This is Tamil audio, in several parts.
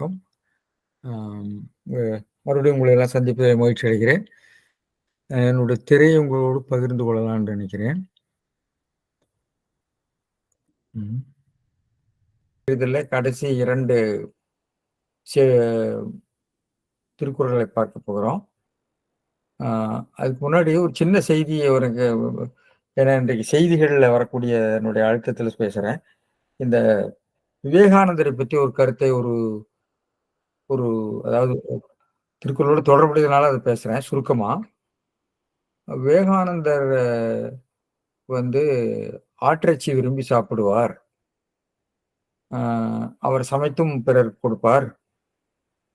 வணக்கம். ஆம், மறுபடியும் உங்களை எல்லாம் சந்திப்பதில் மகிழ்ச்சி அடைகிறேன். என்னுடைய திரையை உங்களோடு பகிர்ந்து கொள்ளலாம் என்று நினைக்கிறேன். ம். இதில கடைசி 2 செ திருக்குறளை பார்க்க போகிறோம். ஆ அதுக்கு முன்னாடி ஒரு சின்ன செய்திய ஏன்னா இன்றைக்கு செய்திகள்ல வரக்கூடிய என்னுடைய அழுத்தத்தில பேசுறேன். இந்த விவேகானந்தரை பற்றி ஒரு கருத்தை ஒரு ஒரு அதாவது திருக்குறளோடு தொடர்புடையதுனால அத பேசுறேன் சுருக்கமா. விவேகானந்தர் வந்து ஆட்டிறைச்சி விரும்பி சாப்பிடுவார். அ அவர் சமைத்தும் பிறருக்கு கொடுப்பார்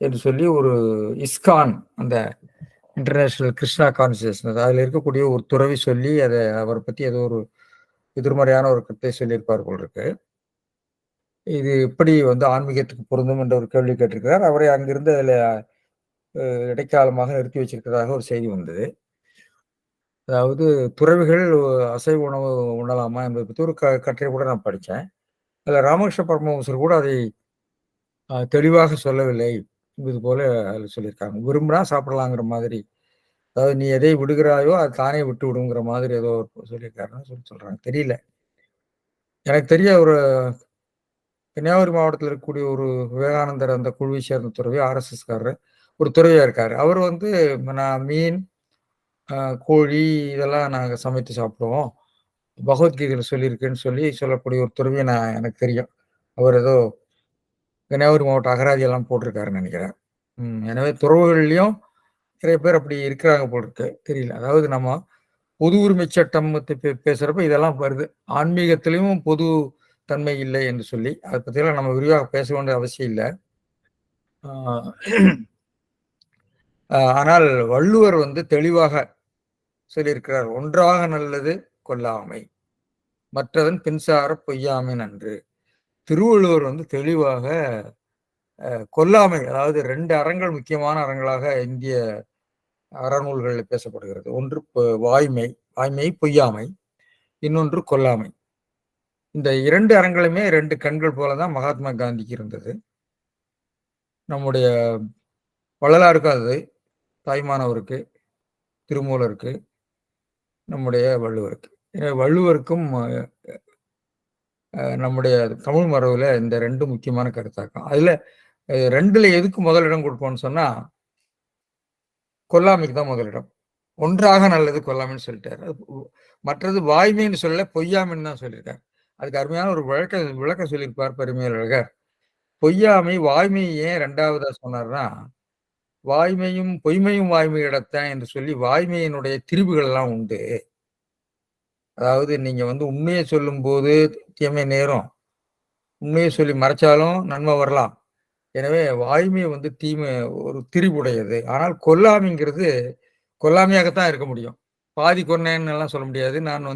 என்று சொல்லி ஒரு இஸ்கான் அந்த இன்டர்நேஷனல் கிருஷ்ணா கான்ஷியஸ்னஸ் அதில இருக்கக்கூடிய ஒரு துறவி சொல்லி அவர பத்தி ஏதோ ஒரு எதிர்மறையான ஒரு கருத்தை சொல்லியிருப்பார் போல இருக்கு. இது எப்படி ஆன்மீகத்துக்கு பொருந்தும் என்ற ஒரு கேள்வி கேட்டிருக்கிறார். அவரை அங்கிருந்து அதில இடைக்காலமாக நிறுத்தி வச்சிருக்கிறதாக ஒரு செய்தி வந்தது. அதாவது துறவிகள் அசைவ உணவு உண்ணலாமா என்பதை பத்தி ஒரு கட்டுரை கூட நான் படிச்சேன். அதுல ராமகிருஷ்ண பரமஹம்சர் கூட அதை தெளிவாக சொல்லவில்லை. இது போல அதில சொல்லியிருக்காங்க. விரும்பினா சாப்பிடலாங்கிற மாதிரி. அதாவது நீ எதை விடுகிறாயோ, அது தானே விட்டு விடுங்கிற மாதிரி ஏதோ சொல்லியிருக்காருன்னு சொல்றாங்க. தெரியல. எனக்கு தெரிய ஒரு கன்னியாகுமரி மாவட்டத்தில இருக்கக்கூடிய ஒரு விவேகானந்தர் அந்த குழுவை சேர்ந்த துறவி, ஆர்எஸ்எஸ்காரரு. ஒரு துறவியா இருக்காரு. அவர் நான் மீன், கோழி இதெல்லாம் நாங்க சமைத்து சாப்பிடுவோம். பகவத்கீதையில சொல்லியிருக்குன்னு சொல்லக்கூடிய ஒரு துறவிய எனக்கு தெரியும். அவர் ஏதோ கன்னியாகுமரி மாவட்ட அகராதி எல்லாம் போட்டிருக்காருன்னு நெனைக்கிறேன். எனவே துறவுகள்லயும் நிறைய பேர் அப்படி இருக்கிறாங்க போல இருக்கு. தெரியல. அதாவது நம்ம பொது உரிமை சட்டம் பத்தி பேசுறப்ப இதெல்லாம் வருது. ஆன்மீகத்திலயும் பொது தன்மை இல்லை என்று சொல்லி, அத பத்தியெல்லாம் நம்ம விரிவாக பேச வேண்டிய அவசியம் இல்ல. ஆ ஆனால் வள்ளுவர் தெளிவாக சொல்லியிருக்கிறார். "ஒன்றாக நல்லது கொல்லாமை. மற்றதன் பின்சாரப் பொய்யாமை நன்று." திருவள்ளுவர் தெளிவாக கொல்லாமை, அதாவது 2 அறங்கள் முக்கியமான அறங்களாக இந்திய அறநூல்களில் பேசப்படுகிறது. ஒன்று வாய்மை, பொய்யாமை. இன்னொன்று கொல்லாமை. இந்த 2 அறங்களுமே 2 கண்கள் போல தான் மகாத்மா காந்திக்கு இருந்தது. நம்முடைய வள்ளலாருக்கும் அது, தாய்மானவருக்கு, திருமூலருக்கு, நம்முடைய வள்ளுவருக்கு. வள்ளுவருக்கும் நம்முடைய தமிழ் மரபுல இந்த 2 முக்கியமான கருத்தாக்கம். அதுல 2ல எதுக்கு முதலிடம் குடுப்போம்னு சொன்னா, கொல்லாமைக்கு தான் முதலிடம். ஒன்றாக நல்லது கொல்லாமைன்னு சொல்லிட்டாரு. மற்றது வாய்மைன்னு சொல்லல, பொய்யாமைன்னு தான் சொல்லியிருக்காரு. அதுக்கு அருமையான ஒரு விளக்கம் சொல்லியிருப்பார் பெருமையர் அழகர். பொய்யாமை, வாய்மை ஏன் 2வதா சொன்னார்னா, பொய்மையும் வாய்மை இடத்தான் என்று சொல்லி வாய்மையினுடைய திரிபுகள் எல்லாம் உண்டு. அதாவது நீங்க உண்மைய சொல்லும்போது தீமை நேரும். உண்மைய சொல்லி மறைச்சாலும் நன்மை வரலாம். எனவே வாய்மை தீமை ஒரு திரிபுடையது. ஆனால் கொல்லாமைங்கிறது கொல்லாமையாகத்தான் இருக்க முடியும். பாதி கொன்னேன்னு எல்லாம் சொல்ல முடியாது. நான்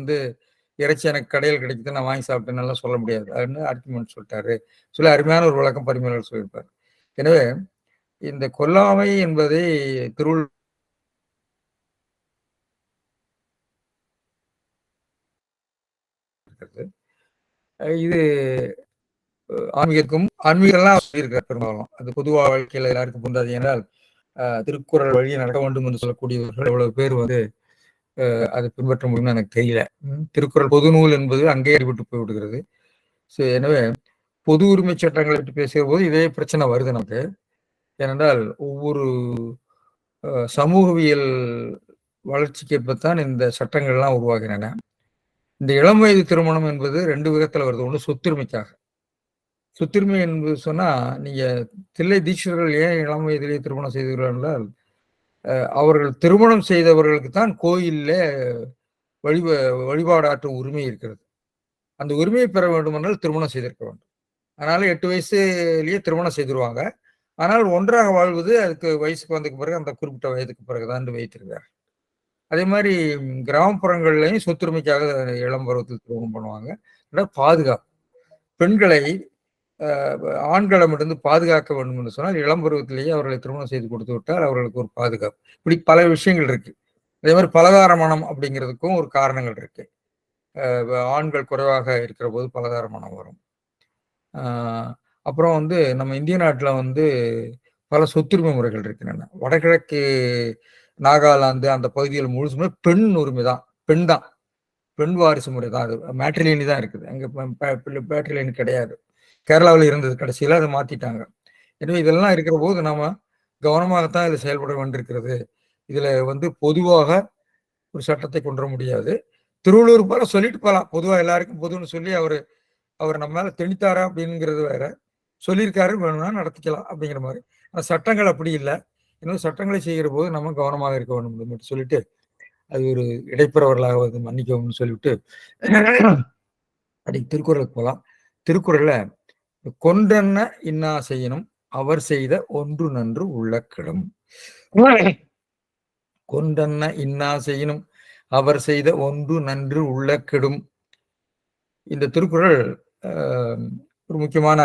இறைச்சி எனக்கு கடையில் கிடைக்குது, நான் வாங்கி சாப்பிட்டேன்னு எல்லாம் சொல்ல முடியாது. அப்படின்னு ஆர்குமெண்ட் சொல்லிட்டாரு. சொல்லி அருமையான ஒரு விளக்கம் பரிமேலழகர் சொல்லியிருப்பார். எனவே இந்த கொல்லாமை என்பதை திருவள்ளுவர் இது ஆன்மீகம்லாம் சொல்லியிருக்கார் பெரும்பாலும். அது பொதுவா வாழ்க்கையில எல்லாருக்கும் பொருந்தாது. ஏனால் திருக்குறள் வழியே நடக்க வேண்டும் என்று சொல்லக்கூடியவர்கள் எவ்வளவு பேர் அதை பின்பற்ற முடியும்னு எனக்கு தெரியல. திருக்குறள் பொது நூல் என்பது அங்கே அடிபட்டு போய்விடுகிறது. எனவே பொது உரிமை சட்டங்களை பற்றி பேசுகிற போது இதே பிரச்சனை வருது நமக்கு. ஏனென்றால் ஒவ்வொரு சமூகவியல் வளர்ச்சிக்கேற்பத்தான் இந்த சட்டங்கள்லாம் உருவாகின்றன. இந்த இளம் வயது திருமணம் என்பது 2 விதத்துல வருது. ஒண்ணு சொத்துரிமைக்காக. சொத்துரிமை என்பது சொன்னா, நீங்க தில்லை தீட்சிதர்கள் ஏன் இளம் வயதிலேயே திருமணம் செய்துகிறார்கள் என்றால், அவர்கள் திருமணம் செய்தவர்களுக்கு தான் கோயில்ல வழிபாடாற்றும் உரிமை இருக்கிறது. அந்த உரிமையை பெற வேண்டுமென்றால் திருமணம் செய்திருக்க வேண்டும். அதனால 8 வயசுலயே திருமணம் செய்துருவாங்க. ஆனால் ஒன்றாக வாழ்வது அதுக்கு வயசுக்கு வந்ததுக்கு பிறகு அந்த குறிப்பிட்ட வயதுக்கு பிறகுதான் வைத்திருக்கிறார். அதே மாதிரி கிராமப்புறங்கள்லயும் சொத்துரிமைக்காக இளம் பருவத்தில் திருமணம் பண்ணுவாங்க. பாதுகாப்பு. பெண்களை ஆண்களிடமிருந்து பாதுகாக்க வேண்டும் என்று சொன்னால் இளம் பருவத்திலேயே அவர்களை திருமணம் செய்து கொடுத்து விட்டால் அவர்களுக்கு ஒரு பாதுகாப்பு. இப்படி பல விஷயங்கள் இருக்கு. அதே மாதிரி பலதார மனம் அப்படிங்கிறதுக்கும் ஒரு காரணங்கள் இருக்கு. ஆண்கள் குறைவாக இருக்கிற போது பலதார மனம் வரும். அப்புறம் வந்து நம்ம இந்திய நாட்டுல வந்து பல சொத்துரிமை முறைகள் இருக்கின்றன. வடகிழக்கு நாகாலாந்து அந்த பகுதிகள் முழுசுமே பெண் உரிமை தான். பெண் தான். பெண் வாரிசு முறை தான் அது. மேட்ரிலினி தான் இருக்குது. அங்க பேட்ரிலினி கிடையாது. கேரளாவுல இருந்தது. கடைசியில அத மாத்திட்டாங்க. எனவே இதெல்லாம் இருக்கிற போது நாம கவனமாகத்தான் இது செயல்பட வேண்டியிருக்கிறது. இதுல வந்து பொதுவாக ஒரு சட்டத்தை கொண்டு வர முடியாது. திருவள்ளுவர் போல சொல்லிட்டு போலாம். பொதுவா எல்லாருக்கும் பொதுன்னு சொல்லி அவர் நம்ம மேல திணித்தாரா அப்படிங்கிறது வேற. சொல்லியிருக்காரு, வேணும்னா நடத்திக்கலாம் அப்படிங்கிற மாதிரி. ஆனா சட்டங்கள் அப்படி இல்ல. இன்னும் சட்டங்களை செய்கிற போது நம்ம கவனமாக இருக்க வேண்டும் என்று சொல்லிட்டு, அது ஒரு இடைப்பெறவர்களாக வந்து மன்னிக்கவும்னு சொல்லிவிட்டு அன்னைக்கு திருக்குறளுக்கு போலாம். திருக்குறள்ல கொன்றன்ன இன்னா செய்யினும் அவர் செய்த ஒன்று நன்று உள்ள கெடும். கொன்றன்ன இன்னா செய்யினும் அவர் செய்த ஒன்று நன்று உள்ள கெடும். இந்த திருக்குறள் ஒரு முக்கியமான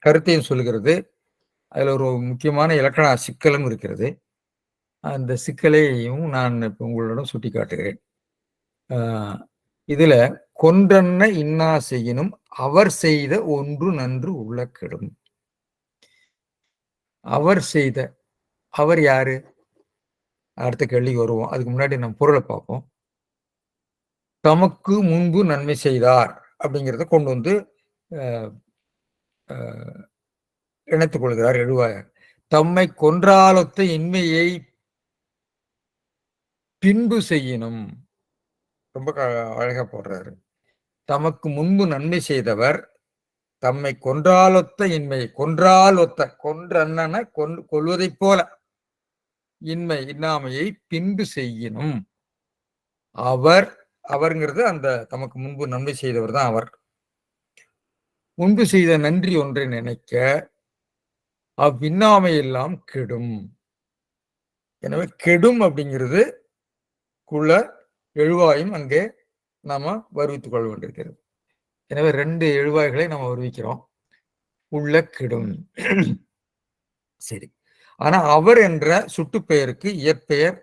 கருத்தையும் சொல்லுகிறது. அதுல ஒரு முக்கியமான இலக்கண சிக்கலும் இருக்கிறது. அந்த சிக்கலையும் நான் இப்ப உங்களிடம் சுட்டிக்காட்டுகிறேன். இதுல கொன்றன்ன இன்னா செய்யினும் அவர் செய்த ஒன்று நன்று உள்ள கெடும். அவர் செய்த, அவர் யாரு? அடுத்த கேள்விக்கு வருவோம். அதுக்கு முன்னாடி நம்ம பொருளை பார்ப்போம். தமக்கு முன்பு நன்மை செய்தார் அப்படிங்கிறத கொண்டு வந்து இணைத்துக் கொள்கிறார் எழுவாயார். தம்மை கொன்றாலொத்த இன்மையை பின்பு செய்யணும். ரொம்ப அழகா போடுறாரு. தமக்கு முன்பு நன்மை செய்தவர் தம்மை கொன்றாலொத்த இன்மை, கொன்றால் ஒத்த, கொன்றன்ன கொல்வதைப் போல இன்மை இன்னாமையை பின்பு செய்யணும். அவர்ங்கிறது அந்த தமக்கு முன்பு நன்மை செய்தவர் தான் அவர். முன்பு செய்த நன்றி ஒன்றை நினைக்க அவ்வின்னாமை எல்லாம் கெடும். எனவே கெடும் அப்படிங்கிறது குல எழுவாயும் அங்கே நாம வருவித்துக் கொள்ள வேண்டியிருக்கிறது. எனவே 2 எழுவாய்களை நம்ம வருவிக்கிறோம். உள்ள கெடும். சரி. ஆனா அவர் என்ற சுட்டுப்பெயருக்கு இயற்பெயர்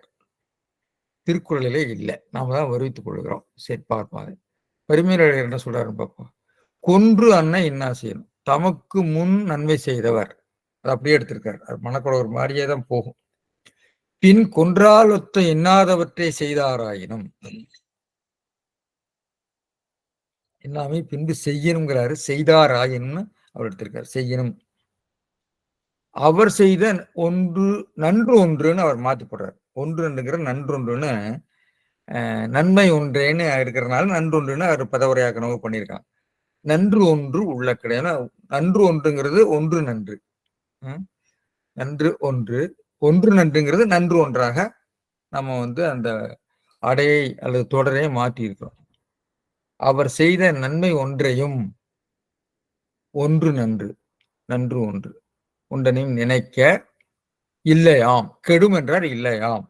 திருக்குறளிலே இல்லை. நாம தான் வருவித்துக் கொள்கிறோம். சரி பார்ப்போம். பரிமேலழகர் என்ன சொல்றாருன்னு பார்ப்போம். கொன்று அன்ன இன்னா செய்யணும். தமக்கு முன் நன்மை செய்தவர். அது அப்படியே எடுத்திருக்காரு. அது மனக்குழவர் மாதிரியே தான் போகும். பின் கொன்றால் ஒத்த எண்ணாதவற்றை செய்தாராயினும் எல்லாமே பின்பு செய்யணுங்கிறாரு. செய்தாராயினும் அவர் எடுத்திருக்காரு. செய்யணும். அவர் செய்த ஒன்று நன்று ஒன்றுன்னு அவர் மாத்தி போடுறார். ஒன்று நன்றுங்கிற நன்று ஒன்றுன்னு நன்மை ஒன்றேன்னு இருக்கிறதுனால நன்று ஒன்றுன்னு அவர் பதவுரையாக்கணவு பண்ணியிருக்கான். நன்று ஒன்று உள்ள கிடையாது. நன்று ஒன்றுங்கிறது ஒன்று நன்று. நன்று ஒன்று, ஒன்று நன்றுங்கிறது நன்று ஒன்றாக நம்ம வந்து அந்த அடையை அல்லது தொடரை மாற்றி இருக்கிறோம். அவர் செய்த நன்மை ஒன்றையும் ஒன்று நன்று, நன்று ஒன்று ஒன்றனையும் நினைக்க இல்லையாம். கெடும் என்றால் இல்லையாம்.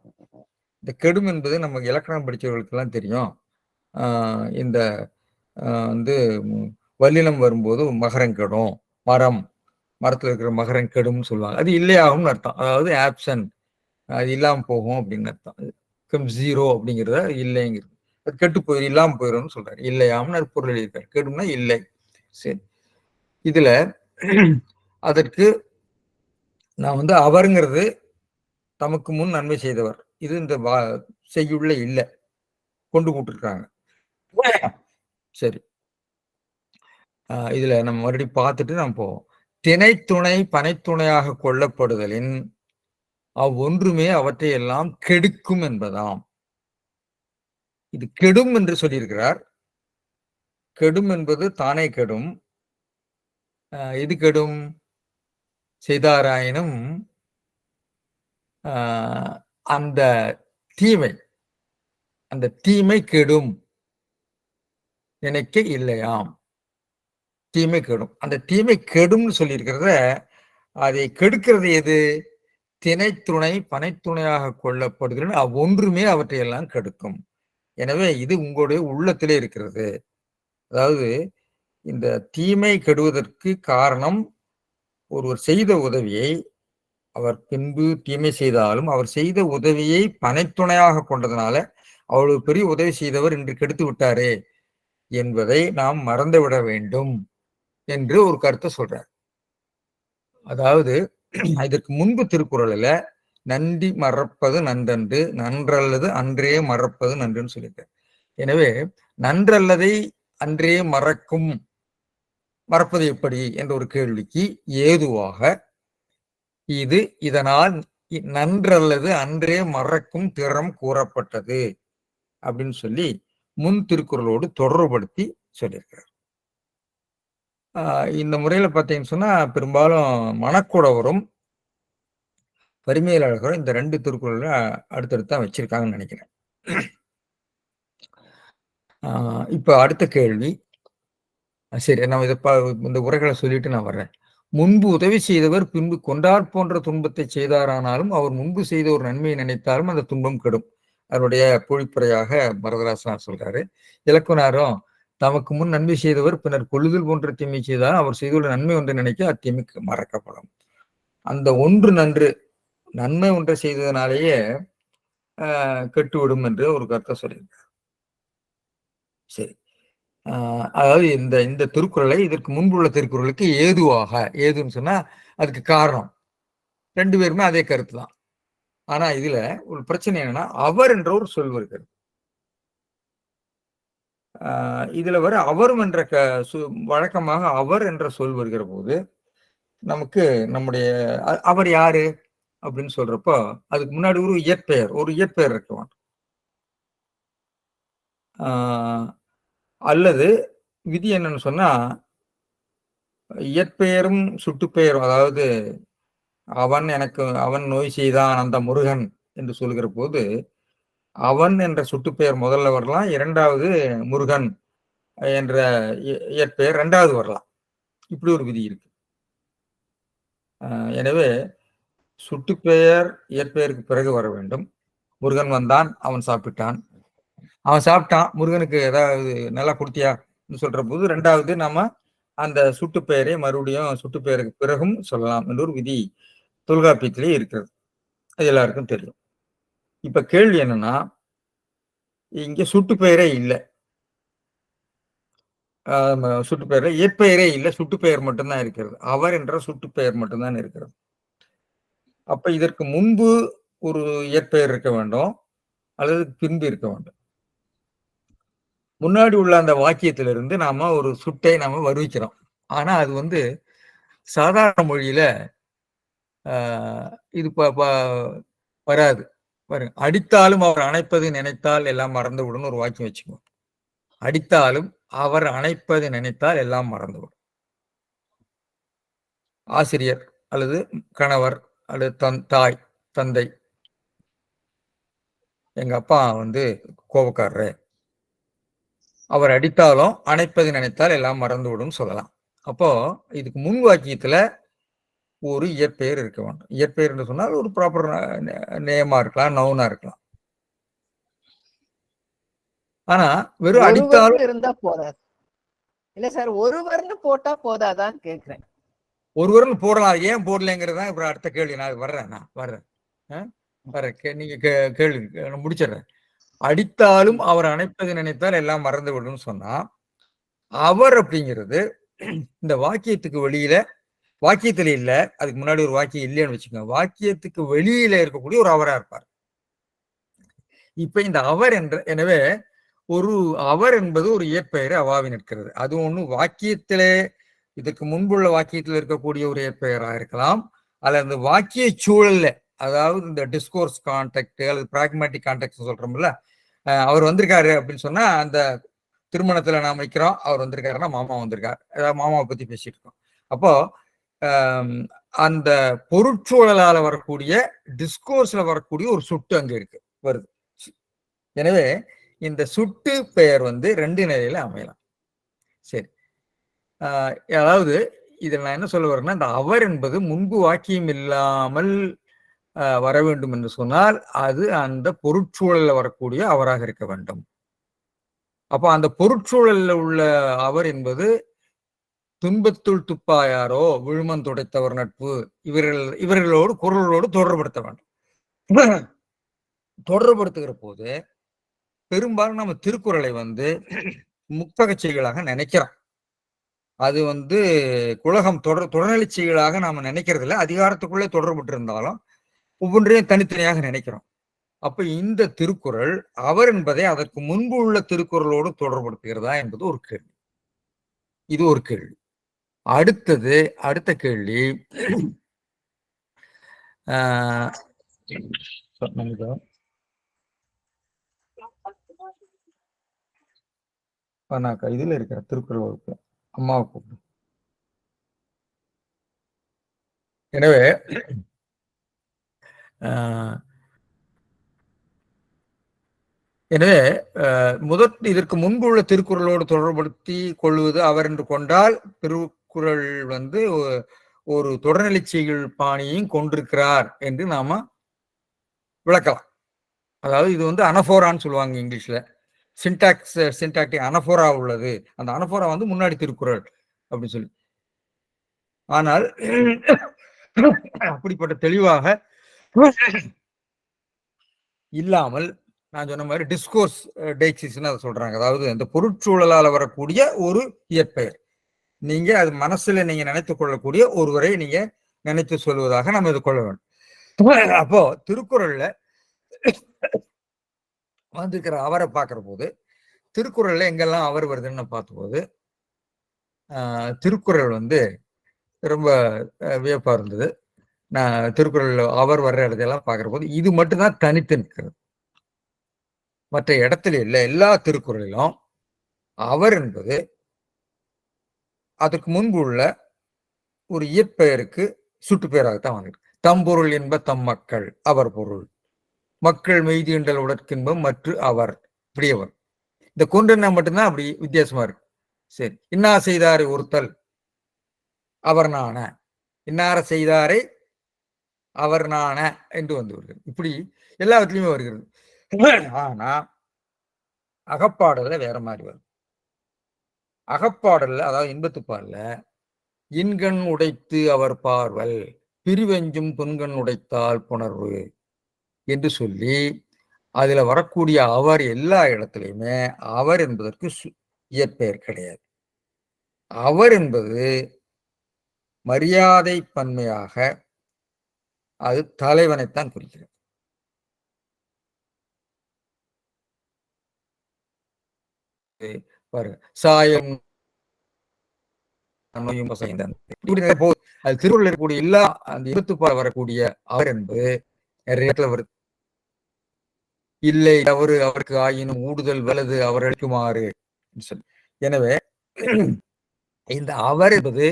இந்த கெடும் என்பது நமக்கு இலக்கணம் படித்தவர்களுக்கு எல்லாம் தெரியும். இந்த வந்து வல்லினம் வரும்போது மகரம் கெடும், மரத்துல இருக்கிற மகரம் கெடும்னு சொல்லுவாங்க. அது இல்லையாகும்னு அர்த்தம். அதாவது ஆப்சன்ட், அது இல்லாம போகும் அப்படின்னு அர்த்தம். ஜீரோ அப்படிங்கிறத இல்லைங்கிறது. அது கெட்டு போயிடும், இல்லாம போயிடும்னு சொல்றாரு. இல்லையாம்னு பொருள் எழுதியிருக்காரு. கெடும்னா இல்லை. சரி. இதுல அதற்கு நான் வந்து அவருங்கிறது தமக்கு முன் நன்மை செய்தவர். இது இந்த செய்யுள்ள இல்லை, கொண்டு போட்டுருக்காங்க. சரி. இதுல நம்ம மறுபடியும் பார்த்துட்டு நம்ம போவோம். திணைத்துணை பனைத்துணையாக கொள்ளப்படுதலின் அவ்வொன்றுமே அவற்றை எல்லாம் கெடுக்கும் என்பதாம். இது கெடும் என்று சொல்லியிருக்கிறார். கெடும் என்பது தானே கெடும். எது கெடும்? செய்தாராயினும் அந்த தீமை கெடும் நினைக்க இல்லையாம். தீமை கெடும். அந்த தீமை கெடும்னு சொல்லியிருக்கிறத அதை கெடுக்கிறது எது? திணைத்துணை பனைத்துணையாக கொள்ளப்படுகிறது. அவ்வொன்றுமே அவற்றையெல்லாம் கெடுக்கும். எனவே இது உங்களுடைய உள்ளத்திலே இருக்கிறது. அதாவது இந்த தீமை கெடுவதற்கு காரணம் ஒருவர் செய்த உதவியை அவர் பின்பு தீமை செய்தாலும் அவர் செய்த உதவியை பனைத்துணையாக கொண்டதுனால அவ்வளவு பெரிய உதவி செய்தவர் இன்று கெடுத்து விட்டாரே என்பதை நாம் மறந்துவிட வேண்டும் என்று ஒரு கருத்தை சொல்றார். அதாவது இதற்கு முன்பு திருக்குறள்ல நன்றி மறப்பது நன்றன்று, நன்றல்லது அன்றே மறப்பது நன்றுன்னு சொல்லியிருக்காரு. எனவே நன்றல்லதை அன்றே மறப்பது எப்படி என்ற ஒரு கேள்விக்கு ஏதுவாக இது இதனால் நன்றல்லது அன்றே மறக்கும் திறம் கூறப்பட்டது அப்படின்னு சொல்லி முன் திருக்குறளோடு தொடர்புபடுத்தி சொல்லியிருக்காரு. இந்த முறையில பார்த்தீங்கன்னு சொன்னா பெரும்பாலும் மணக்குடவரும் பரிமேலழகரும் இந்த 2 திருக்குறள் அடுத்தடுத்து தான் வச்சிருக்காங்கன்னு நினைக்கிறேன். இப்ப அடுத்த கேள்வி. சரி, நான் இந்த உரைகளை சொல்லிட்டு நான் வர்றேன். முன்பு உதவி செய்தவர் பின்பு கொண்டார் போன்ற துன்பத்தை செய்தாரானாலும் அவர் முன்பு செய்த ஒரு நன்மையை நினைத்தாலும் அந்த துன்பம் கெடும். அவருடைய பொழிப்புரையாக வரதராசனார் சொல்றாரு. இலக்குனாரும் தமக்கு முன் நன்மை செய்தவர் பின்னர் கொள்ளுதல் போன்ற தீமை செய்தால் அவர் செய்துள்ள நன்மை ஒன்றை நினைக்க அத்தீமை மறக்கப்படும். அந்த ஒன்று நன்மை ஒன்றை செய்ததனாலேயே கெட்டுவிடும் என்று ஒரு கருத்தை சொல்லியிருக்கார். சரி, அதாவது இந்த திருக்குறளை இதற்கு முன்புள்ள திருக்குறளுக்கு ஏதுன்னு சொன்னா அதுக்கு காரணம் 2 பேருமே அதே கருத்து தான். ஆனா இதுல ஒரு பிரச்சனை என்னன்னா அவர் என்ற ஒரு சொல் வருகிறது. இதுல வர அவரும் என்ற வழக்கமாக அவர் என்ற சொல் வருகிற போது நமக்கு நம்முடைய அவர் யாரு அப்படின்னு சொல்றப்போ அதுக்கு முன்னாடி ஒரு இயற்பெயர் இருக்கலாம். அல்லது விதி என்னன்னு சொன்னா இயற்பெயரும் சுட்டுப்பெயரும், அதாவது அவன் நோய் செய்தான் அந்த முருகன் என்று சொல்கிற போது அவன் என்ற சுட்டுப்பெயர் முதல்ல வரலாம், இரண்டாவது முருகன் என்ற இயற்பெயர் 2வது வரலாம். இப்படி ஒரு விதி இருக்கு. எனவே சுட்டுப்பெயர் இயற்பெயருக்கு பிறகு வர வேண்டும். முருகன் வந்தான், அவன் சாப்பிட்டான், முருகனுக்கு ஏதாவது நல்லா கொடுத்தியா சொல்ற போது 2வது நாம அந்த சுட்டுப்பெயரை மறுபடியும் சுட்டுப்பெயருக்கு பிறகும் சொல்லலாம் என்ற ஒரு விதி தொல்காப்பியத்திலே இருக்கிறது. அது எல்லாருக்கும் தெரியும். இப்ப கேள்வி என்னன்னா, இங்க சுட்டுப்பெயரே இல்லை, சுட்டுப்பெயர் இயற்பெயரே இல்லை, சுட்டுப்பெயர் மட்டும்தான் இருக்கிறது. அவர் என்ற சுட்டுப்பெயர் மட்டும்தான் இருக்கிறது. அப்ப இதற்கு முன்பு ஒரு இயற்பெயர் இருக்க வேண்டும் அல்லது பின்பு இருக்க வேண்டும். முன்னாடி உள்ள அந்த வாக்கியத்திலிருந்து நாம ஒரு சுட்டை நாம வருவிக்கிறோம். ஆனா அது சாதாரண மொழியில இது வராது. பாருங்க, அடித்தாலும் அவர் அணைப்பது நினைத்தால் எல்லாம் மறந்துவிடும் ஒரு வாக்கியம் வச்சுக்கோங்க. அடித்தாலும் அவர் அணைப்பது நினைத்தால் எல்லாம் மறந்துவிடும். ஆசிரியர் அல்லது கணவர் அல்லது தாய் தந்தை, எங்க அப்பா கோபக்காரரு, அவர் அடித்தாலும் அணைப்பது நினைத்தால் எல்லாம் மறந்துவிடும் சொல்லலாம். அப்போ இதுக்கு முன் வாக்கியத்துல ஒரு இயற்பெயர் இருக்க வேண்டும். இயற்பெயர் என்று சொன்னால் ஒரு ப்ராப்பர் நேமா இருக்கலாம், நவுனா இருக்கலாம். ஆனா வெறும் அடித்தாலும் இருந்தா போதாது இல்ல சார், ஒருவர்னு போட்டா போதாதான் கேட்கிறேன். ஒருவர்னு போடலாம், ஏன் போடலைங்கிறதா இப்ப அடுத்த கேள்வி. நான் வர்றேன். நீங்க கேள்வி முடிச்சிடுறேன். அடித்தாலும் அவர் அணைப்பது நினைத்தால் எல்லாம் மறந்து விடும் சொன்னா அவர் அப்படிங்கிறது இந்த வாக்கியத்துக்கு வெளியில, வாக்கியத்துல இல்ல, அதுக்கு முன்னாடி ஒரு வாக்கியம் இல்லைன்னு வச்சுக்கோங்க, வாக்கியத்துக்கு வெளியில இருக்கக்கூடிய ஒரு அவரா இருப்பார். இப்ப இந்த அவர் எனவே ஒரு அவர் என்பது ஒரு இயற்பெயரை அவாவி நிற்கிறது. அது ஒண்ணு வாக்கியத்திலே இதற்கு முன்புள்ள வாக்கியத்தில் இருக்கக்கூடிய ஒரு இயற்பெயராக இருக்கலாம், அல்லது வாக்கிய சூழல்ல, அதாவது இந்த டிஸ்கோர்ஸ் கான்டெக்ட் அல்லது பிராக்மேட்டிக் கான்டெக்ட் சொல்றோம்ல, அவர் வந்திருக்காரு அப்படின்னு சொன்னா அந்த திருமணத்துல நாம் வைக்கிறோம், அவர் வந்திருக்காருன்னா மாமா வந்திருக்காரு, ஏதாவது மாமாவை பத்தி பேசிட்டு இருக்கோம். அப்போ அந்த பொருட்சூழலால வரக்கூடிய டிஸ்கோர்ஸ்ல வரக்கூடிய ஒரு சுட்டு அங்க வருது. எனவே இந்த சுட்டு பெயர் 2 நிலையில அமையலாம். சரி, அதாவது இதில் நான் என்ன சொல்ல வரேன்னா, இந்த அவர் என்பது முன்பு வாக்கியம் இல்லாமல் வர வேண்டும் என்று சொன்னால் அது அந்த பொருட்சூழல்ல வரக்கூடிய அவராக இருக்க வேண்டும். அப்ப அந்த பொருட்சூழல்ல உள்ள அவர் என்பது துன்பத்துள் துப்பாயாரோ விழுமம் துடைத்தவர் நட்பு, இவர்களோடு குரலோடு தொடர்புபடுத்த வேண்டும். தொடர்புபடுத்துகிற போது பெரும்பாலும் நம்ம திருக்குறளை முப்பகச் செய்களாக நினைக்கிறோம். அது குலகம் தொடர்நிலைச்சிகளாக நாம நினைக்கிறது இல்லை. அதிகாரத்துக்குள்ளே தொடர்புட்டு இருந்தாலும் ஒவ்வொன்றையும் தனித்தனியாக நினைக்கிறோம். அப்ப இந்த திருக்குறள் அவர் என்பதை அதற்கு முன்பு உள்ள திருக்குறளோடு தொடர்படுத்துகிறதா என்பது ஒரு கேள்வி. இது ஒரு கேள்வி. அடுத்த கேள்வி, இதுல இருக்கிற திருக்குறள் வகுப்பு அம்மாவை கூப்பிடு. எனவே இதற்கு முன்பு உள்ள திருக்குறளோடு தொடர்படுத்தி கொள்வது அவர் என்று கொண்டால் திருக்குறள் ஒரு தொடர்நிலைச்சிகள் பாணியையும் கொண்டிருக்கிறார் என்று நாம விளக்கலாம். அதாவது இது அனஃபோரான்னு சொல்லுவாங்க இங்கிலீஷ்ல. சின்டாக்டிக் அனஃபோரா உள்ளது. அந்த அனஃபோரா முன்னாடி திருக்குறள் அப்படின்னு சொல்லி. ஆனால் அப்படிப்பட்ட தெளிவாக இல்லாமல் நான் சொன்ன மாதிரி டிஸ்கோர்ஸ் டெய்சிஸ்ன்னு அதை சொல்றாங்க. அதாவது இந்த பொருட்சூழலால் வரக்கூடிய ஒரு இயற்பெயர். நீங்க அது மனசுல நீங்க நினைத்துக் கொள்ளக்கூடிய ஒருவரை நீங்க நினைத்து சொல்வதாக நம்ம இது கொள்ள வேண்டும். அப்போ திருக்குறள்ல வந்திருக்கிற அவரை பார்க்கிற போது திருக்குறள்ல எங்கெல்லாம் அவர் வருதுன்னு பார்த்தபோது திருக்குறள் ரொம்ப வியப்பா இருந்தது. நான் திருக்குறள் அவர் வர்ற இடத்தையெல்லாம் பார்க்கிற போது இது மட்டும்தான் தனித்து நிற்கிறது. மற்ற இடத்துல இல்லை. எல்லா திருக்குறளிலும் அவர் என்பது அதற்கு முன்பு உள்ள ஒரு இயற்பெயருக்கு சுட்டுப்பெயராகத்தான் வந்திருக்கு. தம்பொருள் என்ப தம் மக்கள், அவர் பொருள், மக்கள் மெய்தியண்டல் உடற்கின்பம் மற்ற அவர், இப்படியவர். இந்த கொண்டென்ன மட்டும்தான் அப்படி வித்தியாசமா இருக்கு. சரி, இன்னா செய்தாரை ஒருத்தல் அவர் நான, இன்னார செய்தாரை அவர் நான என்று வருகிறது. இப்படி எல்லாத்துலயுமே வருகிறது. ஆனா அகப்பாடல்ல வேற மாதிரி வரும். அகப்பாடல்ல, அதாவது இன்பத்துப்பாடல்ல, இன்கண் உடைத்து அவர் பார்வல், பிரிவெஞ்சும் பொன்கண் உடைத்தால் புணர்வு என்று சொல்லி அதுல வரக்கூடிய அவர் எல்லா இடத்துலையுமே அவர் என்பதற்கு இயற்பெயர் கிடையாது. அவர் என்பது மரியாதை பன்மையாக அது தலைவனைத்தான் குறிக்கிறது. சாயம் அது திருக்குறள் இருக்கக்கூடிய எல்லா அந்த இருத்துப்பால் வரக்கூடிய அவர் என்பது நிறைய இடத்துல வருது. இல்லை அவருக்கு ஆயினும் ஊடுதல் வலது அவர் அளிக்குமாறு. எனவே இந்த அவர் என்பது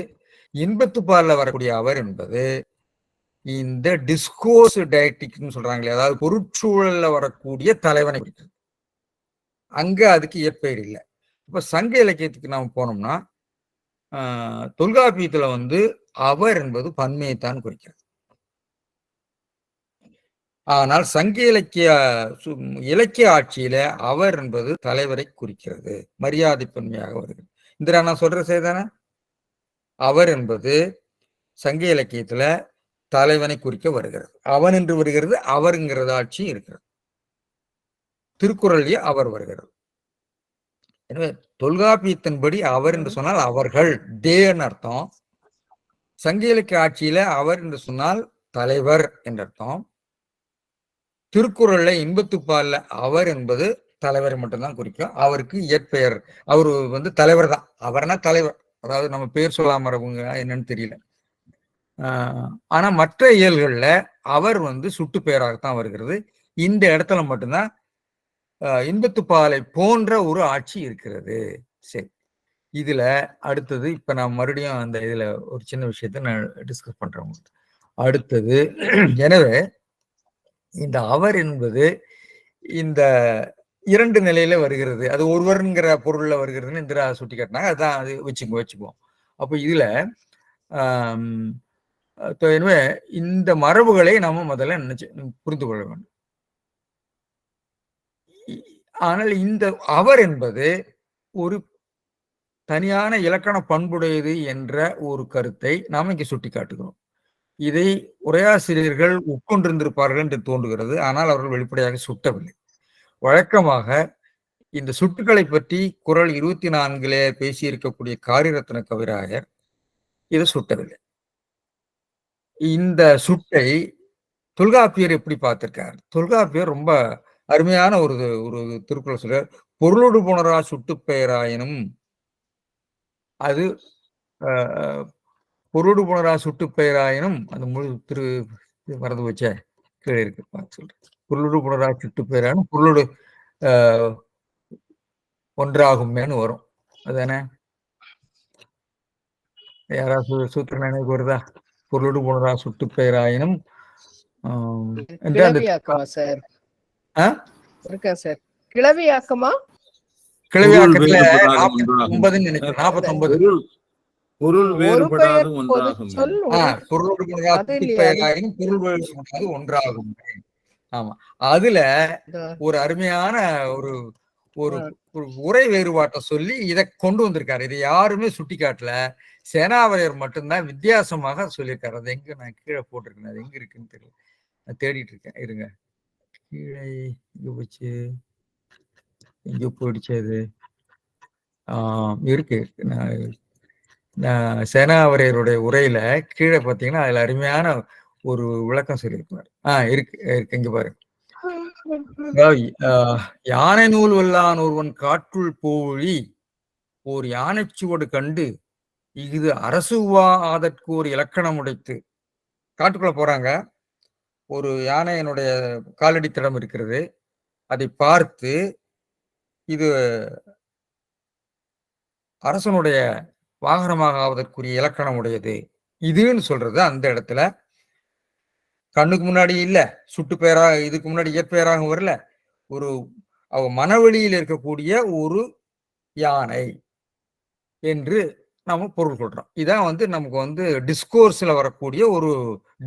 இன்பத்துப்பால்ல வரக்கூடிய அவர் என்பது இந்த டிஸ்கோர்ஸ் டயட்டிக்னு சொல்றாங்களே, அதாவது பொருட்சூழல்ல வரக்கூடிய தலைவனை குறிக்கிறது. அங்க அதுக்கு இயற்பெயர் இல்லை. இப்ப சங்க இலக்கியத்துக்கு நாம போனோம்னா தொல்காப்பியத்துல அவர் என்பது பன்மையைத்தான் குறிக்கிறது. ஆனால் சங்க இலக்கிய ஆட்சியில அவர் என்பது தலைவரை குறிக்கிறது, மரியாதை பன்மையாக வருகிறது. இந்திரா நான் சொல்ற செய்தானே, அவர் என்பது சங்க இலக்கியத்துல தலைவனை குறிக்க வருகிறது, அவன் என்று வருகிறது, அவருங்கிறது ஆட்சி இருக்கிறது. திருக்குறள்லயே அவர் வருகிறது. எனவே தொல்காப்பியத்தின்படி அவர் என்று சொன்னால் அவர்கள் தேன்னு அர்த்தம். சங்க இலக்கிய ஆட்சியில அவர் என்று சொன்னால் தலைவர் என்ற அர்த்தம். திருக்குறள்ல இன்பத்துப்பால்ல அவர் என்பது தலைவரை மட்டும்தான் குறிக்கும். அவருக்கு இயற்பெயர், அவரு தலைவர் தான். அவர்னா தலைவர், அதாவது நம்ம பேர் சொல்லாம என்னன்னு தெரியல. ஆனா மற்ற இயல்கள்ல அவர் சுட்டு பெயராகத்தான் வருகிறது. இந்த இடத்துல மட்டும்தான் இன்பத்துப்பாலை போன்ற ஒரு ஆட்சி இருக்கிறது. சரி, இதுல அடுத்தது இப்ப நான் மறுபடியும் அந்த இதுல ஒரு சின்ன விஷயத்த நான் டிஸ்கஸ் பண்றேன். அடுத்தது, எனவே இந்த அவர் என்பது இந்த இரண்டு நிலையில வருகிறது. அது ஒருவருங்கிற பொருள்ல வருகிறதுன்னு இந்திரா சுட்டி காட்டினாங்க. அதுதான் அது வச்சுக்குவோம். அப்போ இதுல எனவே இந்த மரபுகளை நாம முதல்ல புரிந்து கொள்ள வேண்டும். ஆனால் இந்த அவர் என்பது ஒரு தனியான இலக்கண பண்புடையது என்ற ஒரு கருத்தை நாம இங்கே சுட்டி காட்டுகிறோம். இதை உரையாசிரியர்கள் உட்கொண்டிருந்திருப்பார்கள் என்று தோன்றுகிறது. ஆனால் அவர்கள் வெளிப்படையாக சுட்டவில்லை. வழக்கமாக இந்த சுட்டுக்களை பற்றி குறள் 24 பேசியிருக்கக்கூடிய காரிரத்ன கவிராயர் இதை சுட்டவில்லை. இந்த சுட்டை தொல்காப்பியர் எப்படி பார்த்திருக்கார்? தொல்காப்பியர் ரொம்ப அருமையான ஒரு ஒரு திருக்குறள் சொல்றார். பொருளோடு புணரா சுட்டு பெயராயினும் அது பொருளோடு புணரா சுட்டு பெயராயினும் அந்த முழு மறந்து வச்ச கீழே இருக்கு சொல்றேன். பொருளோடு புணரா சுட்டு பெயராயினும் பொருளோடு ஒன்றாகுமேன்னு வரும். அதானே? யாராவது சூத்திர நினைவு வருதா? பொருளோடு புணரா சுட்டு பெயராயினும் கிளவியாக்கமா சார்? இருக்கா சார்? கிளவியாக்கமா? கிளவியாக்கத்துல 49 நினைக்கிறேன். 49 பொருள் வேறுபடாது ஒன்றாகும். பொருளோடு புணரா சுட்டு பெயராயினும் பொருள் வேறுபடாது ஒன்றாகும். ஆமா, அதுல ஒரு அருமையான ஒரு ஒரு உரை வேறுபாட்டை சொல்லி இதை கொண்டு வந்திருக்காரு. இதை யாருமே சுட்டி காட்டல. சேனாவரையர் மட்டும்தான் வித்தியாசமாக சொல்லியிருக்காரு. அது எங்க நான் கீழே போட்டிருக்கேன், அது எங்க இருக்குன்னு தெரியல, நான் தேடிட்டு இருக்கேன். இருங்க, கீழே எங்க போச்சு, எங்க போயிடுச்சு அது? இருக்கு. நான் சேனாவரையருடைய உரையில கீழே பார்த்தீங்கன்னா அதுல அருமையான ஒரு விளக்கம் சொல்லியிருப்பார். இருக்கு இருக்கு, இங்க பாருங்க. யானை நூல் வல்லான் ஒருவன் காற்றுள் போழி ஓர் யானை சுவடு கண்டு இது அரசுவா அதற்கு ஒரு இலக்கணம் உடைத்து. காட்டுக்குள்ள போறாங்க, ஒரு யானையினுடைய காலடி தடம் இருக்கிறது, அதை பார்த்து இது அரசனுடைய வாகனமாக ஆவதற்குரிய இலக்கணம் உடையது இதுன்னு சொல்றது. அந்த இடத்துல கண்ணுக்கு முன்னாடி இல்ல, சுட்டு பெயராக இதுக்கு முன்னாடி இயற்பெயராக வரல, ஒரு மனவெளியில் இருக்கக்கூடிய ஒரு யானை என்று நாம பொருள் கொள்றோம். இதான் நமக்கு டிஸ்கோர்ஸ்ல வரக்கூடிய ஒரு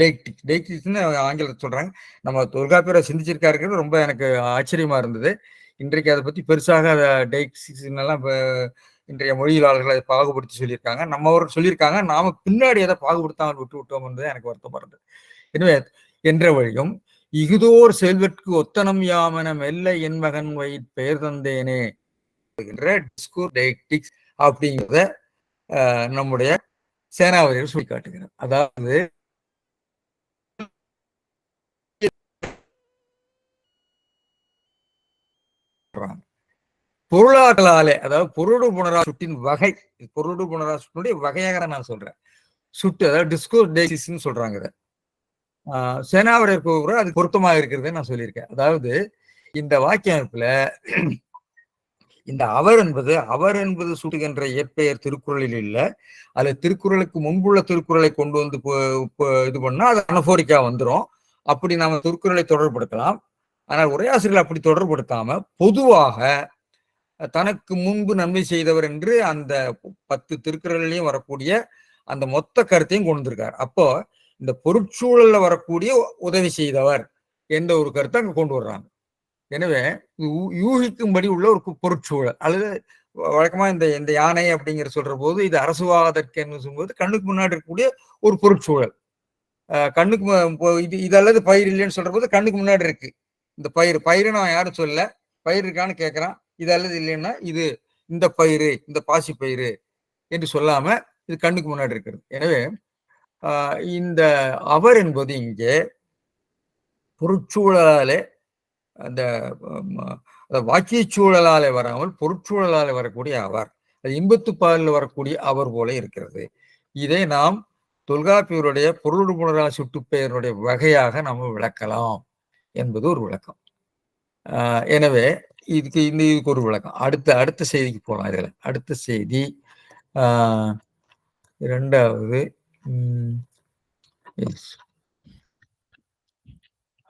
டெய்க்டிக்ஸ்னு ஆங்கிலத்தில் சொல்றாங்க. நம்ம தொல்காப்பியரை சிந்திச்சிருக்காருங்கிறது ரொம்ப எனக்கு ஆச்சரியமா இருந்தது. இன்றைக்கு அதை பத்தி பெருசாக டெய்க்டிக்ஸ்லாம் இன்றைய மொழியியலாளர்கள் அதை பாகுபடுத்தி சொல்லியிருக்காங்க. நம்மவர்கள் சொல்லியிருக்காங்க, நாம பின்னாடி அதை பாகுபடுத்தாமல் விட்டு விட்டோம் என்பது எனக்கு வருத்தமா இருந்தது. எனவே என்ற வழியும் இகுதோர் செல்வற்கு ஒத்தனம் யாமன மெல்ல என் மகன் வயிற் பெயர் தந்தேனே டிஸ்கோர் டெய்க்டிக்ஸ் அப்படிங்கிறத நம்முடைய சேனாவரையர் சொல்லி காட்டுகிறார். அதாவது பொருளாற்றலாலே, அதாவது பொருளோடு புணரா சுட்டின் வகை, பொருளோடு புணரா சுட்டினுடைய வகையாக நான் சொல்றேன். சுட்டு, அதாவது டிஸ்கோர் டெய்க்டிக்ஸ்னு சொல்றாங்க. இதை சேனாவரையர் கூட அது பொருத்தமாக இருக்கிறது நான் சொல்லியிருக்கேன். அதாவது இந்த வாக்கிய அமைப்புல இந்த அவர் என்பது சுட்டுகின்ற இயற்பெயர் திருக்குறளில் இல்ல, அது திருக்குறளுக்கு முன்புள்ள திருக்குறளை கொண்டு வந்து இது பண்ணா அது அனபோரிக்கா வந்துடும். அப்படி நாம திருக்குறளை தொடர்புபடுத்தலாம். ஆனால் உரையாசிரியர்கள் அப்படி தொடர்புபடுத்தாம பொதுவாக தனக்கு முன்பு நன்மை செய்தவர் என்று அந்த 10 திருக்குறளையும் வரக்கூடிய அந்த மொத்த கருத்தையும் கொண்டு வந்திருக்கார். அப்போ இந்த பொருட்சூழல்ல வரக்கூடிய உதவி செய்தவர் என்ற ஒரு கருத்தை அங்க கொண்டு வர்றாங்க. எனவே யூகிக்கும்படி உள்ள ஒரு பொருட்சூழல், அல்லது வழக்கமா இந்த யானை அப்படிங்கிற சொல்ற போது இது அரசுவாதற்கு என்ன சொல்லும்போது கண்ணுக்கு முன்னாடி இருக்கக்கூடிய ஒரு பொருட்சூழல். கண்ணுக்கு இது அல்லது பயிர் இல்லைன்னு சொல்ற போது கண்ணுக்கு முன்னாடி இருக்கு இந்த பயிர் நான் யாரும் சொல்ல, பயிர் இருக்கான்னு கேட்கறான், இது அல்லது இல்லைன்னா இது இந்த பயிறு, இந்த பாசி பயிறு என்று சொல்லாம இது கண்ணுக்கு முன்னாடி இருக்கிறது. எனவே இந்த அவர் என்பது இங்கே பொருட்சூழலாலே, அந்த வாக்கிய சூழலாலே வராமல் பொருட்சூழலாலே வரக்கூடிய அவர், அது இன்பத்துப்பாலில் வரக்கூடிய அவர் போல இருக்கிறது. இதை நாம் தொல்காப்பியருடைய பொருளோடு புணரா சுட்டு பெயருடைய வகையாக நம்ம விளக்கலாம் என்பது ஒரு விளக்கம். எனவே இதுக்கு ஒரு விளக்கம். அடுத்த செய்திக்கு போகலாம். இதுல அடுத்த செய்தி இரண்டாவது,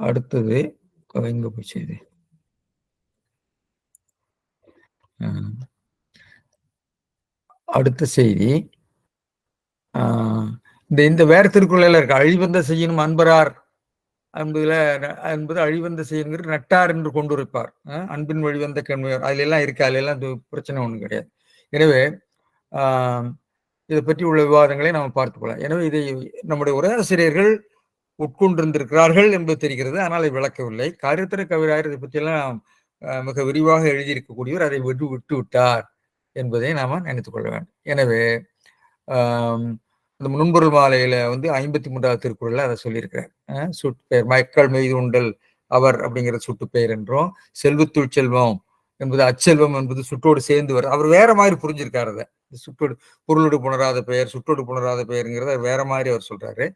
அடுத்தது எங்க போச்சு இது? அடுத்த செய்தி இந்த வேற திருக்குறள் இருக்கு. அழிவந்த செய்யணும் அன்பரார் என்பது அழிவந்த செய்யுங்கிற நட்டார் என்று கொண்டு இருப்பார். அன்பின் வழிவந்த கண்மையார் அதுல எல்லாம் இருக்கு. அதுல எல்லாம் பிரச்சனை ஒண்ணும் கிடையாது. எனவே இதை பற்றி உள்ள விவாதங்களை நாம் பார்த்து போகலாம். எனவே இதை நம்முடைய உரையாசிரியர்கள் உட்கொண்டிருந்திருக்கிறார்கள் என்பது தெரிகிறது, ஆனால் அதை விளக்கவில்லை. காரியத்திர கவிராயர் இதை பற்றியெல்லாம் மிக விரிவாக எழுதியிருக்கக்கூடியவர் அதை விட்டு விட்டார் என்பதை நாம நினைத்துக் கொள்ள வேண்டும். எனவே இந்த முன்பொருள் மாலையில 53வது திருக்குறள்ல அதை சொல்லியிருக்கிறார். சுட்டுப்பெயர் மக்கள் மீது உண்டல் அவர் அப்படிங்கிற சுட்டுப்பெயர் என்றும், செல்வத்துள் செல்வம் என்பது அச்செல்வம் என்பது சுட்டோடு சேர்ந்து வர அவர் வேற மாதிரி புரிஞ்சிருக்காரு. அதை சுட்டோடு பொருளோடு புணராத பெயர், சுட்டோடு புணராத பெயருங்கிறத வேற மாதிரி அவர் சொல்றாரு.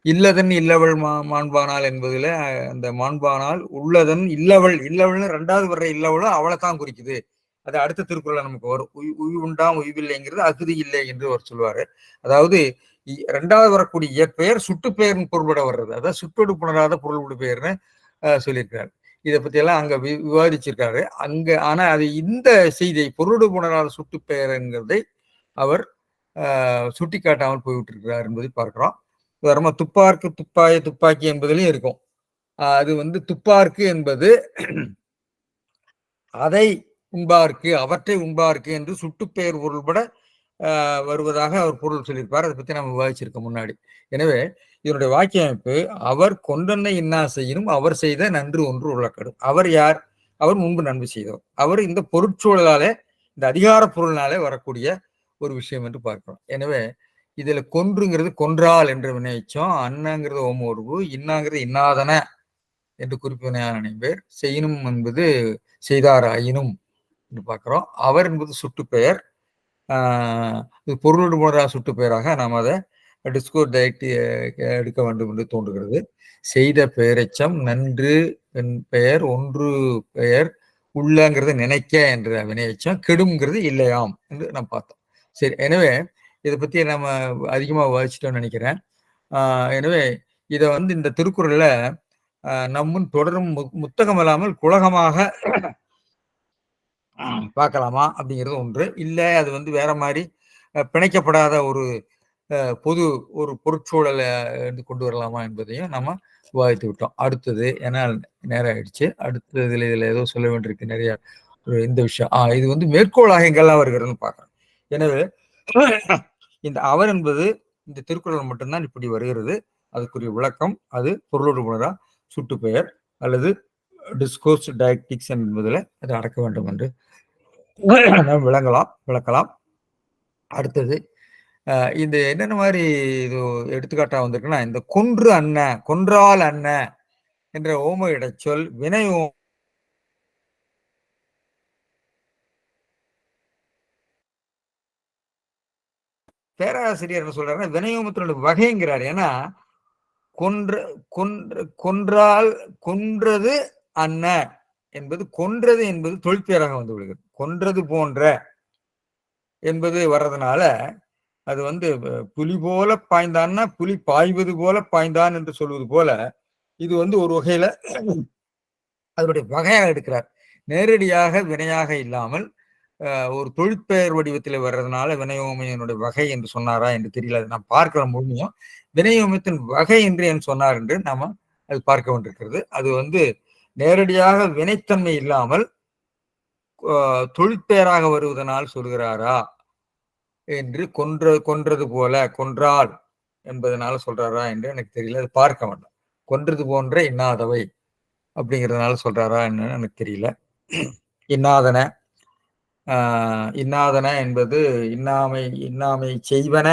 இல்லதன் இல்லவள் மாண்பானால் என்பதுல அந்த மாண்பானால் உள்ளதன் இல்லவள், இல்லவள்னு 2வது வர்ற இல்லவளும் அவளை தான் குறிக்குது. அது அடுத்த திருக்குறள் நமக்கு வரும். உய்வுண்டாம் உய்வில்லைங்கிறது அகுதி இல்லை என்று அவர் சொல்லுவாரு. அதாவது 2வது வரக்கூடிய இயற்பெயர் சுட்டு பெயர்னு பொருள்பட வர்றது, அதாவது சுட்டோடு புணராத பொருள்படு பெயர்னு சொல்லியிருக்கிறார். இதை பத்தி எல்லாம் அங்க விவாதிச்சிருக்காரு அங்க. ஆனா அது இந்த செய்தியை பொருளோடு புணராத சுட்டு பெயர்ங்கிறதை அவர் சுட்டி காட்டாமல் போய்விட்டு இருக்கிறார் என்பதை பார்க்கிறோம். உதாரணமா துப்பார்க்கு துப்பாய துப்பாக்கி என்பதிலையும் இருக்கும். அது துப்பார்க்கு என்பது அதை உண்பார்க்கு, அவற்றை உண்பார்க்கு என்று சுட்டுப்பெயர் பொருள்பட வருவதாக அவர் பொருள் சொல்லியிருப்பார். அதை பத்தி நம்ம விவாதிச்சிருக்கோம் முன்னாடி. எனவே இதனுடைய வாக்கிய அமைப்பு, அவர் கொண்டனை இன்னா செய்யணும், அவர் செய்த நன்று ஒன்று உலக்கடும். அவர் யார்? அவர் முன்பு நன்மை செய்தவர். அவர் இந்த பொருட்சூழலாலே, இந்த அதிகார பொருளினாலே வரக்கூடிய ஒரு விஷயம் என்று பார்க்கிறோம். எனவே இதுல கொன்றுங்கிறது கொன்றால் என்று வினைச்சோம், அன்னங்கிறது ஓம உருவு, இன்னாங்கிறது இன்னாதன என்று குறிப்பினையான பேர், செய்யணும் என்பது செய்தார் ஆயினும் என்று பார்க்கிறோம். அவர் என்பது சுட்டு பெயர், இது பொருளோடு போன்ற சுட்டு பெயராக நாம் அதை டிஸ்கோர் டைரக்ட் எடுக்க வேண்டும் என்று தோன்றுகிறது. செய்த பெயரெச்சம் நன்று பெயர் ஒன்று பெயர் உள்ளங்கிறது நினைக்க என்ற வினையச்சம், கெடும்ங்கிறது இல்லையாம் என்று நாம் பார்த்தோம். சரி, எனவே இதை பத்தி நம்ம அதிகமா விவாதிச்சிட்டோம்னு நினைக்கிறேன். எனவே இதை இந்த திருக்குறள்ல நம்முன் தொடரும் முத்தகம் இல்லாமல் குலகமாக பார்க்கலாமா அப்படிங்கிறது ஒன்று. இல்லை அது வேற மாதிரி பிணைக்கப்படாத ஒரு பொது ஒரு பொருட்சூழலை கொண்டு வரலாமா என்பதையும் நம்ம விவாதித்து விட்டோம். அடுத்தது ஏன்னா நேரம் ஆயிடுச்சு. அடுத்ததுல இதுல ஏதோ சொல்ல வேண்டியிருக்கு நிறைய இந்த விஷயம். இது மேற்கோளாக எங்கெல்லாம் வருகிறதுன்னு பார்க்கறோம். எனவே இந்த அவர் என்பது இந்த திருக்குறள் மட்டும்தான் இப்படி வருகிறது. அதுக்குரிய விளக்கம் அது பொருளோடு புணரா சுட்டு பெயர் அல்லது டிஸ்கோர்ஸ் டயக்டிக்ஸ் என்பதில் அதை அடக்க வேண்டும் என்று நாம் விளக்கலாம். அடுத்தது இந்த என்னென்ன மாதிரி இது எடுத்துக்காட்டா வந்திருக்குன்னா, இந்த கொன்று அன்ன, கொன்றால் அன்ன என்ற ஓம இடைச்சொல் வினை பேராசிரியர் என்ன சொல்றாருன்னா, வினையோமத்தினுடைய வகைங்கிறார். ஏன்னா கொன்றால் கொன்றது அன்ன என்பது, கொன்றது என்பது தொழிற்பெயராக வந்து விடுகிறது. கொன்றது போன்ற என்பது வர்றதுனால அது புலி போல பாய்ந்தான்னா புலி பாய்வது போல பாய்ந்தான் என்று சொல்வது போல இது ஒரு வகையில அதனுடைய வகையாக எடுக்கிறார். நேரடியாக வினையாக இல்லாமல் ஒரு தொழிற்பெயர் வடிவத்தில் வர்றதுனால வினையோமையினுடைய வகை என்று சொன்னாரா என்று தெரியல. அது நாம் பார்க்கிற முழுமையும் வினையோமத்தின் வகை என்று என் சொன்னார் என்று நாம அது பார்க்க வேண்டியிருக்கிறது. அது நேரடியாக வினைத்தன்மை இல்லாமல் தொழிற்பெயராக வருவதனால் சொல்கிறாரா என்று கொன்றது போல கொன்றால் என்பதனால சொல்றாரா என்று எனக்கு தெரியல. அது பார்க்க வேண்டாம். கொன்றது போன்ற இன்னாதவை அப்படிங்கிறதுனால சொல்றாரா என்னன்னு எனக்கு தெரியல. இன்னாதன என்பது இன்னாமை செய்வன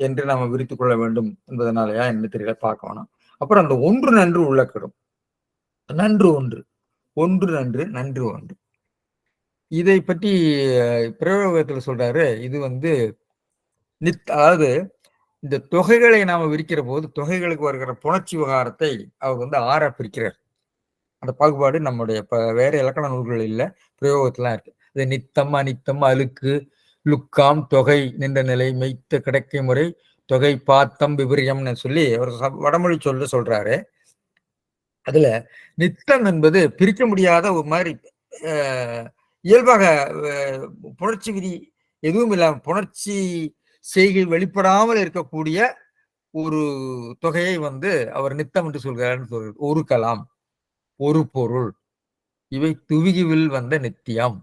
என்று நாம விரித்து கொள்ள வேண்டும் என்பதனாலயா என்ன தெரியல, பார்க்க வேணும். அப்புறம் அந்த ஒன்று நன்று உள்ளக்கடும், நன்று ஒன்று, ஒன்று நன்று நன்று ஒன்று, இதை பற்றி பிரயோகத்தில் சொல்றாரு. இது அதாவது இந்த தொகைகளை நாம விரிக்கிற போது தொகைகளுக்கு வருகிற புணர்ச்சி விவகாரத்தை அவர் 6 பிரிக்கிறார். அந்த பாகுபாடு நம்முடைய வேற இலக்கண நூல்கள் இல்லை, பிரயோகத்திலாம் இருக்கு. இது நித்தம் அனித்தம் அழுக்கு லுக்காம் தொகை நின்ற நிலை மெய்த்த கிடைக்கை முறை தொகை பாத்தம் விபரியம்னு சொல்லி அவர் வடமொழி சொல்றாரு. அதுல நித்தம் என்பது பிரிக்க முடியாத ஒரு மாதிரி இயல்பாக புணர்ச்சி விதி எதுவும் இல்லாம புணர்ச்சி செய்கை வெளிப்படாமல் இருக்கக்கூடிய ஒரு தொகையை அவர் நித்தம் என்று சொல்கிறார். ஒரு கலாம், ஒரு பொருள், இவை துவிகுவில் வந்த நித்தியம்.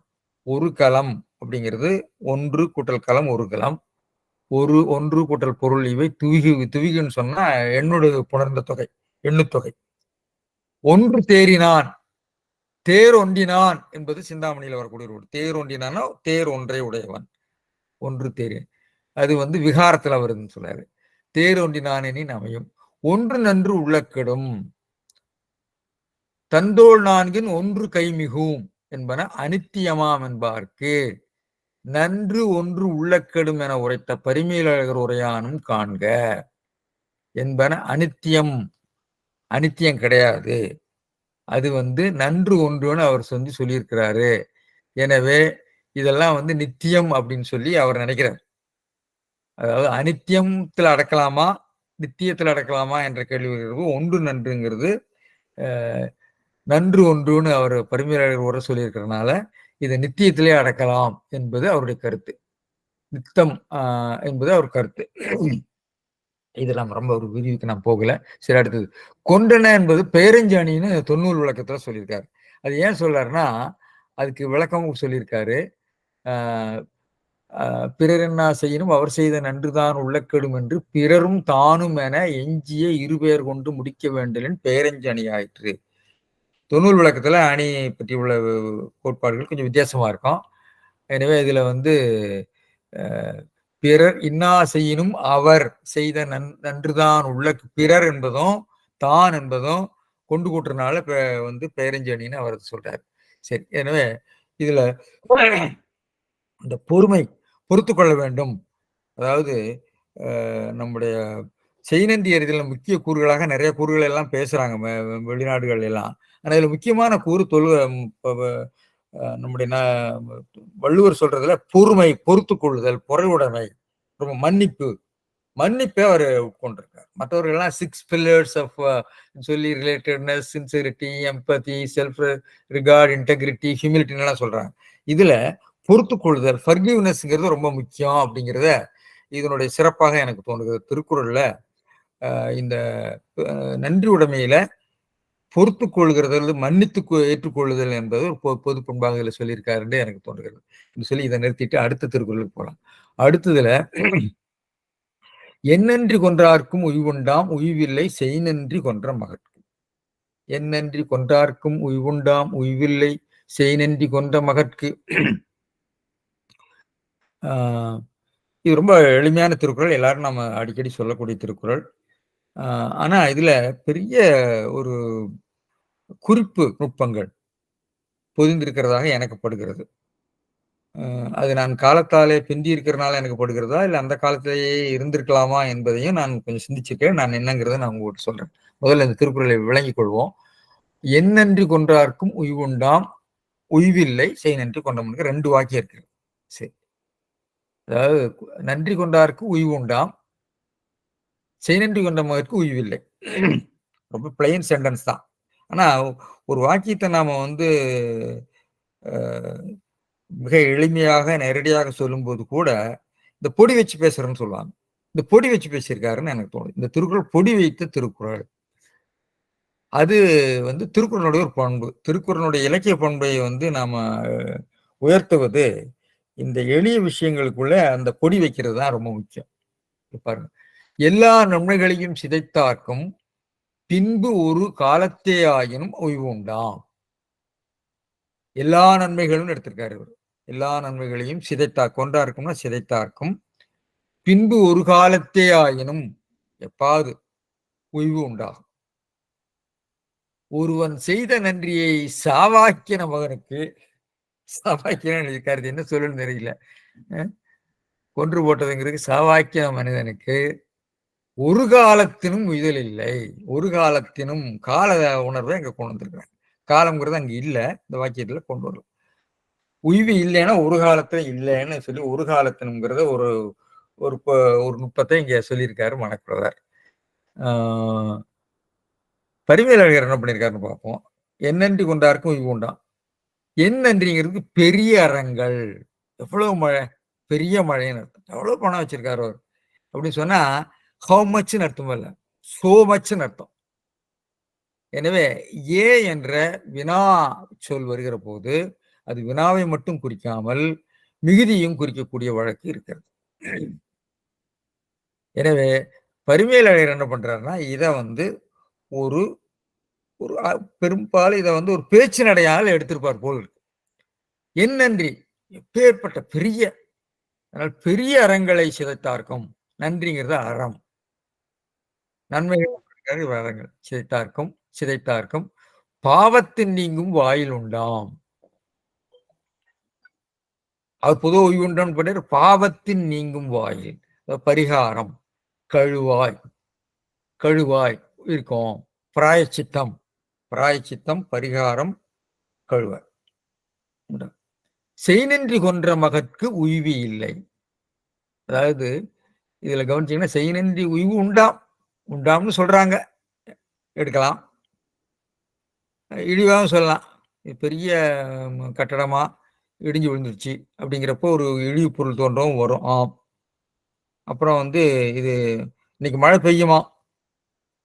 ஒரு களம் அப்படிங்கிறது ஒன்று கூட்டல் களம் ஒரு களம், ஒன்று கூட்டல் பொருள், இவை துவிகுன்னு சொன்னா எண்ணோடு புணர்ந்த தொகை, எண்ணு தொகை. ஒன்று தேறினான் தேரொண்டினான் என்பது சிந்தாமணியில் வரக்கூடிய ஒரு தேர் ஒண்டினான்னா தேர் ஒன்றை உடையவன், ஒன்று தேர். அது வந்து விகாரத்துல வருதுன்னு சொல்றாரு. தேர் ஒண்டினானெனின் அமையும். ஒன்று நன்று உள்ளக்கெடும் தந்தோள் நான்கின் ஒன்று கைமிகும் என்பன அனித்தியமாம் என்பார்க்கு நன்று ஒன்று உள்ளக்கெடும் என உரைத்த பரிமேலழகர் உரையானும் காண்க என்பன அனித்தியம். அனித்தியம் கிடையாது, அது வந்து நன்று ஒன்றுன்னு அவர் சொல்லியிருக்கிறாரு. எனவே இதெல்லாம் வந்து நித்தியம் அப்படின்னு சொல்லி அவர் நினைக்கிறார். அதாவது அனித்தியத்துல அடக்கலாமா நித்தியத்துல அடக்கலாமா என்ற கேள்வி ஒன்று நன்றுங்கிறது நன்று ஒன்றுன்னு அவர் பரிமேலழகர் உரை சொல்லியிருக்கிறதுனால இதை நித்தியத்திலே அடக்கலாம் என்பது அவருடைய கருத்து. நித்தம் என்பது அவர் கருத்து. இதெல்லாம் ரொம்ப ஒரு விரிவுக்கு நான் போகல. சரி, அடுத்தது கொண்டன என்பது பேரஞ்சாணின்னு தொன்னூல் விளக்கத்துல சொல்லியிருக்காரு. அது ஏன் சொல்றாருன்னா அதுக்கு விளக்கமும் சொல்லியிருக்காரு. பிறர் என்ன செய்யணும் அவர் செய்த நன்றுதான் உள்ளக்கெடும் என்று பிறரும் தானும் என எஞ்சிய இருபேர் கொண்டு முடிக்க வேண்டலின் பேரஞ்சணி ஆயிற்று. தொன்னூல் விளக்கத்துல அணி பற்றி உள்ள கோட்பாடுகள் கொஞ்சம் வித்தியாசமா இருக்கும். எனவே இதுல வந்து பிறர் இன்னா செய்யினும் அவர் செய்த நன்றுதான் உள்ள பிறர் என்பதும் தான் என்பதும் கொண்டு கூட்டுறதுனால வந்து பேரஞ்சணின்னு அவர் சொல்றாரு. சரி, எனவே இதுல இந்த பொறுமை பொறுத்து கொள்ள வேண்டும். அதாவது நம்முடைய செய்நன்றி அறிதல் முக்கிய கூறுகளாக நிறைய கூறுகள் எல்லாம் பேசுறாங்க வெளிநாடுகள் எல்லாம். ஆனா இதுல முக்கியமான கூறு நம்முடைய வள்ளுவர் சொல்றதுல பொறுமை, பொறுத்து கொள்ளுதல், பொறையுடைமை, மன்னிப்பு. மன்னிப்பை அவர் உட்கொண்டிருக்கார். மற்றவர்கள்லாம் 6 pillars ஆஃப் சொல்லி relatedness, sincerity, empathy, self regard, integrity, ஹியூமிலிட்டின்னு எல்லாம் சொல்றாங்க. இதுல பொறுத்து கொள்ளுதல், ஃபர்கிவ்னஸ்ங்கிறது ரொம்ப முக்கியம் அப்படிங்கிறத இதனுடைய சிறப்பாக எனக்கு தோணுகிறது. திருக்குறள்ல இந்த நன்றி உடைமையில பொறுத்து கொள்கிறது, மன்னித்து ஏற்றுக்கொள்ளுதல் என்பது ஒரு பொது பண்பாக இதுல சொல்லியிருக்காருன்னு எனக்கு தோன்றுகிறது. சொல்லி இதை நிறுத்திட்டு அடுத்த திருக்குறளுக்கு போகலாம். அடுத்ததுல என்னன்றி கொன்றார்க்கும் உய்வுண்டாம் உய்வில்லை செய்நன்றி கொன்ற மகற்கு. என்னன்றி கொன்றார்க்கும் உய்வுண்டாம் உய்வில்லை செய்நன்றி கொன்ற மகற்கு. இது ரொம்ப எளிமையான திருக்குறள், எல்லாரும் நம்ம அடிக்கடி சொல்லக்கூடிய திருக்குறள். ஆனா இதுல பெரிய ஒரு குறிப்பு நுட்பங்கள் பொதிந்திருக்கிறதாக எனக்கு படுகிறது. அது நான் காலத்தாலே பிந்தி இருக்கிறனால எனக்கு படுகிறதா இல்லை அந்த காலத்திலேயே இருந்திருக்கலாமா என்பதையும் நான் கொஞ்சம் சிந்திச்சிருக்கேன். நான் என்னங்கிறத நான் உங்களுக்கு சொல்றேன். முதல்ல இந்த திருக்குறளை விளங்கிக் கொள்வோம். என்னன்றி கொன்றார்க்கும் உய்வுண்டாம் உய்வில்லை செய் நன்றி கொண்டவனுக்கு 2 வாக்கியம் இருக்கு. சரி, அதாவது நன்றி கொண்டாருக்கு உய்வு உண்டாம், செய் நன்றி கொண்டவனுக்கு உய்வில்லை. ரொம்ப பிளைன் சென்டென்ஸ் தான். ஆனா ஒரு வாக்கியத்தை நாம வந்து மிக எளிமையாக நேரடியாக சொல்லும்போது கூட இந்த பொடி வச்சு பேசுறேன்னு சொல்லுவாங்க. இந்த பொடி வச்சு பேசியிருக்காருன்னு எனக்கு தோணுது. இந்த திருக்குறள் பொடி வைத்த திருக்குறள். அது வந்து திருக்குறளுடைய ஒரு பண்பு. திருக்குறளுடைய இலக்கிய பண்பை வந்து நாம உயர்த்துவது இந்த எளிய விஷயங்களுக்குள்ள அந்த பொடி வைக்கிறது தான் ரொம்ப முக்கியம். பாருங்க, எல்லா நன்மைகளையும் சிதைத்தார்க்கும் பின்பு ஒரு காலத்தே ஆயினும் ஓய்வு உண்டாம். எல்லா நன்மைகளும் எடுத்திருக்காரு இவர். எல்லா நன்மைகளையும் கொன்றார்க்கும்னா சிதைத்தார்க்கும் பின்பு ஒரு காலத்தே ஆயினும் எப்பாவது ஓய்வு உண்டாகும். ஒருவன் செய்த நன்றியை சாவாக்கின மகனுக்கு, சாவாக்கின எழுதிக்காரு, என்ன சொல்லுன்னு தெரியல, கொன்று போட்டதுங்கிறது சாவாக்கின மனிதனுக்கு ஒரு காலத்தினும் உய்தல் இல்லை. ஒரு காலத்தினும் கால உணர்வை அங்க கொண்டு வந்திருக்கிறாங்க. காலம்ங்கிறது அங்க இல்லை, இந்த வாக்கியத்துல கொண்டு வரலாம். உய்வு இல்லைன்னா ஒரு காலத்துல இல்லைன்னு சொல்லி ஒரு காலத்தினுங்கிறத ஒரு ஒரு நுட்பத்தை இங்க சொல்லியிருக்காரு மணக்குறவர். பரிமேலழகர் என்ன பண்ணியிருக்காருன்னு பார்ப்போம். என்னன்றி கொண்டாருக்கும் உய்வு உண்டாம். என் நன்றிங்கிறதுக்கு பெரிய அறங்கள். எவ்வளவு மழை, பெரிய மழைன்னு அர்த்தம். எவ்வளவு பணம் வச்சிருக்காரு அவர் அப்படின்னு சொன்னா ஹவு மச்னு அர்த்தம் இல்ல, சோ மச்னு அர்த்தம். எனவே ஏ என்ற வினா சொல் வருகிற போது அது வினாவை மட்டும் குறிக்காமல் மிகுதியும் குறிக்கக்கூடிய வழக்கு இருக்கிறது. எனவே பரிமேலழகர் என்ன பண்றாருன்னா இதை வந்து ஒரு ஒரு பெரும்பாலும் இதை வந்து ஒரு பேச்சு நடையால் எடுத்திருப்பார் போல் இருக்கு. என் நன்றி, எப்பேற்பட்ட பெரிய பெரிய அறங்களை சிதைத்தார்க்கும். நன்றிங்கிறது அறம், நன்மைகள் அறங்கள் சிதைத்தார்க்கும் பாவத்தின் நீங்கும் வாயில் உண்டாம். அவர் பொது ஓய்வுண்டான் பண்ணார். பாவத்தின் நீங்கும் வாயில், பரிகாரம், கழுவாய் இருக்கும். பிராயச்சித்தம், பரிகாரம், கழுவாய். செய்நின்றி கொன்ற மகற்கு உய்வி இல்லை. அதாவது இதுல கவனிச்சீங்கன்னா செய்நின்றி உய்வு உண்டாம்னு சொல்றாங்க, எடுக்கலாம். இழிவாகவும் சொல்லலாம். பெரிய கட்டடமா இடிஞ்சு விழுந்துருச்சு அப்படிங்கிறப்போ ஒரு இழிவு பொருள் தோன்றவும் வரும். ஆம். அப்புறம் வந்து இது இன்னைக்கு மழை பெய்யுமா,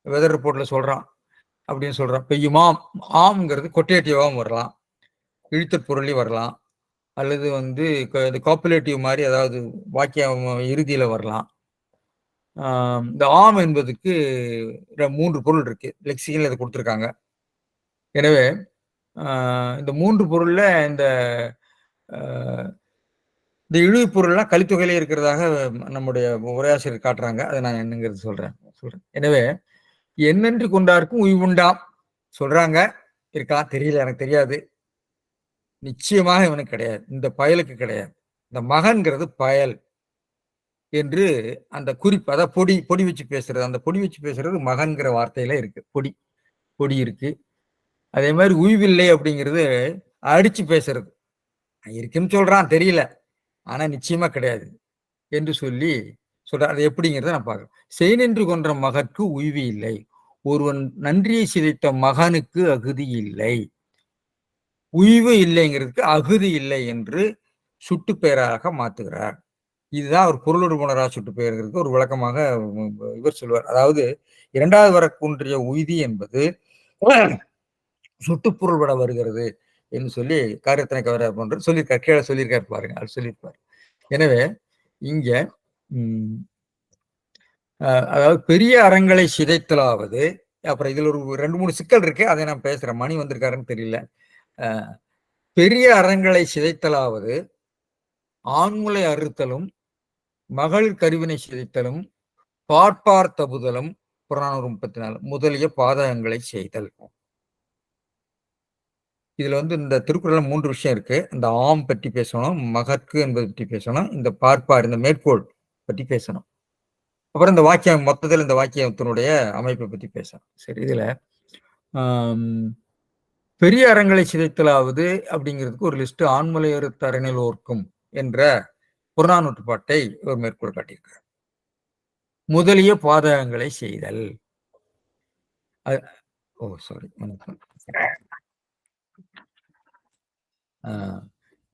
வெதர் ரிப்போர்ட்ல சொல்றான் அப்படின்னு சொல்றான், பெய்யுமாம். ஆம்ங்கிறது கொட்டேட்டிவாகவும் வரலாம், இழுத்தற் பொருளையும் வரலாம், அல்லது வந்து காப்புலேட்டிவ் மாதிரி அதாவது வாக்கியம் இறுதியில வரலாம். இந்த ஆம் என்பதுக்கு 3 பொருள் இருக்கு, லெக்சிகன்ல இதை கொடுத்துருக்காங்க. எனவே இந்த 3 பொருள்ல இந்த இழிவு பொருள்லாம் கலித்தொகையிலே இருக்கிறதாக நம்முடைய உரையாசிரியர் காட்டுறாங்க. அதை நான் என்னங்கிறது சொல்றேன். எனவே என்னென்று கொண்டாருக்கும் உய்வுண்டாம் சொல்றாங்க. இருக்கலாம், தெரியல, எனக்கு தெரியாது. நிச்சயமாக இவனுக்கு கிடையாது, இந்த பயலுக்கு கிடையாது. இந்த மகன்கிறது பயல் என்று அந்த குறிப்பு, அதாவது பொடி வச்சு பேசுறது, அந்த பொடி வச்சு பேசுறது மகன்கிற வார்த்தையில இருக்கு. பொடி இருக்கு. அதே மாதிரி உய்வில்லை அப்படிங்கிறது அடிச்சு பேசுறது, இருக்குன்னு சொல்றான், தெரியல, ஆனா நிச்சயமா கிடையாது என்று சொல்லி சொல்ற. அது எப்படிங்கிறத நான் பார்க்கிறேன். செய்நின்று கொன்ற மகற்கு உய்வி இல்லை, ஒருவன் நன்றியை சிதைத்த மகனுக்கு அகுதி இல்லை. உய்வு இல்லைங்கிறதுக்கு அகுதி இல்லை என்று சுட்டு பெயராக மாத்துகிறார். இதுதான் ஒரு பொருளோடு புணரா சுட்டு பெயர்களுக்கு ஒரு விளக்கமாக இவர் சொல்வார். அதாவது 2வது வரக்குன்றிய உய்தி என்பது சுட்டுப்பொருள் விட வருகிறது என்று சொல்லி காரியத்தனை கவர போன்ற சொல்லியிருக்கார். கீழே சொல்லியிருக்காரு பாருங்க, அது சொல்லியிருப்பார். எனவே இங்க அதாவது பெரிய அறங்களை சிதைத்தலாவது, அப்புறம் இதுல ஒரு 2-3 சிக்கல் இருக்கு, அதை நான் பேசுறேன். மணி வந்திருக்காருன்னு தெரியல. பெரிய அறங்களை சிதைத்தலாவது ஆண்முலை அறுத்தலும் மகள் கருவினை சிதைத்தலும் பார்ப்பார் தபுதலும் 434 முதலிய பாதகங்களை செய்தல். இதுல வந்து இந்த திருக்குறள்ல 3 விஷயம் இருக்கு. இந்த ஆம் பற்றி பேசணும், மகற்கு என்பது பற்றி பேசணும், இந்த பார்ப்பார், இந்த மேற்கோள் பற்றி பேசணும். அப்புறம் இந்த வாக்கியம் மொத்தத்தில் இந்த வாக்கியத்தினுடைய அமைப்பை பற்றி பேசணும். சரி, இதுல பெரிய அறங்களை சிதைத்தலாவது அப்படிங்கிறதுக்கு ஒரு லிஸ்ட் ஆண்மலை அறுத்த அறநில் ஓர்க்கும் என்ற புறநானூற்று பாட்டை ஒரு மேற்கோள் காட்டியிருக்கிறார். முதலிய பாதகங்களை செய்தல்.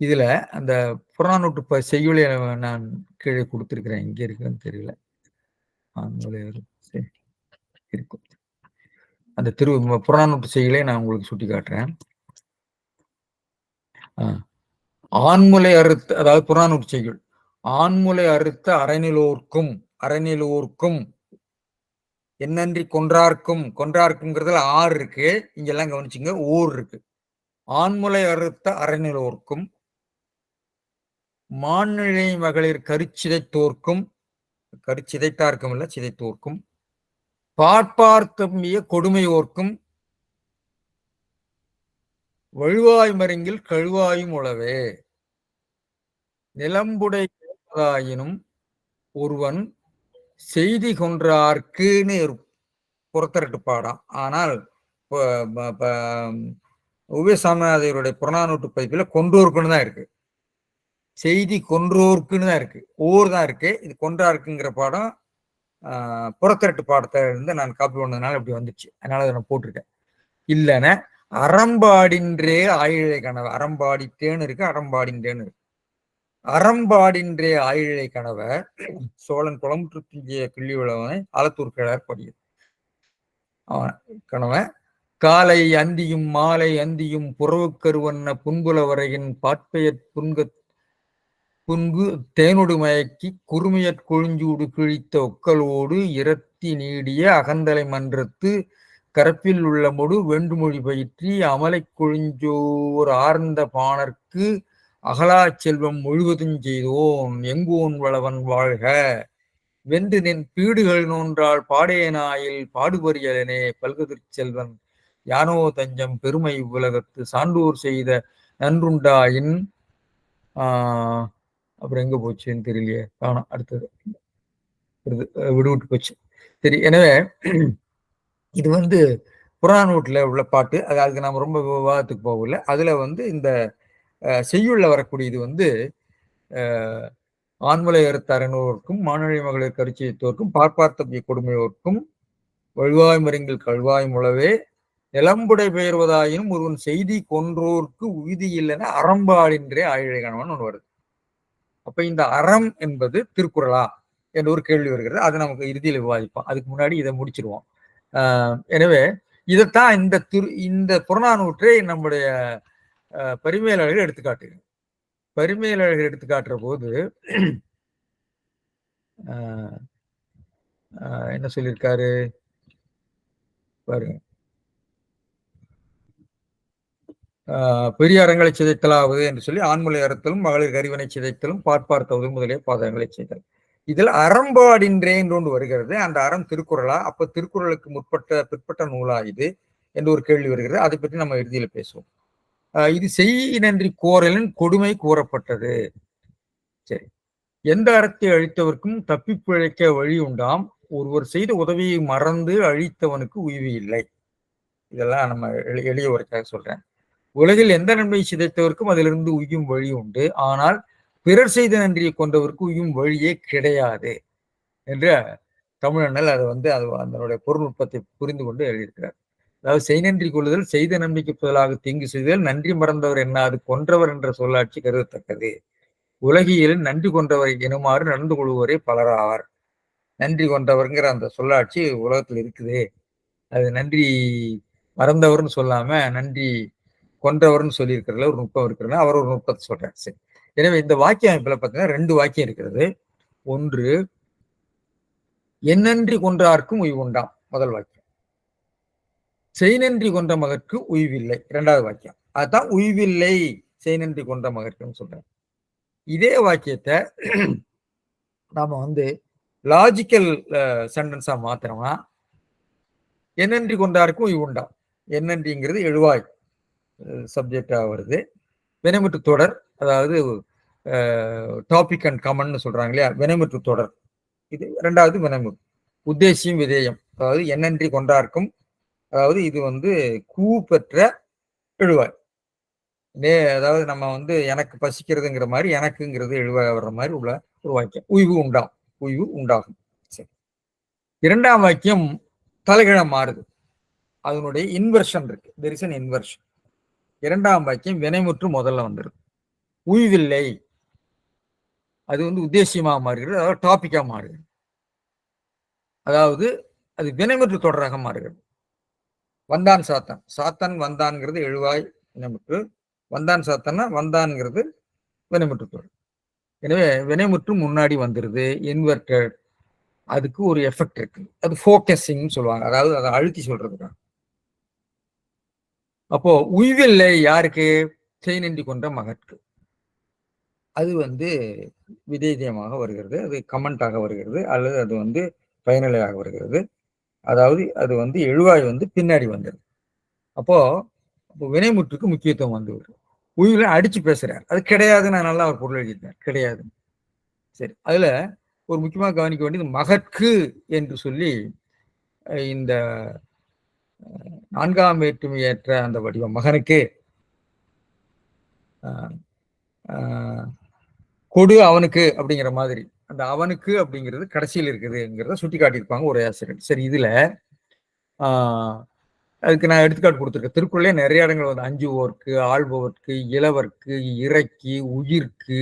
இதுல அந்த புறநானூற்று செய்யுளை நான் கீழே கொடுத்திருக்கிறேன், இங்க இருக்குன்னு தெரியல. இருக்கும் அந்த புறநானூற்று செய்யுளை நான் உங்களுக்கு சுட்டி காட்டுறேன். ஆண்முலை அறுத்த, அதாவது புறநானூற்று செய்யுள், ஆண்முலை அறுத்த அறநிலோர்க்கும் என்னன்றி கொன்றார்க்கும்ங்கிறதுல 6 இருக்கு. இங்கெல்லாம் கவனிச்சுங்க, ஊர் இருக்கு. ஆண்முலை அறுத்த அறநிலோர்க்கும் மாநிலை மகளிர் கருச்சிதைத்தார்க்கும் இல்ல சிதைத்தோர்க்கும் பார்ப்பார் தம்பிய கொடுமையோர்க்கும் வழுவாய் மருங்கில் கழுவாயும் உளவே நிலம்புடையினும் ஒருவன் செய்தி கொன்றார்க்குன்னு புறத்தரட்டு பாடம். ஆனால் உபயசாமிநாதையருடைய புறநானூற்று பதிப்பில் கொன்றோர்க்குன்னு தான் இருக்கு, செய்தி கொன்றோர்க்குன்னு தான் இருக்கு, ஓர் தான் இருக்கு. இது கொன்றார்க்குங்கிற பாடம் புறத்தரட்டு பாடத்தை இருந்து நான் காப்பி பண்ணதுனால இப்படி வந்துச்சு, அதனால அதை நான் போட்டிருக்கேன். இல்லைன்னா அறம்பாடின்றே ஆயிழை கனவை, அறம்பாடித்தேன்னு இருக்கு, அறம்பாடின்றேன்னு இருக்கு. அறம்பாடின்றே ஆயிழை கனவை சோழன் குளமுற்று திங்கிய கிள்ளி உழவனை ஆலத்தூர் கிழார் படியது. கணவன் காலை அந்தியும் மாலை அந்தியும் புறவு கருவன்ன புன்புல வரையின் பாட்பெயற் புன்கு தேனொடு மயக்கி குறுமையற் கொழுஞ்சூடு கிழித்த ஒக்கலோடு இரத்தி நீடிய அகந்தலை மன்றத்து கரப்பில் உள்ள மொடு வெண்டுமொழி பயிற்றி அமலை கொழிஞ்சோர் ஆர்ந்த பாணர்க்கு அகலா செல்வம் முழுவதும் செய்தோன் எங்கோன் வளவன் வாழ்க வென்று நின் பீடுகள் நோன்றால் பாடேனாயில் பாடுபரியலனே பல்கதிர் செல்வன் யானோ தஞ்சம் பெருமை உலகத்து சான்றோர் செய்த நன்றுண்டாயின் அப்புறம் எங்க போச்சுன்னு தெரியலையே காணும். அடுத்தது விடுவிட்டு போச்சு. சரி, எனவே இது வந்து புறநானூற்றுல உள்ள பாட்டு. அதுக்கு நாம் ரொம்ப விவாதத்துக்கு போகல. அதுல வந்து இந்த செய்யுள்ள வரக்கூடிய இது வந்து ஆண்மலை அறுத்தரனோருக்கும் மானழி மகளிர் கருச்சியத்தோர்க்கும் பார்ப்பார்த்தபிய கொடுமையோர்க்கும் வழுவாய் மருங்கில் கழுவாய் முழவே நிலம்புடை பெயர்வதாயினும் ஒருவன் செய்தி கொன்றோர்க்கு உய்தி இல்லைன்னா அறம்பாடின்றே ஆயிழை கணவன் ஒன்று வருது. அப்ப இந்த அறம் என்பது திருக்குறளா என்ற ஒரு கேள்வி வருகிறது. அதை நமக்கு இறுதியில் விவாதிப்போம். அதுக்கு முன்னாடி இதை முடிச்சிருவோம். எனவே இதைத்தான் இந்த புறநானூற்றை நம்முடைய பரிமேலழகர் எடுத்துக்காட்டுகிறேன். பரிமேலழகர் எடுத்துக்காட்டுற போது என்ன சொல்லியிருக்காரு பாருங்க. பெரிய அறங்களை சிதைத்தலாவது என்று சொல்லி ஆண்மொழி அறத்தலும் மகளிர் கரிவனை சிதைத்தலும் பார்ப்பார்த்தவதும் முதலிய பாதங்களை செய்தல். இதில் அறம்பாடின்றேன் ஒன்று வருகிறது. அந்த அறம் திருக்குறளா? அப்ப திருக்குறளுக்கு பிற்பட்ட நூலா இது என்று ஒரு கேள்வி வருகிறது. அதை பற்றி நம்ம இறுதியில் பேசுவோம். இது செய் நன்றி கோரலின் கொடுமை கூறப்பட்டது. சரி, எந்த அறத்தை அழித்தவர்க்கும் தப்பி பிழைக்க வழி உண்டாம், ஒருவர் செய்த உதவியை மறந்து அழித்தவனுக்கு உய்வு இல்லை. இதெல்லாம் நம்ம எளியவருக்காக சொல்றேன். உலகில் எந்த நன்மை சிதைத்தவர்க்கும் அதிலிருந்து உய்யும் வழி உண்டு, ஆனால் பிறர் செய்த நன்றியை கொண்டவருக்கு உய்யும் வழியே கிடையாது என்று தமிழண்ணல் அதை வந்து அதனுடைய பொருள்நுட்பத்தை புரிந்து கொண்டு எழுதியிருக்கிறார். அதாவது செய் நன்றி கொள்ளுதல் செய்த நன்மைக்கு பதிலாக தீங்கு செய்தல் நன்றி மறந்தவர் என்னாது கொன்றவர் என்ற சொல்லாட்சி கருதத்தக்கது. உலகியல் நன்றி கொன்றவரை எனுமாறு நடந்து கொள்வோரே பலராவார். நன்றி கொண்டவர்ங்கிற அந்த சொல்லாட்சி உலகத்தில் இருக்குது. அது நன்றி மறந்தவர்னு சொல்லாம நன்றி கொன்றவர்னு சொல்லியிருக்கிறதுல ஒரு நுட்பம் இருக்கிறது. அவர் ஒரு நுட்பத்தை சொல்றாரு. சரி, எனவே இந்த வாக்கிய அமைப்புல பார்த்தீங்கன்னா 2 வாக்கியம் இருக்கிறது. ஒன்று, என்னன்றி கொன்றார்க்கும் உய்வு உண்டாம், முதல் வாக்கியம். செய் நன்றி கொன்ற மகற்கு உய்வில்லை, 2வது வாக்கியம். அதுதான் உய்வில்லை செய் நன்றி கொன்ற மகற்குன்னு சொல்றேன். இதே வாக்கியத்தை நாம வந்து லாஜிக்கல் சென்டென்ஸா மாத்திரம்னா என்னன்றி கொண்டாருக்கும் உய்வு உண்டாம். என்னன்றிங்கிறது எழுவாய் சப்ஜெக்டா வருது. வினைமுற்று தொடர், அதாவது டாபிக் அண்ட் கமன்னு சொல்றாங்க இல்லையா, வினைமுற்று தொடர். இது 2வது வினைமுற்று. உத்தேசியம் விதேயம், அதாவது என்னன்றி கொண்டார்க்கும், அதாவது இது வந்து கூ பெற்ற எழுவாய். அதாவது நம்ம வந்து எனக்கு பசிக்கிறதுங்கிற மாதிரி எனக்குங்கிறது எழுவாய் வர்ற மாதிரி உள்ள ஒரு வாக்கியம். உய்வு உண்டாம், உய்வு உண்டாகும். சரி, 2ஆம் வாக்கியம் தலைகிழ மாறுது. அதனுடைய இன்வர்ஷன் இருக்கு, தெர் இஸ் அன் இன்வர்ஷன். 2ஆம் வாக்கியம் வினைமுற்று முதல்ல வந்துருது. உய்வில்லை அது வந்து உத்தேசியமா மாறுகிறது, அதாவது டாபிக்கா மாறுகிறது. அதாவது அது வினைமுற்று தொடராக மாறுகிறது. வந்தான் சாத்தான், சாத்தான் வந்தான்ங்கிறது எழுவாய் வினைமுற்று, வந்தான் சாத்தான்னா வந்தான்ங்கிறது வினைமுற்று தொடர். எனவே வினைமுற்று முன்னாடி வந்துருது, இன்வெர்டட். அதுக்கு ஒரு எஃபெக்ட் இருக்கு, அது ஃபோக்கஸிங் சொல்லுவாங்க, அதாவது அதை அழுத்தி சொல்றதுதான். அப்போ உய்வில்லை யாருக்கு? செய் நன்றி கொன்ற மகற்கு. அது வந்து விதேயமாக வருகிறது, அது கமெண்டாக வருகிறது, அல்லது அது வந்து பயனிலையாக வருகிறது. அதாவது அது வந்து எழுவாய் வந்து பின்னாடி வந்துடுது. அப்போ வினைமுற்றுக்கு முக்கியத்துவம் வந்து உயிரை அடிச்சு பேசுறார். அது கிடையாது, நான் நல்லா ஒரு பொருள் எழுதிட்டேன், கிடையாது. சரி, அதுல ஒரு முக்கியமாக கவனிக்க வேண்டியது மகற்கு என்று சொல்லி இந்த 4ஆம் வேற்றுமை ஏற்ற அந்த வடிவம் மகனுக்கு கொடு அவனுக்கு அப்படிங்கிற மாதிரி அந்த அவனுக்கு அப்படிங்கிறது கடைசியில் இருக்குதுங்கிறத சுட்டி காட்டியிருப்பாங்க ஒரு ஆசிரியர். சரி, இதுல அதுக்கு நான் எடுத்துக்காட்டு கொடுத்துருக்கேன். திருக்குறளே நிறைய இடங்கள் வந்து அஞ்சுவோர்க்கு, ஆள்பவர்க்கு, இளவர்க்கு, இறைக்கு, உயிர்க்கு,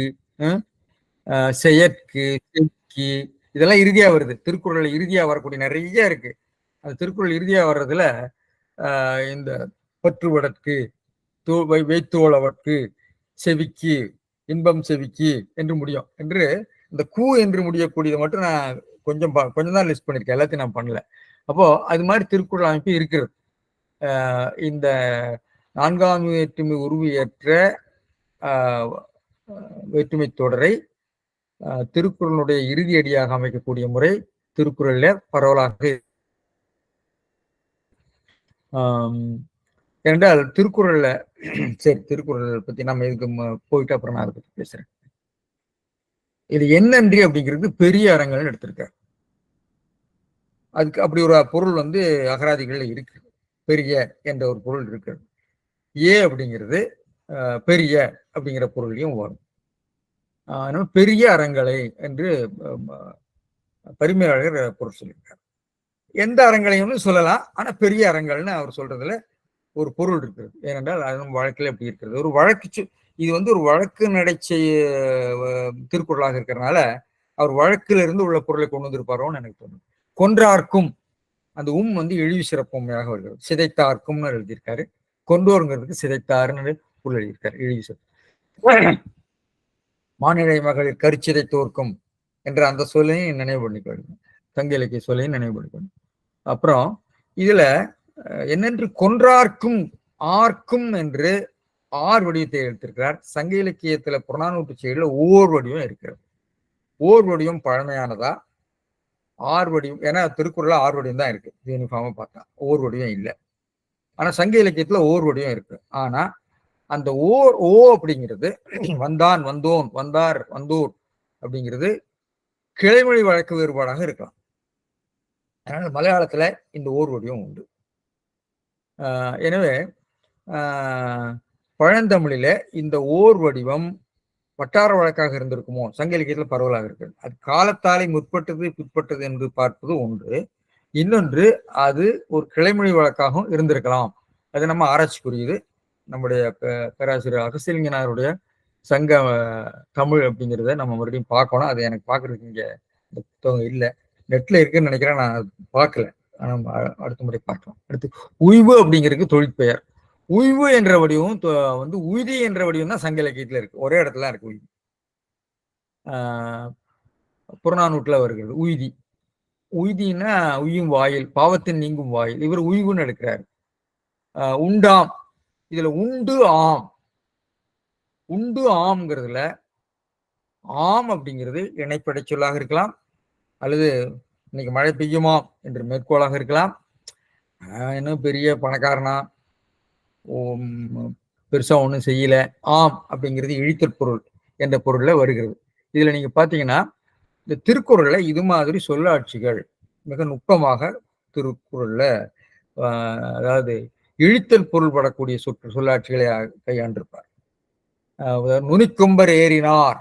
செயற்கு, செய்க்கு, இதெல்லாம் இறுதியா வருது. திருக்குறள் இறுதியா வரக்கூடிய நிறைய இருக்கு. அந்த திருக்குறள் இறுதியா வர்றதுல இந்த பற்றுவடற்கு, வைத்தோளவர்க்கு, செவிக்கு, இன்பம் செவிக்கு என்று முடியும் என்று இந்த கூ என்று முடியக்கூடியதை மட்டும் நான் கொஞ்சம் தான் லிஸ்ட் பண்ணியிருக்கேன், எல்லாத்தையும் நான் பண்ணல. அப்போ அது மாதிரி திருக்குறள் அமைப்பு இருக்கிறது. இந்த நான்காம் வேற்றுமை உருவு ஏற்ற வேற்றுமை தொடரை திருக்குறளுடைய இறுதி அடியாக அமைக்கக்கூடிய முறை திருக்குறள்ல பரவலாக என்றால் திருக்குறள்ல சரி, திருக்குறள் பத்தி நம்ம இதுக்கு போயிட்டு அப்புறம் நான் அதை பத்தி பேசுறேன். இது என்னன்றி அப்படிங்கிறது பெரிய அறங்கள்னு எடுத்திருக்காரு. அதுக்கு அப்படி ஒரு பொருள் வந்து அகராதிகள்ல இருக்கு. பெரிய என்ற ஒரு பொருள் இருக்கிறது. அப்படிங்கிறது பெரிய அப்படிங்கிற பொருளையும் வரும். பெரிய அறங்களை என்று பரிமையாளர் பொருள் சொல்லியிருக்கார். எந்த அறங்களையும் சொல்லலாம், ஆனா பெரிய அறங்கள்னு அவர் சொல்றதுல ஒரு பொருள் இருக்கிறது. ஏனென்றால் அது வழக்கில் எப்படி இருக்கிறது, ஒரு வழக்கு, இது வந்து ஒரு வழக்கு நடைச்சை திருக்குறளாக இருக்கிறதுனால அவர் வழக்கிலிருந்து உள்ள பொருளை கொண்டு வந்திருப்பாரோன்னு எனக்கு தோணும். கொன்றார்க்கும் அந்த வந்து இழிவு சிறப்புமையாக வருகிறது. சிதைத்தார்க்கும்னு எழுதியிருக்காரு. கொண்டோருங்கிறதுக்கு சிதைத்தாருன்னு பொருள் எழுதியிருக்காரு, இழிவு சிறப்பு. மாநிலை மகளிர் கருச்சிதைத்தோர்க்கும் என்ற அந்த சொல்லையும் நினைவு பண்ணிக்கொள்ளணும், சங்க இலக்கிய சொல்லையும் நினைவு பண்ணிக்கொள்ளணும். அப்புறம் இதுல என்னென்று கொன்றார்க்கும் ஆர்க்கும் என்று ஆர் வடிவத்தை எடுத்திருக்கிறார். சங்க இலக்கியத்துல புறநானூற்று செய்தியில ஓர் வடிவம் இருக்கிறது. ஓர் வடிவம் பழமையானதா, ஆர் வடிவம், ஏன்னா திருக்குறள்ல ஆர் வடிவம் தான் இருக்கு யூனிஃபார்மா பார்த்தா, ஓர் வடிவம் இல்லை. ஆனா சங்க இலக்கியத்துல ஓர் வடிவம் இருக்கு. ஆனா அந்த ஓ அப்படிங்கிறது வந்தான், வந்தோன், வந்தார், வந்தோர் அப்படிங்கிறது கிளைமொழி வழக்கு வேறுபாடாக இருக்கலாம். அதனால மலையாளத்துல இந்த ஓர் வடிவம் உண்டு. எனவே பழந்தமிழில இந்த ஓர் வடிவம் வட்டார வழக்காக இருந்திருக்குமோ, சங்க இலக்கியத்தில் பரவலாக இருக்கிறது. அது காலத்தாலை முற்பட்டது பிற்பட்டது என்று பார்ப்பது ஒன்று. இன்னொன்று, அது ஒரு கிளைமொழி வழக்காகவும் இருந்திருக்கலாம். அது நம்ம ஆராய்ச்சிக்குரியது. நம்முடைய பேராசிரியர் அகசிலிங்கனாருடைய சங்க தமிழ் அப்படிங்கிறத நம்ம மறுபடியும் பார்க்கணும். அது எனக்கு பார்க்கறதுக்கு இங்க புத்தகம் இல்லை, நெட்ல இருக்குன்னு நினைக்கிறேன், நான் பார்க்கல. அடுத்த முறை பார்க்கலாம். அடுத்து உய்வு அப்படிங்கிறதுக்கு தொழிற்பெயர். உய்வு என்ற வடிவம் வந்து உய்தி என்ற வடிவம் தான் சங்க இலக்கியத்துல இருக்கு. ஒரே இடத்துல இருக்கு உய்தி. புறநானூற்றுல வருகிறது உய்தி. உய்தினா உய்யும் வாயில், பாவத்தின் நீங்கும் வாயில். இவர் உய்வுன்னு எடுக்கிறாரு. உண்டாம், இதுல உண்டு ஆம். உண்டு ஆம்ங்கிறதுல ஆம் அப்படிங்கிறது இணைப்படை சொல்லாக இருக்கலாம், அல்லது இன்னைக்கு மழை பெய்யுமாம் என்று மேற்கோளாக இருக்கலாம். இன்னும் பெரிய பணக்காரனா, பெருசா ஒன்றும் செய்யல, ஆம் அப்படிங்கிறது இழித்தற் பொருள் என்ற பொருள்ல வருகிறது. இதுல நீங்க பாத்தீங்கன்னா இந்த திருக்குறள்ல இது மாதிரி சொல்லாட்சிகள் மிக நுட்பமாக திருக்குறள்ல அதாவது இழித்தல் பொருள் படக்கூடிய சொல்லாட்சிகளை கையாண்டிருப்பார். நுனிக்கொம்பர் ஏறினார்,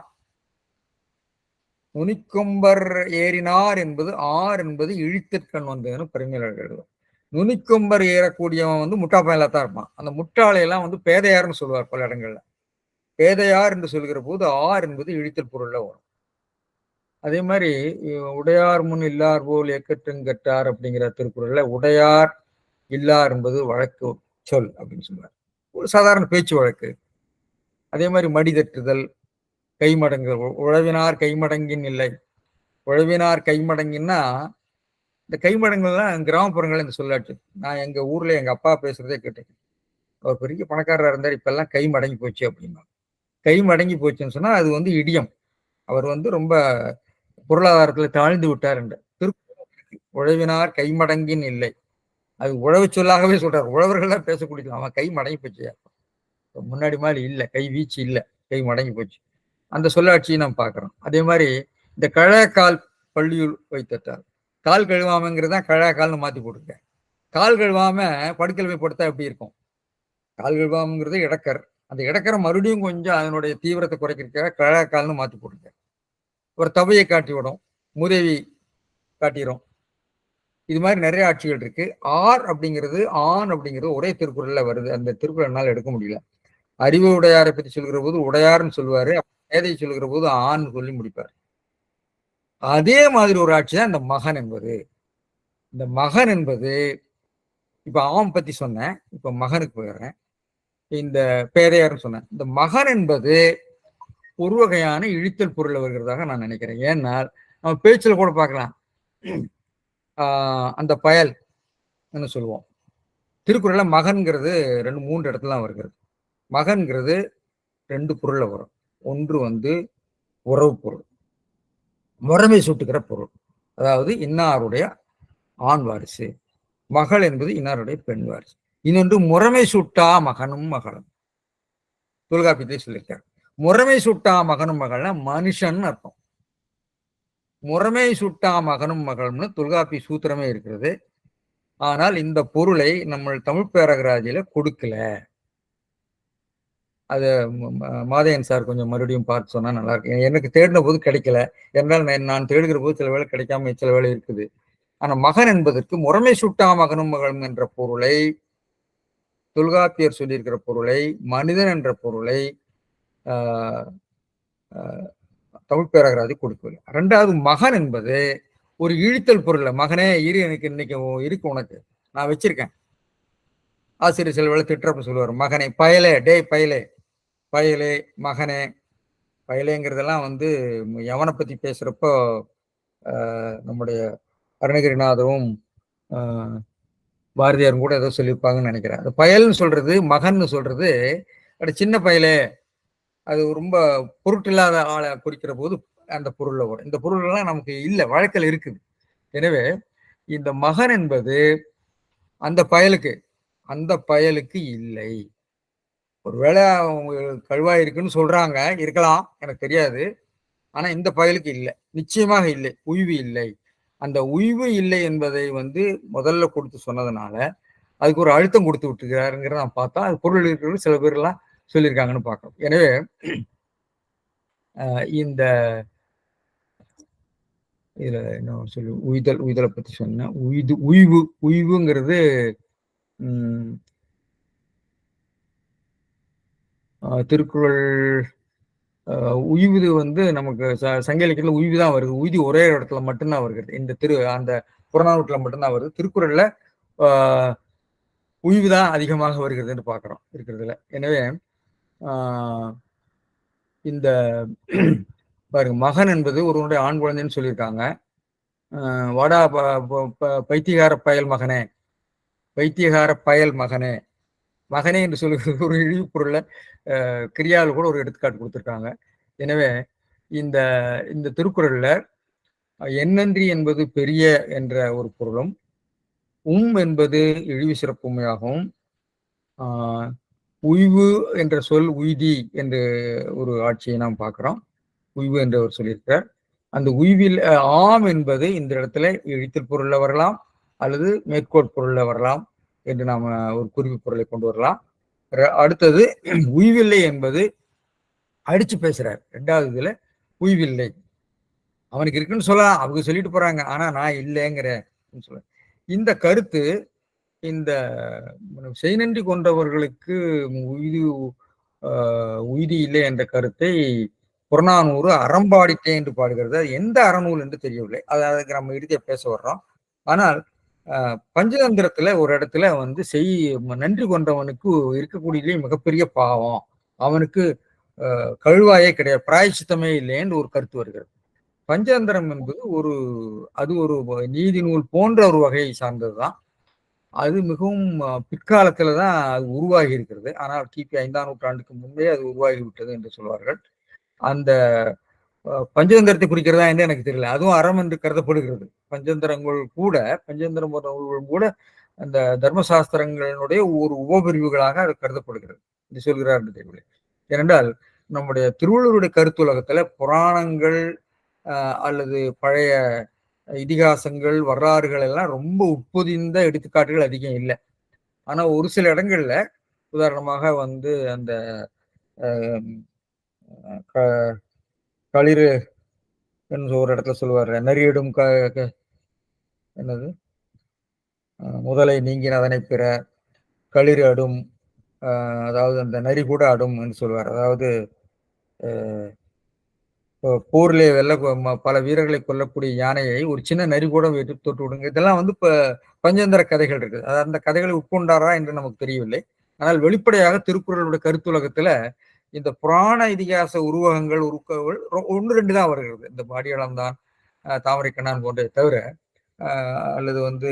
நுனிக்கொம்பர் ஏறினார் என்பது ஆர் என்பது இழித்தற்கண் வந்ததுன்னு பரிமையாளர் எழுதுவார். நுனிக்கொம்பர் ஏறக்கூடியவன் வந்து முட்டா பயலாத்தான் இருப்பான். அந்த முட்டாளையெல்லாம் வந்து பேதையார்னு சொல்லுவார் பல இடங்கள்ல. பேதையார் என்று சொல்கிற போது ஆர் என்பது இழித்தல் பொருள்ல வரும். அதே மாதிரி உடையார் முன் இல்லார் போல் ஏக்கற்றுங்கட்டார் அப்படிங்கிற திருக்குறள்ல உடையார் இல்லார் என்பது வழக்கு சொல் அப்படின்னு சொல்லுவார், ஒரு சாதாரண பேச்சு வழக்கு. அதே மாதிரி மடி தட்டுதல், கைமடங்குதல், உழவினார் கைமடங்கின் இல்லை. உழவினார் கைமடங்கின்னா இந்த கைமடங்குலாம் கிராமப்புறங்கள் இந்த சொல்லாட்சி. நான் எங்க ஊர்ல எங்க அப்பா பேசுறதே கேட்டேன். அவர் பெரிய பணக்காரராக இருந்தார், இப்ப எல்லாம் கை மடங்கி போச்சு அப்படின்னா. கை மடங்கி போச்சுன்னு சொன்னா அது வந்து இடியம். அவர் வந்து ரொம்ப பொருளாதாரத்துல தாழ்ந்து விட்டார் என்ற. உழவினார் கைமடங்கின் இல்லை, அது உழவு சொல்லாகவே சொல்றாரு. உழவர்கள்லாம் பேசக்கூடியது. அவன் கை மடங்கி போச்சு, முன்னாடி மாதிரி இல்லை, கை வீச்சு இல்லை, கை மடங்கி போச்சு. அந்த சொல்லாட்சியை நம்ம பார்க்கிறோம். அதே மாதிரி இந்த கழகால் பள்ளியுள் வைத்தார், கால் கழுவாமங்கிறதான் கழகால்னு மாத்தி போட்டிருக்கேன். கால் கழுவாம படுக்கல் போய் படுத்தா எப்படி இருக்கும்? கால் கழுவாமங்கிறது இடக்கர். அந்த இடக்கரை மறுபடியும் கொஞ்சம் அதனுடைய தீவிரத்தை குறைக்கிறதுக்காக கழகால்னு மாத்தி போட்டிருக்கேன். ஒரு தவையை காட்டி விடும், முதவி காட்டிடும். இது மாதிரி நிறைய ஆட்சிகள் இருக்கு. ஆர் அப்படிங்கிறது ஆண் அப்படிங்கிறது ஒரே திருக்குறள்ல வருது. அந்த திருக்குறள்னால எடுக்க முடியல. அறிவு உடையாரை பத்தி சொல்கிற போது உடையார்னு சொல்லுவாரு, மேதையை சொல்கிற போது ஆண் சொல்லி முடிப்பார். அதே மாதிரி ஒரு ஆட்சி தான் இந்த மகன் என்பது. இந்த மகன் என்பது, இப்ப ஆம் பத்தி சொன்னேன், இப்ப மகனுக்கு போயிடுறேன். இந்த பேதையார்னு சொன்னேன். இந்த மகன் என்பது ஒரு வகையான இழித்தல் பொருள் வருகிறதாக நான் நினைக்கிறேன். ஏன்னா நம்ம பேச்சுல கூட பார்க்கலாம், அந்த பயல் சொல்லுவோம். திருக்குறள்ல மகன்கிறது 3 இடத்துல வருகிறது. மகன்கிறது 2 பொருள்ல வரும். ஒன்று வந்து உறவு பொருள், முறைமை சூட்டுகிற பொருள். அதாவது இன்னாருடைய ஆண் வாரிசு. மகள் என்பது இன்னாருடைய பெண் வாரிசு. இன்னொன்று முறைமை சூட்டா மகனும் மகளும். தொல்காப்பியத்தை சொல்லியிருக்காரு. முறைமை சூட்டா மகனும் மகள்னா மனுஷன் அர்த்தம். முறைமை சூட்டா மகனும் மகளும்னு தொல்காப்பிய சூத்திரமே இருக்கிறது. ஆனால் இந்த பொருளை நம்ம தமிழ் பேரகராதியில கொடுக்கல. அது மாதையன் சார் கொஞ்சம் மறுபடியும் பார்த்து சொன்னா நல்லா இருக்கு. எனக்கு தேடின போது கிடைக்கல. என்றால் நான் தேடுகிற போது சில வேளை கிடைக்காம சில வேளை இருக்குது. ஆனா மகன் என்பதற்கு முறைமை சூட்டா மகனும் மகளும் என்ற பொருளை, தொல்காப்பியர் சொல்லியிருக்கிற பொருளை, மனிதன் என்ற பொருளை தமிழ் பேரகராதி கொடுக்கவில்லை. 2வது மகன் என்பது ஒரு இழித்தல் பொருள். மகனே இரு, எனக்கு இன்னைக்கு இருக்கு, உனக்கு நான் வச்சிருக்கேன். ஆசிரியர் சில வேளை திட்டுறப்ப சொல்லுவார், மகனே பயலே, டே பயலே, பயலே, மகனே. பயலேங்கிறதெல்லாம் வந்து எவனை பத்தி பேசுறப்போ நம்முடைய அருணகிரிநாதரும் பாரதியாரும் கூட ஏதோ சொல்லியிருப்பாங்கன்னு நினைக்கிறேன். அந்த பயல்னு சொல்றது, மகன்னு சொல்றது சின்ன பயலே, அது ரொம்ப பொருட்டில்லாத ஆளை குறிக்கிற போது அந்த பொருள்ல வரும். இந்த பொருள்லாம் நமக்கு இல்லை, வழக்கில் இருக்குது. எனவே இந்த மகன் என்பது அந்த பயலுக்கு இல்லை. ஒருவேளை அவங்க கழுவாய் இருக்குன்னு சொல்றாங்க, இருக்கலாம், எனக்கு தெரியாது. ஆனா இந்த பயலுக்கு இல்லை, நிச்சயமாக இல்லை, உய்வு இல்லை. அந்த உய்வு இல்லை என்பதை வந்து முதல்ல கொடுத்து சொன்னதுனால அதுக்கு ஒரு அழுத்தம் கொடுத்து விட்டுக்கிறாருங்கிறத நான் பார்த்தா, அது பொருள் இருக்கிறது சில பேர் எல்லாம் சொல்லியிருக்காங்கன்னு பார்க்கணும். எனவே இந்த இதுல என்ன சொல்லி உய்தலை பத்தி சொன்னேன். உய்வுங்கிறது திருக்குறள் உய்வு வந்து நமக்கு சங்க இலக்கியத்துல உய்வு தான் வருது. உய்தி ஒரே இடத்துல மட்டும்தான் வருகிறது. இந்த அந்த புறநானூற்றுல மட்டும்தான் வருது. திருக்குறள்ல உய்வு தான் அதிகமாக வருகிறதுன்னு பார்க்குறோம் இருக்கிறதுல. எனவே இந்த பாருங்க, மகன் என்பது ஒருவனுடைய ஆண் குழந்தைன்னு சொல்லியிருக்காங்க. வாடா பைத்தியகார பயல் மகனே, பைத்தியகார பயல் மகனே, மகனே என்று சொல்லுகிறது ஒரு இழிவு பொருள்ல கிரியாவில் கூட ஒரு எடுத்துக்காட்டு கொடுத்துருக்காங்க. எனவே இந்த இந்த திருக்குறள்ல எண்ணன்றி என்பது பெரிய என்ற ஒரு பொருளும், என்பது இழிவு சிறப்புமையாகவும், உய்வு என்ற சொல் உய்தி என்று ஒரு ஆட்சியை நாம் பார்க்கிறோம். உய்வு என்று அவர் சொல்லியிருக்கிறார். அந்த உய்வில் ஆம் என்பது இந்த இடத்துல இழித்தல் பொருள்ல வரலாம் அல்லது மேற்கோள் பொருள்ல வரலாம் என்று நாம ஒரு குறிப்பு பொருளை கொண்டு வரலாம். அடுத்தது உய்வில்லை என்பது அடிச்சு பேசுறார். 2வது இதுல உய்வில்லை, அவனுக்கு இருக்குன்னு சொல்லலாம், அவங்க சொல்லிட்டு போறாங்க, ஆனா நான் இல்லைங்கிறேன் சொல்ல. இந்த கருத்து இந்த செய்நன்றி கொண்டவர்களுக்கு உய்தி இல்லை என்ற கருத்தை புறநானூறு அறம்பாடிட்டே என்று பாடுகிறது. அது எந்த அறநூல் என்று தெரியவில்லை. அதுக்கு நம்ம இறுதியா பேச வர்றோம். ஆனால் பஞ்சதந்திரத்துல ஒரு இடத்துல வந்து நன்றி கொண்டவனுக்கு இருக்கக்கூடிய மிகப்பெரிய பாவம், அவனுக்கு கழுவாயே கிடையாது, பிராயச்சித்தமே இல்லைன்னு ஒரு கருத்து வருகிறது. பஞ்சதந்திரம் என்பது அது ஒரு நீதி நூல் போன்ற ஒரு வகையை சார்ந்ததுதான். அது மிகவும் பிற்காலத்துலதான் அது உருவாகி இருக்கிறது. ஆனால் கிபி 5ஆம் நூற்றாண்டுக்கு முன்பே அது உருவாகி விட்டது என்று சொல்வார்கள். அந்த பஞ்சதந்திரத்தை குறிக்கிறதா என்று எனக்கு தெரியல. அதுவும் அறம் என்று கருதப்படுகிறது. பஞ்சதந்திரங்கள் கூட அந்த தர்மசாஸ்திரங்களுடைய ஒரு உபபிரிவுகளாக அது கருதப்படுகிறது. இது சொல்கிறார் என்று தெரியவில்லை. ஏனென்றால் நம்முடைய திருவள்ளுவருடைய கருத்துலகத்துல புராணங்கள் அல்லது பழைய இதிகாசங்கள், வரலாறுகள் எல்லாம் ரொம்ப உட்பொதிந்த எடுத்துக்காட்டுகள் அதிகம் இல்லை. ஆனா ஒரு சில இடங்கள்ல, உதாரணமாக வந்து அந்த களிறு என்று ஒரு இடத்துல சொல்லுவார், நரியடும் என்னது முதலை நீங்கின அதனை பிற களிறு அடும், அதாவது அந்த நரி கூட அடும் என்று சொல்வார். அதாவது போர்லே பல வீரர்களை கொல்லக்கூடிய யானையை ஒரு சின்ன நரி கூட தொட்டு விடுங்க. இதெல்லாம் வந்து இப்ப பஞ்சதந்திர கதைகள் இருக்குது. அதாவது அந்த கதைகளை உட்கொண்டாரா என்று நமக்கு தெரியவில்லை. ஆனால் வெளிப்படையாக திருக்குறளுடைய கருத்துலகத்துல இந்த புராண இதிகாச உருவகங்கள் 1-2 தான் வருகிறது. இந்த பாடியளம் தான், தாமரை கண்ணான் போன்றதை தவிர, அல்லது வந்து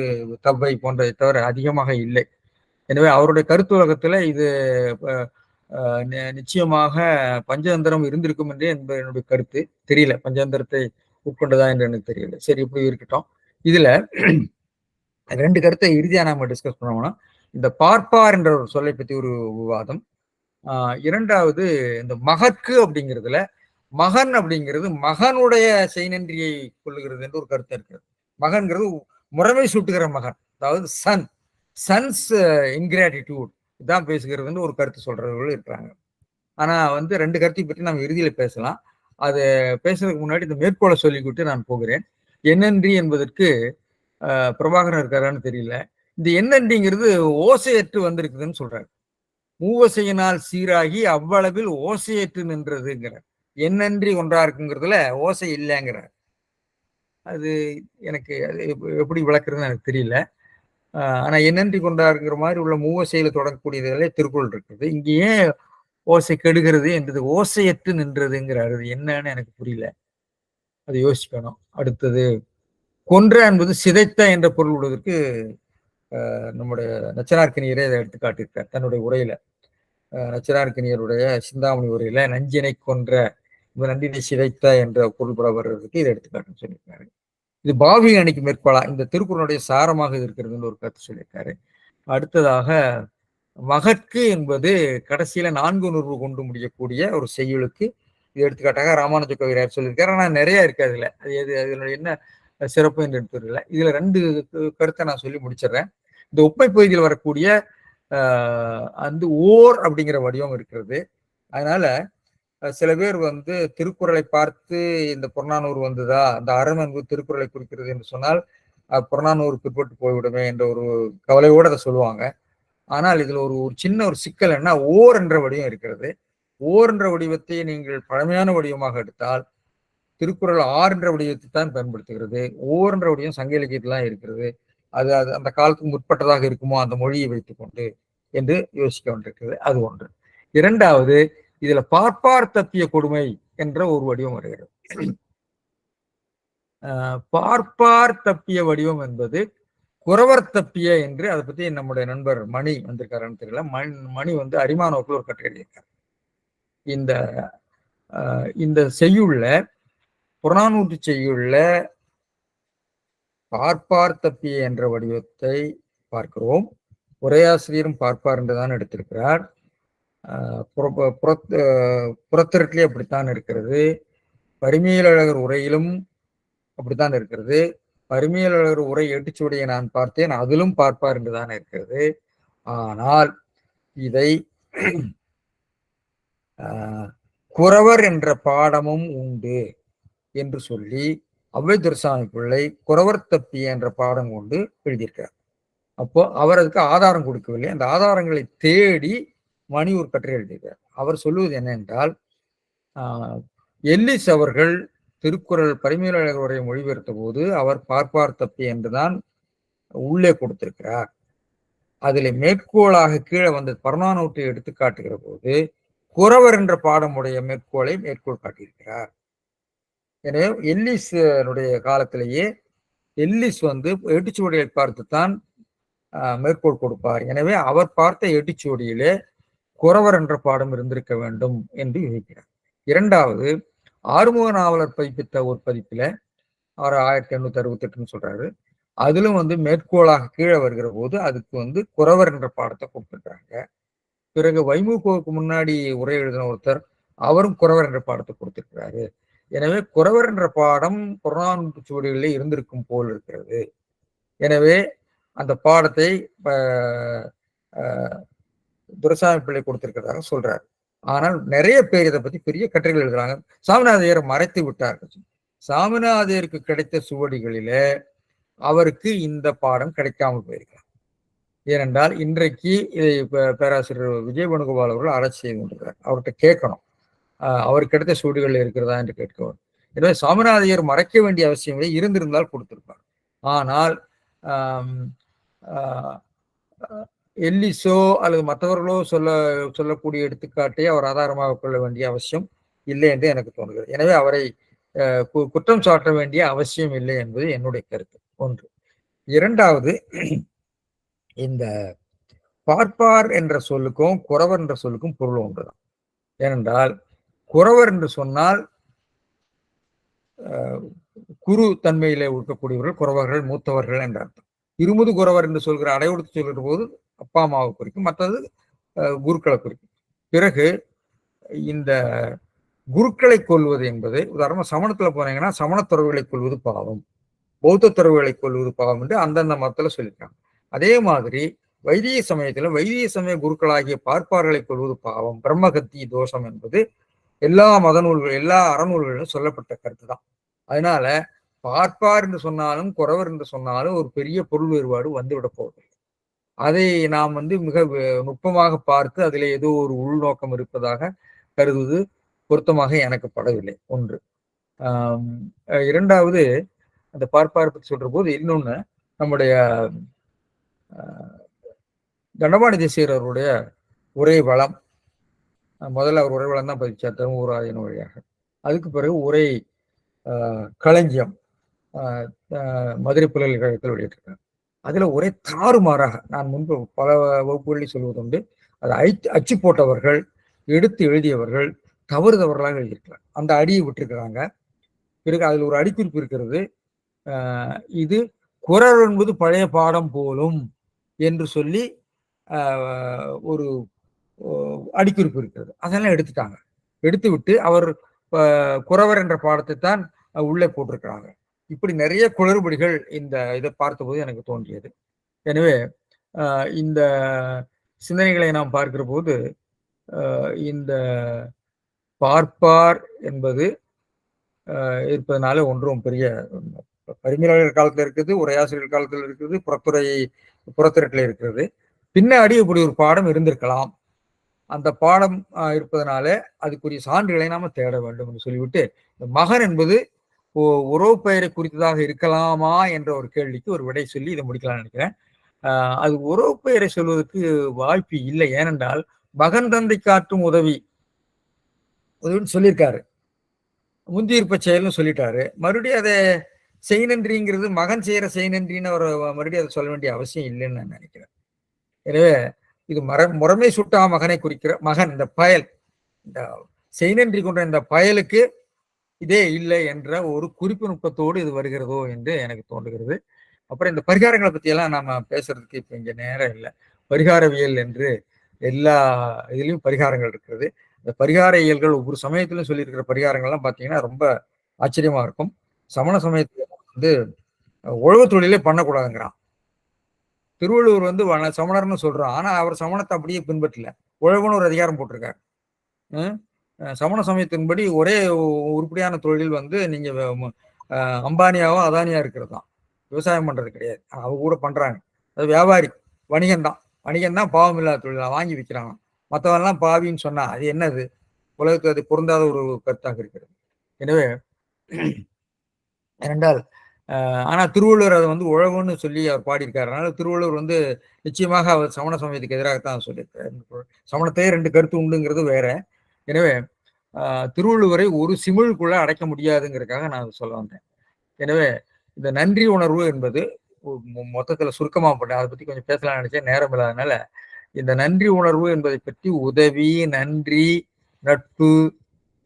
தவ்வை போன்றதை தவிர அதிகமாக இல்லை. எனவே அவருடைய கருத்துலகத்துல இது நிச்சயமாக பஞ்சதந்திரம் இருந்திருக்கும் என்றே என்பது என்னுடைய கருத்து. தெரியல, பஞ்சதந்திரத்தை உட்கொண்டதா என்று எனக்கு தெரியல. சரி, இப்படி இருக்கட்டும். இதுல 2 கருத்தை இறுதியா நாம டிஸ்கஸ் பண்ணோம்னா, இந்த பார்ப்பார் என்ற ஒரு சொல்லை பத்தி ஒரு விவாதம். இரண்டாவது, இந்த மகற்கு அப்படிங்கிறதுல மகன் அப்படிங்கிறது மகனுடைய செய்நன்றியை கொள்ளுகிறது என்று ஒரு கருத்து இருக்கிறது. மகன்கிறது முறைமை சூட்டுகிற மகன், அதாவது சன்ஸ் இன்கிராட்டிடியூட் இதான் பேசுகிறதுன்னு ஒரு கருத்து சொல்றவர்கள் இருக்கிறாங்க. ஆனா 2 கருத்தை பற்றி நாம் இறுதியில பேசலாம். அது பேசுறதுக்கு முன்னாடி இந்த மேற்கோளை சொல்லிக்கிட்டு நான் போகிறேன். எண்ணன்றி என்பதற்கு பிரபாகரன் இருக்காரான்னு தெரியல. இந்த எண்ணன்றிங்கிறது ஓசையற்று வந்திருக்குதுன்னு சொல்றாரு. மூவசையினால் சீராகி அவ்வளவில் ஓசையற்று நின்றதுங்கிறார். எண்ணன்றி ஒன்றா இருக்குங்கிறதுல ஓசை இல்லைங்கிறார். அது எனக்கு எப்படி விளக்குறதுன்னு எனக்கு தெரியல. ஆனா எண்ணன்றி கொண்டாருங்கிற மாதிரி உள்ள மூவசையில தொடங்கக்கூடியதுகளே திருக்குறள் இருக்குது. இங்கே ஏன் ஓசை கெடுகிறது என்றது ஓசையற்று நின்றதுங்கிறாரு. அது என்னன்னு எனக்கு புரியல, அது யோசிக்கணும். அடுத்தது, கொன்ற என்பது சிதைத்த என்ற பொருள் விடுவதற்கு நம்முடைய நச்சினார்க்கினியரே அதை எடுத்து காட்டியிருக்கார் தன்னுடைய உரையில. நச்சினார்க்கினியருடைய சிந்தாமணி உரையில நஞ்சினை கொன்ற நன்றினை சிதைத்த என்ற பொருள் வர்றதுக்கு இதை எடுத்துக்காட்டுன்னு சொல்லியிருக்காரு. இது பாவி அணிக்கு மேற்கொள்ளா இந்த திருக்குறளுடைய சாரமாக இருக்கிறதுன்னு ஒரு கருத்து சொல்லியிருக்காரு. அடுத்ததாக, மகற்கு என்பது கடைசியில 4 உணர்வு கொண்டு முடியக்கூடிய ஒரு செய்யுளுக்கு இது எடுத்துக்காட்டாக ராமானுஜ கவிராயர் சொல்லியிருக்காரு. ஆனா நிறைய இருக்கு அதுல. அதுல என்ன சிறப்பு என்று எடுத்துக்கல. இதுல 2 கருத்தை நான் சொல்லி முடிச்சிடுறேன். இந்த ஒப்பை பகுதியில் வரக்கூடிய ஓர் அப்படிங்கிற வடிவம் இருக்கிறது. அதனால சில பேர் திருக்குறளை பார்த்து இந்த புறநானூறு வந்ததா, அந்த அறம் என்பது திருக்குறளை குறிக்கிறது என்று சொன்னால் புறநானூறு பிற்பட்டு போய்விடுமே என்ற ஒரு கவலையோடு அதை சொல்லுவாங்க. ஆனால் இதுல ஒரு சின்ன ஒரு சிக்கல் என்ன, ஓர் என்ற வடிவம் இருக்கிறது. ஓர் என்ற வடிவத்தை நீங்கள் பழமையான வடிவமாக எடுத்தால் திருக்குறள் 6 என்ற வடிவத்தை தான் பயன்படுத்துகிறது. ஓர் என்ற வடிவம் சங்க இலக்கியத்திலாம் இருக்கிறது. அது அந்த காலத்துக்கு முற்பட்டதாக இருக்குமோ அந்த மொழியை வைத்துக்கொண்டு என்று யோசிக்க வேண்டியிருக்கிறது. அது ஒன்று. இரண்டாவது, இதுல பார்ப்பார் தப்பிய கொடுமை என்ற ஒரு வடிவம் வருகிறது. பார்ப்பார் தப்பிய வடிவம் என்பது குறவர் தப்பிய என்று, அதை பத்தி நம்முடைய நண்பர் மணி வந்திருக்காருன்னு தெரியல. மணி அரிமானோக்குள்ள ஒரு கட்டுரை எழுதியிருக்காரு. இந்த செய்யுள்ள புறநானூற்று செய்யுள்ள பார்ப்பார் தப்பிய என்ற வடிவத்தை பார்க்கிறோம். உரையாசிரியரும் பார்ப்பார் என்றுதான் எடுத்திருக்கிறார். புறத்திரட்டிலே அப்படித்தான் இருக்கிறது. பரிமேலழகர் உரையிலும் அப்படித்தான் இருக்கிறது. பரிமேலழகர் உரை எட்டுச்சுவடியை நான் பார்த்தேன், அதிலும் பார்ப்பார் என்றுதான் இருக்கிறது. ஆனால் இதை குறவர் என்ற பாடமும் உண்டு என்று சொல்லி அவ்வை துரைசாமி பிள்ளை குறவர் தப்பிய என்ற பாடம் கொண்டு எழுதியிருக்கிறார். அப்போ அவர் அதுக்கு ஆதாரம் கொடுக்கவில்லை. அந்த ஆதாரங்களை தேடி மணி ஒரு கட்டுரை எழுதியிருக்கிறார். அவர் சொல்லுவது என்னென்றால், எல்லிஸ் அவர்கள் திருக்குறள் பரிமேலழகர் உரையை மொழிபெயர்த்த போது அவர் பார்ப்பார் தப்பிய என்றுதான் உள்ளே கொடுத்திருக்கிறார். அதில் மேற்கோளாக கீழே புறநானூற்றை எடுத்து காட்டுகிற போது குறவர் என்ற பாடமுடைய மேற்கோளை மேற்கோள் காட்டியிருக்கிறார். எனவே எல்லிஸுடைய காலத்திலேயே எல்லிஸ் எட்டுச்சுவடியை பார்த்துத்தான் மேற்கோள் கொடுப்பார். எனவே அவர் பார்த்த எட்டுச்சுவடியிலே குறவர் என்ற பாடம் இருந்திருக்க வேண்டும் என்று யோசிக்கிறார். இரண்டாவது, ஆறுமுக நாவலர் பதிப்பித்த ஒரு பதிப்பில 1868 சொல்றாரு. அதிலும் மேற்கோளாக கீழே வருகிற போது அதுக்கு குறவர் என்ற பாடத்தை கொடுத்துருக்காங்க. பிறகு வைமுகோவுக்கு முன்னாடி உரை எழுதின ஒருத்தர் அவரும் குறவர் என்ற பாடத்தை கொடுத்திருக்கிறாரு. எனவே குறவர் என்ற பாடம் புறநானூற்று சுவடிகளிலே இருந்திருக்கும் போல் இருக்கிறது. எனவே அந்த பாடத்தை துரைசாமி பிள்ளை கொடுத்திருக்கிறதாக சொல்றாரு. ஆனால் நிறைய பேர் இதை பத்தி பெரிய கட்டுரைகள் எழுதுறாங்க. சாமிநாதையர் மறைத்து விட்டார்கள். சாமிநாதையருக்கு கிடைத்த சுவடிகளிலே அவருக்கு இந்த பாடம் கிடைக்காமல் போயிருக்கிறார். ஏனென்றால் இன்றைக்கு இதை பேராசிரியர் விஜய் வேணுகோபால் அவர்கள் ஆராய்ச்சி செய்து கொண்டிருக்கிறார். அவர்கிட்ட கேட்கணும், அவர் கிடைத்த சுவடிகள் இருக்கிறதா என்று கேட்கணும். எனவே சாமிநாதையர் மறைக்க வேண்டிய அவசியமே இருந்திருந்தால் கொடுத்திருப்பார். ஆனால் எல்லிஸோ அல்லது மற்றவர்களோ சொல்லக்கூடிய எடுத்துக்காட்டை அவர் ஆதாரமாக கொள்ள வேண்டிய அவசியம் இல்லை என்று எனக்கு தோன்றுகிறது. எனவே அவரை குற்றம் சாட்ட வேண்டிய அவசியம் இல்லை என்பது என்னுடைய கருத்து. ஒன்று. இரண்டாவது, இந்த பார்ப்பார் என்ற சொல்லுக்கும் குறவர் என்ற சொல்லுக்கும் பொருள் ஒன்றுதான். ஏனென்றால் குறவர் என்று சொன்னால் குரு தன்மையிலே இருக்கக்கூடியவர்கள் குறவர்கள், மூத்தவர்கள் என்ற அர்த்தம். இருமுது குறவர் என்று சொல்கிற அடையொடுத்து சொல்கிற போது அப்பா அம்மாவை குறிக்கும், மற்றது குருக்களை குறிக்கும். பிறகு இந்த குருக்களை கொள்வது என்பது, உதாரணமா சமணத்துல போனீங்கன்னா சமண துறவுகளை கொள்வது பாவம், பௌத்த துறவுகளை கொள்வது பாவம் என்று அந்தந்த மதத்துல சொல்லியிருக்காங்க. அதே மாதிரி வைதிக சமயத்துல வைதிக சமய குருக்களாகிய பார்ப்பார்களை கொள்வது பாவம், பிரம்மகத்தி தோஷம் என்பது எல்லா மத நூல்கள் எல்லா அறநூல்களிலும் சொல்லப்பட்ட கருத்து தான். அதனால பார்ப்பார் என்று சொன்னாலும் குறவர் என்று சொன்னாலும் ஒரு பெரிய பொருள் வேறுபாடு வந்துவிட போவதில்லை. அதை நாம் மிக நுட்பமாக பார்த்து அதிலே ஏதோ ஒரு உள்நோக்கம் இருப்பதாக கருதுவது பொருத்தமாக எனக்கு படவில்லை. ஒன்று. இரண்டாவது, அந்த பார்ப்பார் பற்றி சொல்ற போது இன்னொன்னு, நம்முடைய தண்டபாணி தேசியர் அவருடைய உரை வளம், முதல்ல அவர் உரை வளம் தான் பதிச்சார் தருமபுராயன் வழியாக. அதுக்கு பிறகு உரை களஞ்சியம் மதுரை பல்கலைக்கழகத்தில் வெளியிட்டிருக்காங்க. அதுல ஒரே தாறுமாறாக, நான் முன்பு பல வகுப்புகளில் சொல்வதுண்டு, அதை அச்சு போட்டவர்கள் எடுத்து எழுதியவர்கள் தவறுதவர்களாக எழுதியிருக்கிறாங்க. அந்த அடியை விட்டுருக்கிறாங்க. பிறகு அதில் ஒரு அடிக்குறிப்பு இருக்கிறது, இது குறவர் என்பது பழைய பாடம் போலும் என்று சொல்லி ஒரு அடிக்குறிப்பு இருக்கிறது. அதெல்லாம் எடுத்துட்டாங்க. எடுத்து விட்டு அவர் குறவர் என்ற பாடத்தை தான் உள்ளே போட்டிருக்கிறாங்க. இப்படி நிறைய குளறுபடிகள் இந்த இதை பார்த்தபோது எனக்கு தோன்றியது. எனவே இந்த சிந்தனைகளை நாம் பார்க்கிற போது இந்த பார்ப்பார் என்பது இருப்பதனால ஒன்றும் பெரிய, பரிமையாளர் காலத்தில் இருக்குது, உரையாசிரியர் காலத்தில் இருக்குது, புறத்துறையில் இருக்கிறது. பின்னாடி இப்படி ஒரு பாடம் இருந்திருக்கலாம். அந்த பாடம் இருப்பதனால அதுக்குரிய சான்றுகளை நாம தேட வேண்டும் என்று சொல்லிவிட்டு, மகன் என்பது உறவு பெயரை குறித்ததாக இருக்கலாமா என்ற ஒரு கேள்விக்கு ஒரு விடை சொல்லி இதை முடிக்கலாம்னு நினைக்கிறேன். அது உறவு பெயரை சொல்வதற்கு வாய்ப்பு இல்லை. ஏனென்றால் மகன் தந்தை காட்டும் உதவின்னு சொல்லியிருக்காரு, முந்தியிருப்ப செயல்னு சொல்லிட்டாரு. மறுபடியும் அதை செய் நன்றிங்கிறது மகன் செய்யற செய் நன்றின்னு ஒரு மறுபடியும் அதை சொல்ல வேண்டிய அவசியம் இல்லைன்னு நான் நினைக்கிறேன். எனவே இது முறைமை சுட்டா மகனை குறிக்கிற மகன், இந்த பயல், இந்த செய் நன்றி கொண்ட இந்த பயலுக்கு இதே இல்லை என்ற ஒரு குறிப்பு நுட்பத்தோடு இது வருகிறதோ என்று எனக்கு தோன்றுகிறது. அப்புறம் இந்த பரிகாரங்களை பற்றியெல்லாம் நாம பேசுறதுக்கு இப்போ இங்கே நேரம் இல்லை. பரிகாரவியல் என்று எல்லா இதுலேயும் பரிகாரங்கள் இருக்கிறது. இந்த பரிகார இயல்கள் ஒவ்வொரு சமயத்திலும் சொல்லியிருக்கிற பரிகாரங்கள்லாம் பார்த்தீங்கன்னா ரொம்ப ஆச்சரியமா இருக்கும். சமண சமயத்துல உழவு தொழிலே பண்ணக்கூடாதுங்கிறான். திருவள்ளுவர் சமணர்னு சொல்றான். ஆனா அவர் சமணத்தை அப்படியே பின்பற்றல, உழவுன்னு ஒரு அதிகாரம் போட்டிருக்காரு. சமண சமயத்தின்படி ஒரே உருப்படியான தொழில் நீங்க அம்பானியாவோ அதானியா இருக்கிறது தான், விவசாயம் பண்றது கிடையாது. அவங்க கூட பண்றாங்க, அது வியாபாரி, வணிகம் தான் பாவம் இல்லாத தொழில், வாங்கி விற்கிறாங்க. மற்றவெல்லாம் பாவின்னு சொன்னா அது என்னது? உலகத்துக்கு அது பொருந்தாத ஒரு கருத்தாக இருக்கிறது. எனவே ஏனென்றால் ஆனா திருவள்ளுவர் அதை உழவுன்னு சொல்லி அவர் பாடியிருக்காரு. அதனால திருவள்ளுவர் நிச்சயமாக அவர் சமண சமயத்துக்கு எதிராகத்தான் சொல்லியிருக்காரு. சமணத்தையே ரெண்டு கருத்து உண்டுங்கிறது வேற. எனவே திருவள்ளுவரை ஒரு சிமிழுக்குள்ள அடைக்க முடியாதுங்கிறதுக்காக நான் சொல்ல வந்தேன். எனவே இந்த நன்றி உணர்வு என்பது மொத்தத்துல சுருக்கமா போட்டேன். அதை பத்தி கொஞ்சம் பேசலாம்னு நினைச்சேன், நேரம் இல்லாதனால. இந்த நன்றி உணர்வு என்பதை பற்றி உதவி, நன்றி, நட்பு,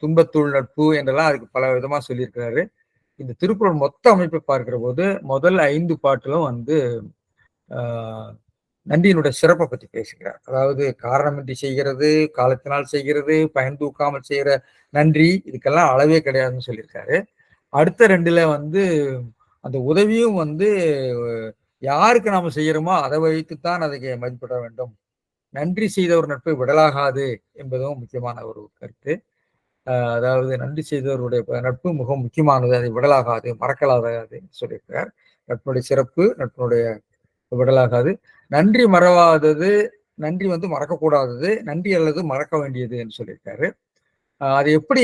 துன்பத்துள் நட்பு என்றெல்லாம் அதுக்கு பல விதமா சொல்லியிருக்கிறாரு. இந்த திருக்குறள் மொத்த அமைப்பை பார்க்கிற போது முதல் 5 பாட்டிலும் நன்றியினுடைய சிறப்பை பற்றி பேசுகிறார். அதாவது காரணமின்றி செய்கிறது, காலத்தினால் செய்கிறது, பயன் தூக்காமல் செய்கிற நன்றி, இதுக்கெல்லாம் அளவே கிடையாதுன்னு சொல்லியிருக்காரு. அடுத்த 2ல அந்த உதவியும் யாருக்கு நாம செய்யறோமோ அதை வைத்துத்தான் அதுக்கு மதிப்பிட வேண்டும். நன்றி செய்த ஒரு நட்பை விடலாகாது என்பதும் முக்கியமான ஒரு கருத்து. அதாவது நன்றி செய்தவருடைய நட்பு மிக முக்கியமானது, அதை விடலாகாது, மறக்கலாகாது சொல்லியிருக்கிறார். நட்புடைய சிறப்பு, நட்புடைய விடலாகாது. நன்றி மறவாதது, நன்றி மறக்கக்கூடாதது, நன்றி அல்லது மறக்க வேண்டியது என்று சொல்லியிருக்காரு. அதை எப்படி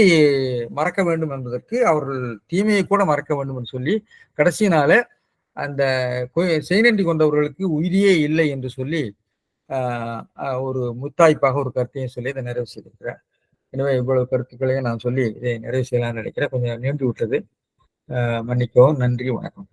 மறக்க வேண்டும் என்பதற்கு அவர்கள் தீமையை கூட மறக்க வேண்டும் என்று சொல்லி கடைசினால அந்த செய்நன்றி கொண்டவர்களுக்கு உயிரியே இல்லை என்று சொல்லி ஒரு முத்தாய்ப்பாக ஒரு கருத்தையும் சொல்லி இதை நிறைவு செய்திருக்கிறார். எனவே இவ்வளவு கருத்துக்களையும் நான் சொல்லி இதை நிறைவு செய்யலாம்னு நினைக்கிறேன். கொஞ்சம் நீண்டு விட்டது, மன்னிக்கவும். நன்றி, வணக்கம்.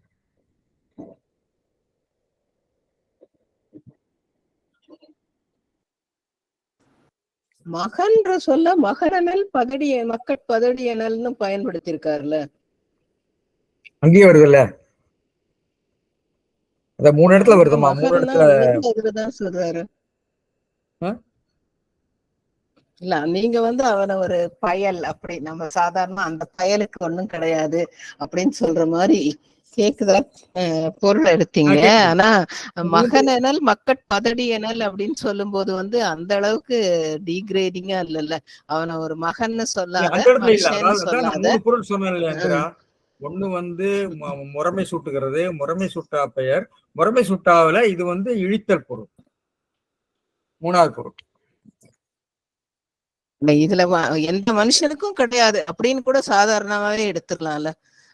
மகன்ற சொல்ல மகனல் பதடிய மக்கட் பதடியனல்னு பயன்படுத்தி இருக்காருல்ல. அங்கேயும் வருது இல்ல, அத 3 இடத்துல எங்க வருதுமா, 3 மகன்னா இடத்துல. ஒண்ணுல இதுலதான் சொல்றாரு. இல்ல நீங்க வந்து அவனை ஒரு பயல் அப்படி, நம்ம சாதாரண அந்த பயலுக்கு ஒண்ணும் கிடையாது அப்படின்னு சொல்ற மாதிரி கேக்குதா பொருள் எடுத்தீங்க. ஆனா மகனல் மக்கட் பதடியனல் அப்படின்னு சொல்லும் போது வந்து அந்த அளவுக்கு டீக்ரேடிங்கா இல்லல்ல. அவனை ஒரு மகன்னு சொல்லாத, மனுஷன்னு சொல்லாத. 3 பொருள் சொன்னேன் இல்லையா. ஒண்ணு வந்து முறைமை சூட்டுகிறது, முறைமை சூட்டா பெயர், முறைமை சூட்டாவில இது வந்து இழித்தல் பொருள், 3வது பொருள். இதுல எந்த மனுஷனுக்கும் கிடையாது அப்படின்னு கூட சாதாரணமாவே எடுத்துக்கலாம்ல.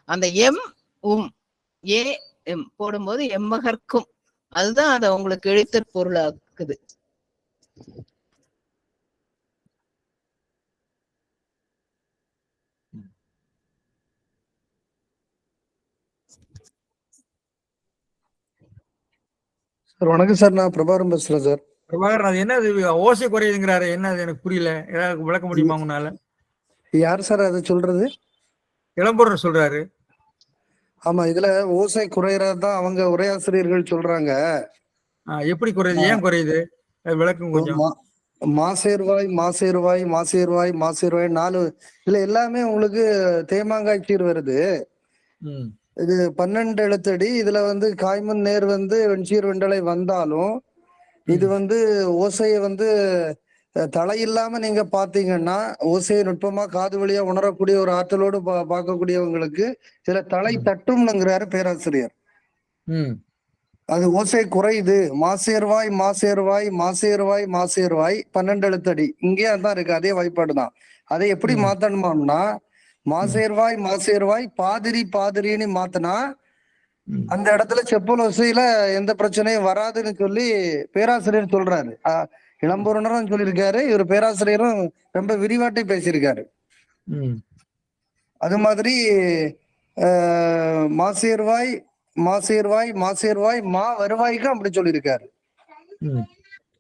அந்த எம் ஏ எம் போடும்போது எம்மகர்க்கும், அதுதான் அதை உங்களுக்கு இழித்தற் பொருளாக்குது. சார் வணக்கம் சார், நான் பிரபாகரன் பேசுறேன் சார். பிரபாகரன், அது என்ன ஓசை குறையுதுங்கிறாரு, என்ன அது எனக்கு புரியல, ஏதாவது விளக்க முடியுமா உங்களால? யார் சார் அதை சொல்றது? இளம்பொருள் சொல்றாரு. ஆமா, இதுல ஓசை குறையறதுதான் அவங்க உரையாசிரியர்கள் சொல்றாங்க. எப்படி குறையுது, ஏன் குறையுது, விளக்கம் கொஞ்சம். மாசேர்வாய் மாசேர்வாய் மாசேர்வாய் மாசேர்வாய் 4 இல்ல எல்லாமே உங்களுக்கு தேமாங்காய் சீர் வருது. இது 12 எழுத்தடி. இதுல வந்து காய்மன் நேர் வந்து வெண்சீர் வெண்டலை வந்தாலும் இது வந்து ஓசையை வந்து தலை இல்லாம நீங்க பாத்தீங்கன்னா, ஓசையை நுட்பமா காது வழியா உணரக்கூடிய ஒரு ஆற்றலோடு பார்க்கக்கூடியவங்களுக்கு சில தலை தட்டும்ங்கிறாரு பேராசிரியர். அது ஓசை குறையுது, மாசேர்வாய் மாசேர்வாய் மாசேர்வாய் மாசேர்வாய் 12 எழுத்தடி இங்கே தான் இருக்கு, அதே வாய்ப்பாடுதான். அதை எப்படி மாத்தணுமாம்னா, மாசேர்வாய் மாசேர்வாய் பாதிரி பாதிரின்னு மாத்தினா அந்த இடத்துல செப்பல் ஓசையில எந்த பிரச்சனையும் வராதுன்னு சொல்லி பேராசிரியர் சொல்றாரு. இளம்பொருணரும் சொல்லியிருக்காரு, இவர் பேராசிரியரும் ரொம்ப விரிவாட்டி பேசியிருக்காரு. அது மாதிரி மாசேர்வாய் மாசேர்வாய் மாசேர்வாய் வருவாய்க்கும் அப்படி சொல்லியிருக்காரு.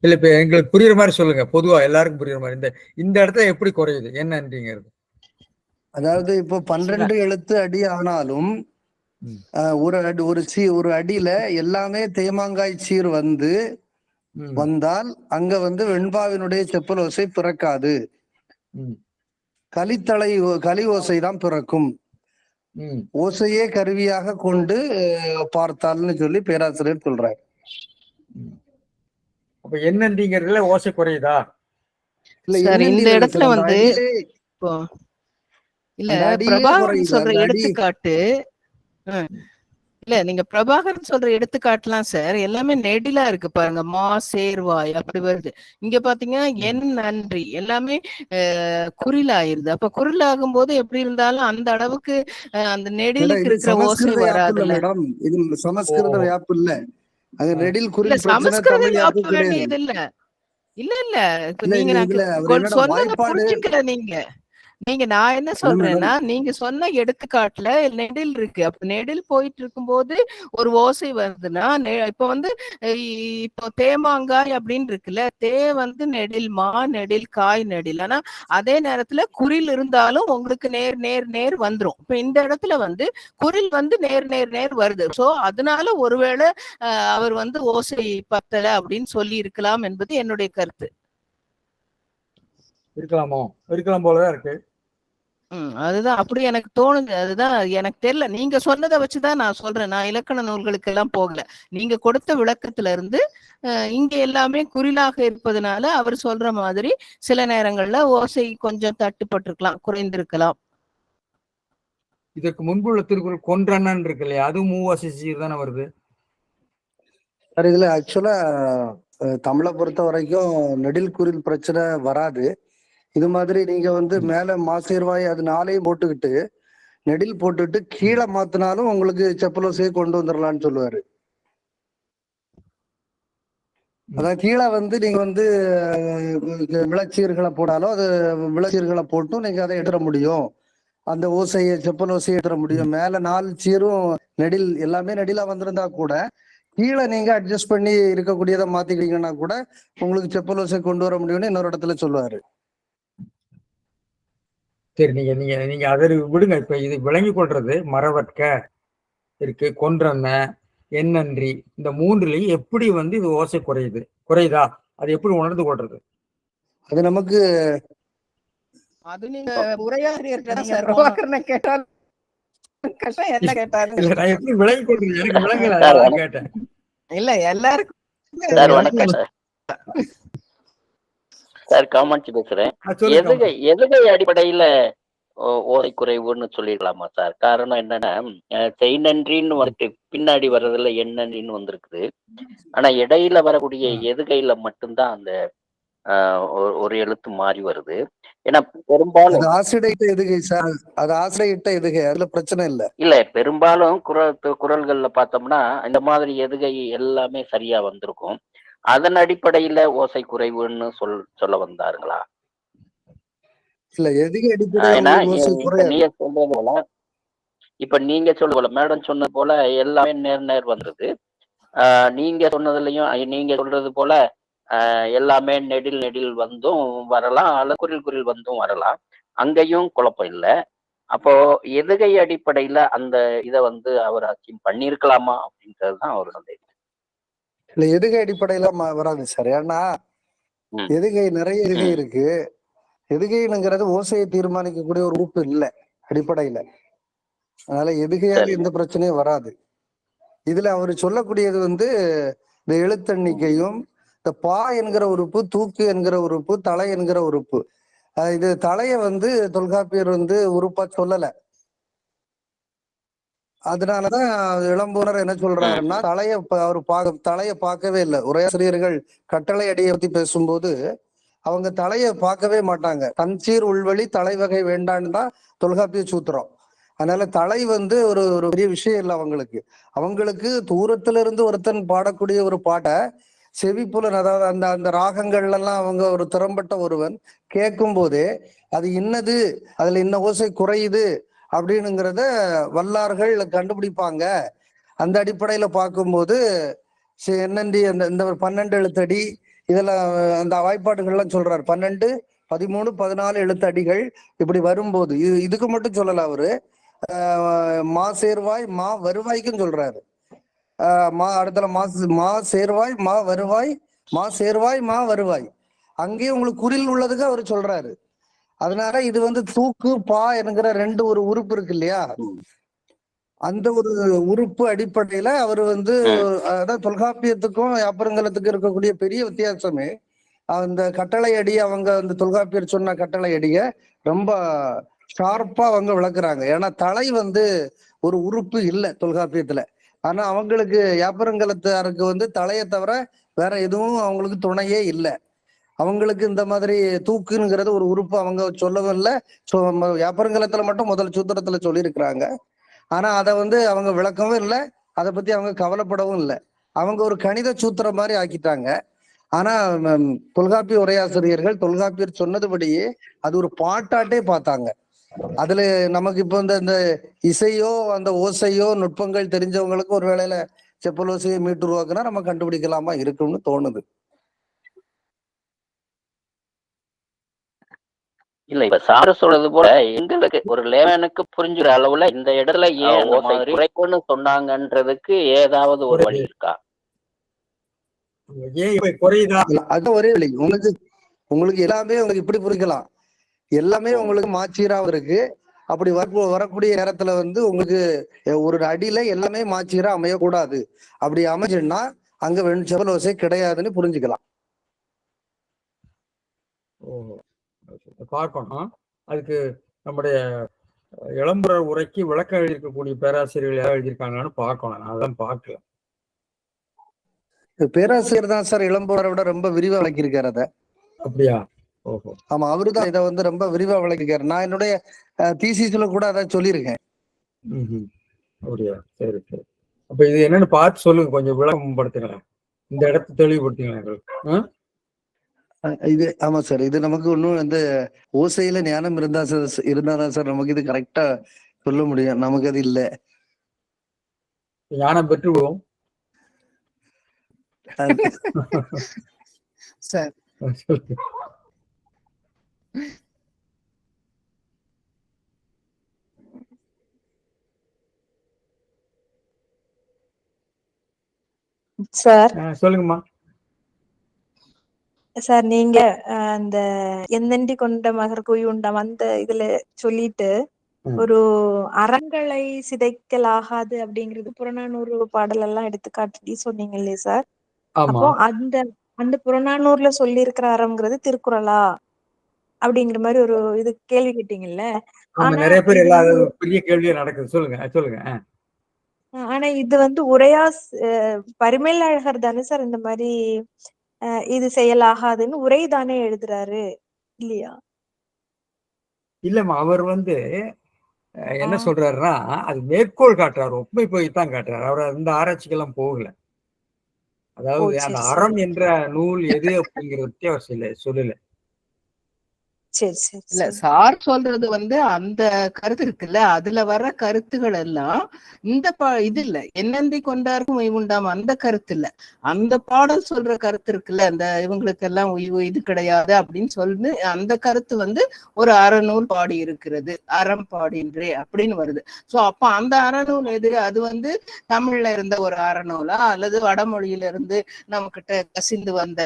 இல்ல இப்ப எங்களுக்கு புரியுற மாதிரி சொல்லுங்க, பொதுவா எல்லாருக்கும் புரியுற மாதிரி. இந்த இடத்துல எப்படி குறையுது என்னன்றீங்கிறது. அதாவது இப்போ 12 எழுத்து அடி ஆனாலும் ஒரு அடியில எல்லாமே தேமாங்காய் சீர் வந்தால் அங்க வந்து வெண்பாவினுடைய செப்பல் ஓசை பிறக்காது, களி ஓசை தான் பிறக்கும். ஓசையே கருவியாக கொண்டு பார்த்தால்னு சொல்லி பேராசிரியர் சொல்றாரு. அப்ப என்னன்றீங்கிறதுல ஓசை குறையுதா? இல்ல இந்த இடத்துல வந்து இல்ல பிரபாகரன் சொல்ற எடுத்துக்காட்டு, இல்ல நீங்க பிரபாகரன் சொல்ற எடுத்துக்காட்டுலாம் சார் எல்லாமே நெடிலா இருக்கு பாருங்க. மா சேர்வாய் அப்படி வருது. இங்க பாத்தீங்கன்னா என் நன்றி எல்லாமே குறிலாயிருது. அப்ப குறிலாகும் போது எப்படி இருந்தாலும் அந்த அளவுக்கு அந்த நெடிலுக்கு இருக்கிற ஓசை வராது. மேடம் இது சமஸ்கிருத வியாப்பு இல்ல, அது நெடில் குறி சமஸ்கிருத வியாப்பு வேண்டியது இல்ல. இல்ல இல்ல இப்ப நீங்க சொன்னதை புரிஞ்சுக்கல. நீங்க நான் என்ன சொல்றேன்னா, நீங்க சொன்ன எடுத்துக்காட்டுல நெடில் இருக்கு. அப்ப நெடில் போயிட்டு இருக்கும்போது ஒரு ஓசை வருதுன்னா, இப்ப வந்து இப்போ தேமாங்காய் அப்படின்னு இருக்குல்ல, தே வந்து நெடில், மா நெடில், காய் நெடில். ஆனா அதே நேரத்துல குறில் இருந்தாலும் உங்களுக்கு நேர் நேர் நேர் வந்துரும். இப்ப இந்த இடத்துல வந்து குறில் வந்து நேர் நேர் நேர் வருது. சோ அதனால ஒருவேளை அவர் வந்து ஓசை பத்தல அப்படின்னு சொல்லி இருக்கலாம் என்பது என்னுடைய கருத்து. இருக்கலாம் போலதான் இருக்கு. அதுதான் அப்படி எனக்கு தோணுது. அதுதான் எனக்கு தெரியல. நீங்க சொன்னதை வச்சுதான் நான் சொல்றேன். நான் இலக்கண நூல்களுக்கு எல்லாம் போகல. நீங்க கொடுத்த விளக்கத்துல இருந்து இங்க எல்லாமே குறிலாக இருப்பதனால அவர் சொல்ற மாதிரி சில நேரங்கள்ல ஓசை கொஞ்சம் தட்டுப்பட்டிருக்கலாம், குறைந்திருக்கலாம். இதற்கு முன்புள்ள திருக்குறள் கொன்றண்ணன் இருக்கு இல்லையா, அதுவும் மூவாசி சீர் தானே வருது. சார் இதுல ஆக்சுவலா தமிழை பொறுத்த வரைக்கும் நெடில் குறில் பிரச்சனை வராது. இது மாதிரி நீங்க வந்து மேல மாசேர்வாய் அது 4ஐயும் போட்டுக்கிட்டு நெடில் போட்டுட்டு கீழே மாத்தினாலும் உங்களுக்கு செப்பலோசையை கொண்டு வந்துடலாம்னு சொல்லுவாரு. அதான் கீழே வந்து நீங்க வந்து விளச்சீர்களை போடாலும் அது விளச்சீர்களை போட்டும் நீங்க அதை எடுத்துட முடியும், அந்த ஓசையை செப்பல் ஓசையை எடுத்துட முடியும். மேல 4 சீரும் நெடில் எல்லாமே நெடிலா வந்திருந்தா கூட கீழே நீங்க அட்ஜஸ்ட் பண்ணி இருக்கக்கூடியதை மாத்திக்கிட்டீங்கன்னா கூட உங்களுக்கு செப்பல் ஓசை கொண்டு வர முடியும்னு இன்னொரு இடத்துல சொல்லுவாரு. சரி, நீங்க நீங்க நீங்க அதை விடுங்க. இப்ப இது விளங்கி கொள்றது மறவற்க இருக்கு, கொன்றன்ன, எண்ணன்றி, இந்த மூன்றுலையும் எப்படி வந்து இது ஓசை குறையுதா? அது எப்படி உணர்ந்து கொள்றது? அது நமக்கு அது நீங்க உரையாசிரியர்கிட்ட கேட்டால் கஷ்டம். என்ன கேட்டாலும் இல்ல, நான் எப்படி விளங்கி கொள்றது? எனக்கு விளங்கல, சார் அதனால கேட்டேன். இல்ல எல்லாருக்கும் சார் வணக்கம் சார். சார் காமாட்சி பேசுறேன். சொல்லுங்க. எதுகை அடிப்படையில ஓசை குறைவுன்னு சொல்லிடலாமா சார்? காரணம் என்னன்னா, செய் நன்றின்னு வந்துட்டு பின்னாடி வர்றதுல என் நன்றின்னு வந்திருக்குது. ஆனா இடையில வரக்கூடிய எதுகையில மட்டும்தான் அந்த ஒரு எழுத்து மாறி வருது. ஏன்னா பெரும்பாலும் அது ஆசிரியட்ட எதுகை சார், அது ஆசிரியட்ட எதுகை, அதுல பிரச்சனை இல்ல. பெரும்பாலும் குரல்கள்ல பார்த்தோம்னா இந்த மாதிரி எதுகை எல்லாமே சரியா வந்திருக்கும். அதன் அடிப்படையில ஓசை குறைவுன்னு சொல்ல வந்தாருங்களா? இல்ல, எதுகை அடிப்படையில ஓசை குறையாது. நீங்க சொல்றது போல, இப்ப நீங்க சொல்றது போல, மேடம் சொன்னது போல எல்லாமே நேர் வந்துருது. நீங்க சொன்னதுலயும் நீங்க சொல்றது போல எல்லாமே நெடில் வந்தும் வரலாம், அல்ல குறில் வந்தும் வரலாம். அங்கேயும் குழப்பம் இல்லை. அப்போ எதுகை அடிப்படையில அந்த இதை வந்து அவர் அச்சீவ் பண்ணிருக்கலாமா அப்படின்றதுதான் அவர் சந்தேகம். இல்ல, எதுகை அடிப்படையில வராது சார். ஏன்னா நிறைய எதுகை இருக்கு. எதுகைங்கிறது ஓசையை தீர்மானிக்கக்கூடிய ஒரு உறுப்பு இல்லை அடிப்படையில. அதனால எதுகையால எந்த பிரச்சனையும் வராது. இதுல அவர் சொல்லக்கூடியது வந்து இந்த எழுத்தெண்ணிக்கையும், இந்த பா என்கிற உறுப்பு, தூக்கு என்கிற உறுப்பு, தலை என்கிற உறுப்பு. இது தலைய வந்து தொல்காப்பியர் வந்து உறுப்பா சொல்லல. அதனாலதான் இளம்பூனர் என்ன சொல்றாருன்னா, தலைய பார்க்கவே இல்லை. உரையாசிரியர்கள் கட்டளை அடியை பத்தி பேசும்போது அவங்க தலைய பார்க்கவே மாட்டாங்க. தன்சீர் உள்வழி தலைவகை வேண்டான்னு தான் தொல்காப்பிய சூத்திரம். அதனால தலை வந்து ஒரு பெரிய விஷயம் இல்லை அவங்களுக்கு. அவங்களுக்கு தூரத்துல இருந்து ஒருத்தன் பாடக்கூடிய ஒரு பாட்டை செவிப்புலன், அதாவது அந்த அந்த ராகங்கள்ல எல்லாம் அவங்க ஒரு திறம்பட்ட ஒருவன் கேட்கும் போதே அது இன்னது, அதுல இன்ன ஓசை குறையுது அப்படின்னுங்கிறத வல்லார்கள் கண்டுபிடிப்பாங்க. அந்த அடிப்படையில பார்க்கும்போது என்னண்டி இந்த 12 எழுத்தடி இதுல அந்த வாய்ப்பாடுகள்லாம் சொல்றாரு. 12, 13, 14 எழுத்தடிகள் இப்படி வரும்போது இதுக்கு மட்டும் சொல்லல அவரு. மா சேர்வாய் மா வருவாய்க்கும் சொல்றாரு. அடுத்த மா சேர்வாய் மா வருவாய், மா சேர்வாய் மா வருவாய், அங்கேயும் உங்களுக்கு குறில் உள்ளதுக்கு அவர் சொல்றாரு. அதனால இது வந்து தூக்கு பா என்கிற ஒரு உறுப்பு இருக்கு இல்லையா, அந்த ஒரு உறுப்பு அடிப்படையில அவர் வந்து அதான் தொல்காப்பியத்துக்கும் யாப்பருங்கலத்துக்கும் இருக்கக்கூடிய பெரிய வித்தியாசமே அந்த கட்டளை அடி. அவங்க அந்த தொல்காப்பியர் சொன்ன கட்டளை அடிய ரொம்ப ஷார்ப்பா அவங்க விளக்குறாங்க. ஏன்னா தலை வந்து ஒரு உறுப்பு இல்லை தொல்காப்பியத்துல. ஆனா அவங்களுக்கு யாப்பருங்கலத்தாருக்கு வந்து தலையை தவிர வேற எதுவும் அவங்களுக்கு துணையே இல்லை. அவங்களுக்கு இந்த மாதிரி தூக்குங்கிறது ஒரு உறுப்பு அவங்க சொல்லவும் இல்லை. யாப்பருங்கலத்துல மட்டும் முதல் சூத்திரத்துல சொல்லியிருக்கிறாங்க. ஆனா அதை வந்து அவங்க விளக்கவும் இல்லை, அதை பத்தி அவங்க கவலைப்படவும் இல்லை. அவங்க ஒரு கணித சூத்திரம் மாதிரி ஆக்கிட்டாங்க. ஆனா தொல்காப்பிய உரையாசிரியர்கள் தொல்காப்பியர் சொன்னதுபடியே அது ஒரு பாட்டாட்டே பார்த்தாங்க. அதுல நமக்கு இப்போ இந்த இசையோ அந்த ஓசையோ நுட்பங்கள் தெரிஞ்சவங்களுக்கு ஒரு வேளையில செப்பல் ஓசையை மீட்டு உருவாக்குனா நம்ம கண்டுபிடிக்கலாமா இருக்கும்னு தோணுது. இல்ல, இப்ப சார சொல்றது போல எங்களுக்கு ஒரு லேமனுக்கு புரிஞ்சுற அளவுல இந்த இடத்துல ஏன் ஓசை குறைப்புன்னு சொன்னாங்கன்றதுக்கு ஏதாவது ஒரு வழி இருக்கா? அது ஒரே வழி. உங்களுக்கு எல்லாமே உங்களுக்கு இப்படி புரிக்கலாம். எல்லாமே உங்களுக்கு மாச்சீராவும் இருக்கு. அப்படி வரக்கூடிய நேரத்துல வந்து உங்களுக்கு ஒரு அடியில எல்லாமே மாச்சீரா அமையக்கூடாது. அப்படி அமைஞ்சுன்னா அங்க செப்பல் ஓசை கிடையாதுன்னு புரிஞ்சுக்கலாம். பார்க்கணும். அதுக்கு நம்முடைய இளம்புறர் உரைக்கு விளக்கம் எழுதியிருக்கக்கூடிய பேராசிரியர்கள் யாரும் எழுதியிருக்காங்கன்னு பார்க்கணும். நான் அதான் பார்க்கல. பேராசிரியர் தான் சார் இளம்புறரை விட ரொம்ப விரிவா விளக்கியிருக்காரு அதை. அப்படியா? ஓஹோ. ஆமா, அவருதான் இதை வந்து ரொம்ப விரிவா விளக்கியிருக்காரு. நான் என்னுடைய தீசிஸ்ல கூட அதை சொல்லியிருக்கேன். அப்படியா? சரி சரி. அப்ப இது என்னன்னு பார்த்து சொல்லுங்க, கொஞ்சம் விளக்கம் படுத்துங்களேன், இந்த இடத்தை தெளிவுபடுத்துங்களேன். இது ஆமா சார், இது நமக்கு ஒன்றும் அந்த ஓசையில ஞானம் இருந்தாதான் சார் நமக்கு இது கரெக்டா சொல்ல முடியும். நமக்கு அது இல்லை. ஞானம் பெற்றுவோம் சார். சார் சொல்லுங்கம்மா. சார் நீங்க அந்த எந்தண்டி கொண்ட மகர் குய் உண்டாம் அந்த இதுல சொல்லிட்டு ஒரு அறங்களை சிதைக்கல் ஆகாது அப்படிங்கிறது புறநானூறு பாடல் எல்லாம் எடுத்து காட்டி சொன்னீங்க இல்லையா சார்? அப்போ அந்த அந்த புறநானூறுல சொல்லி இருக்கிற அறம்ங்கிறது திருக்குறளா அப்படிங்கிற மாதிரி ஒரு இது கேள்வி கேட்டீங்கல்ல. நிறைய பேர் பெரிய கேள்வியா நடக்குது. சொல்லுங்க சொல்லுங்க. ஆனா இது வந்து உரையா பரிமேல் அழகர் தானே சார் இந்த மாதிரி இது செயலாகாதுன்னு உரை தானே எழுதுறாரு இல்லையா? இல்லம்மா, அவர் வந்து என்ன சொல்றாருன்னா அது மேற்கோள் காட்டுறாரு, ஒப்புமை போய் தான் காட்டுறாரு. அவர் இந்த ஆராய்ச்சிக்கெல்லாம் போகல. அதாவது அந்த அறம் என்ற நூல் எது அப்படிங்கறத பத்தி அவர் சொல்லல. இல்ல சார் சொல்றது வந்து அந்த கருத்து இருக்குல்ல, அதுல வர்ற கருத்துகள் எல்லாம் இந்த இது இல்ல, என்னந்தி கொண்டாருக்கும் உண்டாம அந்த கருத்து இல்ல, அந்த பாடல் சொல்ற கருத்து இருக்குல்ல, அந்த இவங்களுக்கு எல்லாம் இது கிடையாது அப்படின்னு சொல்லி அந்த கருத்து வந்து ஒரு அறநூல் பாடி இருக்கிறது, அறம் பாடின்றே அப்படின்னு வருது. சோ அப்ப அந்த அறநூல் எது? அது வந்து தமிழ்ல இருந்த ஒரு அறநூலா அல்லது வடமொழியில இருந்து நம்ம கிட்ட கசிந்து வந்த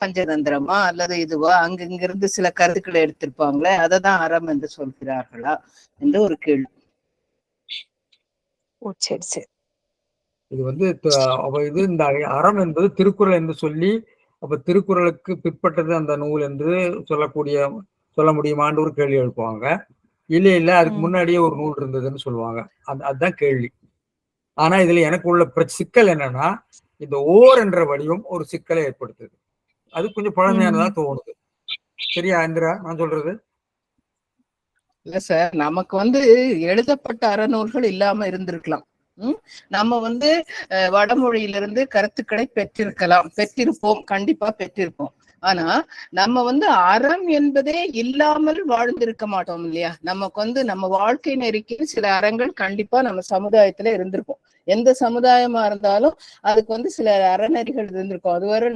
பஞ்சதந்திரமா அல்லது இதுவா? அங்கிருந்து சில கருத்துக்களை எடுத்திருப்பாங்களே, அததான் அறம் என்று சொல்கிறார்களா என்று ஒரு கேள்வி. இது வந்து இது இந்த அறம் என்பது திருக்குறள் என்று சொல்லி, அப்ப திருக்குறளுக்கு பிற்பட்டது அந்த நூல் என்று சொல்ல முடியுமான்னு ஒரு கேள்வி எழுப்புவாங்க. இல்ல அதுக்கு முன்னாடியே ஒரு நூல் இருந்ததுன்னு சொல்லுவாங்க. அதுதான் கேள்வி. ஆனா இதுல எனக்கு உள்ள சிக்கல் என்னன்னா, இந்த ஓர் என்ற வடிவம் ஒரு சிக்கலை ஏற்படுத்துது. அது கொஞ்சம் பழமையானதா தோணுது. சரியா இந்திரா நான் சொல்றது? இல்ல சார், நமக்கு வந்து எழுதப்பட்ட அறநூல்கள் இல்லாம இருந்திருக்கலாம். நம்ம வந்து வடமொழியிலிருந்து கருத்துக்களை பெற்றிருப்போம், கண்டிப்பா பெற்றிருப்போம். ஆனா நம்ம வந்து அறம் என்பதே இல்லாமல் வாழ்ந்திருக்க மாட்டோம் இல்லையா? நமக்கு வந்து நம்ம வாழ்க்கை நெருக்கில் சில அறங்கள் கண்டிப்பா நம்ம சமுதாயத்துல இருந்திருக்கும். எந்த சமுதாயமா இருந்தாலும் அதுக்கு வந்து சில அறநெறிகள் இருந்திருக்கும். அது வரை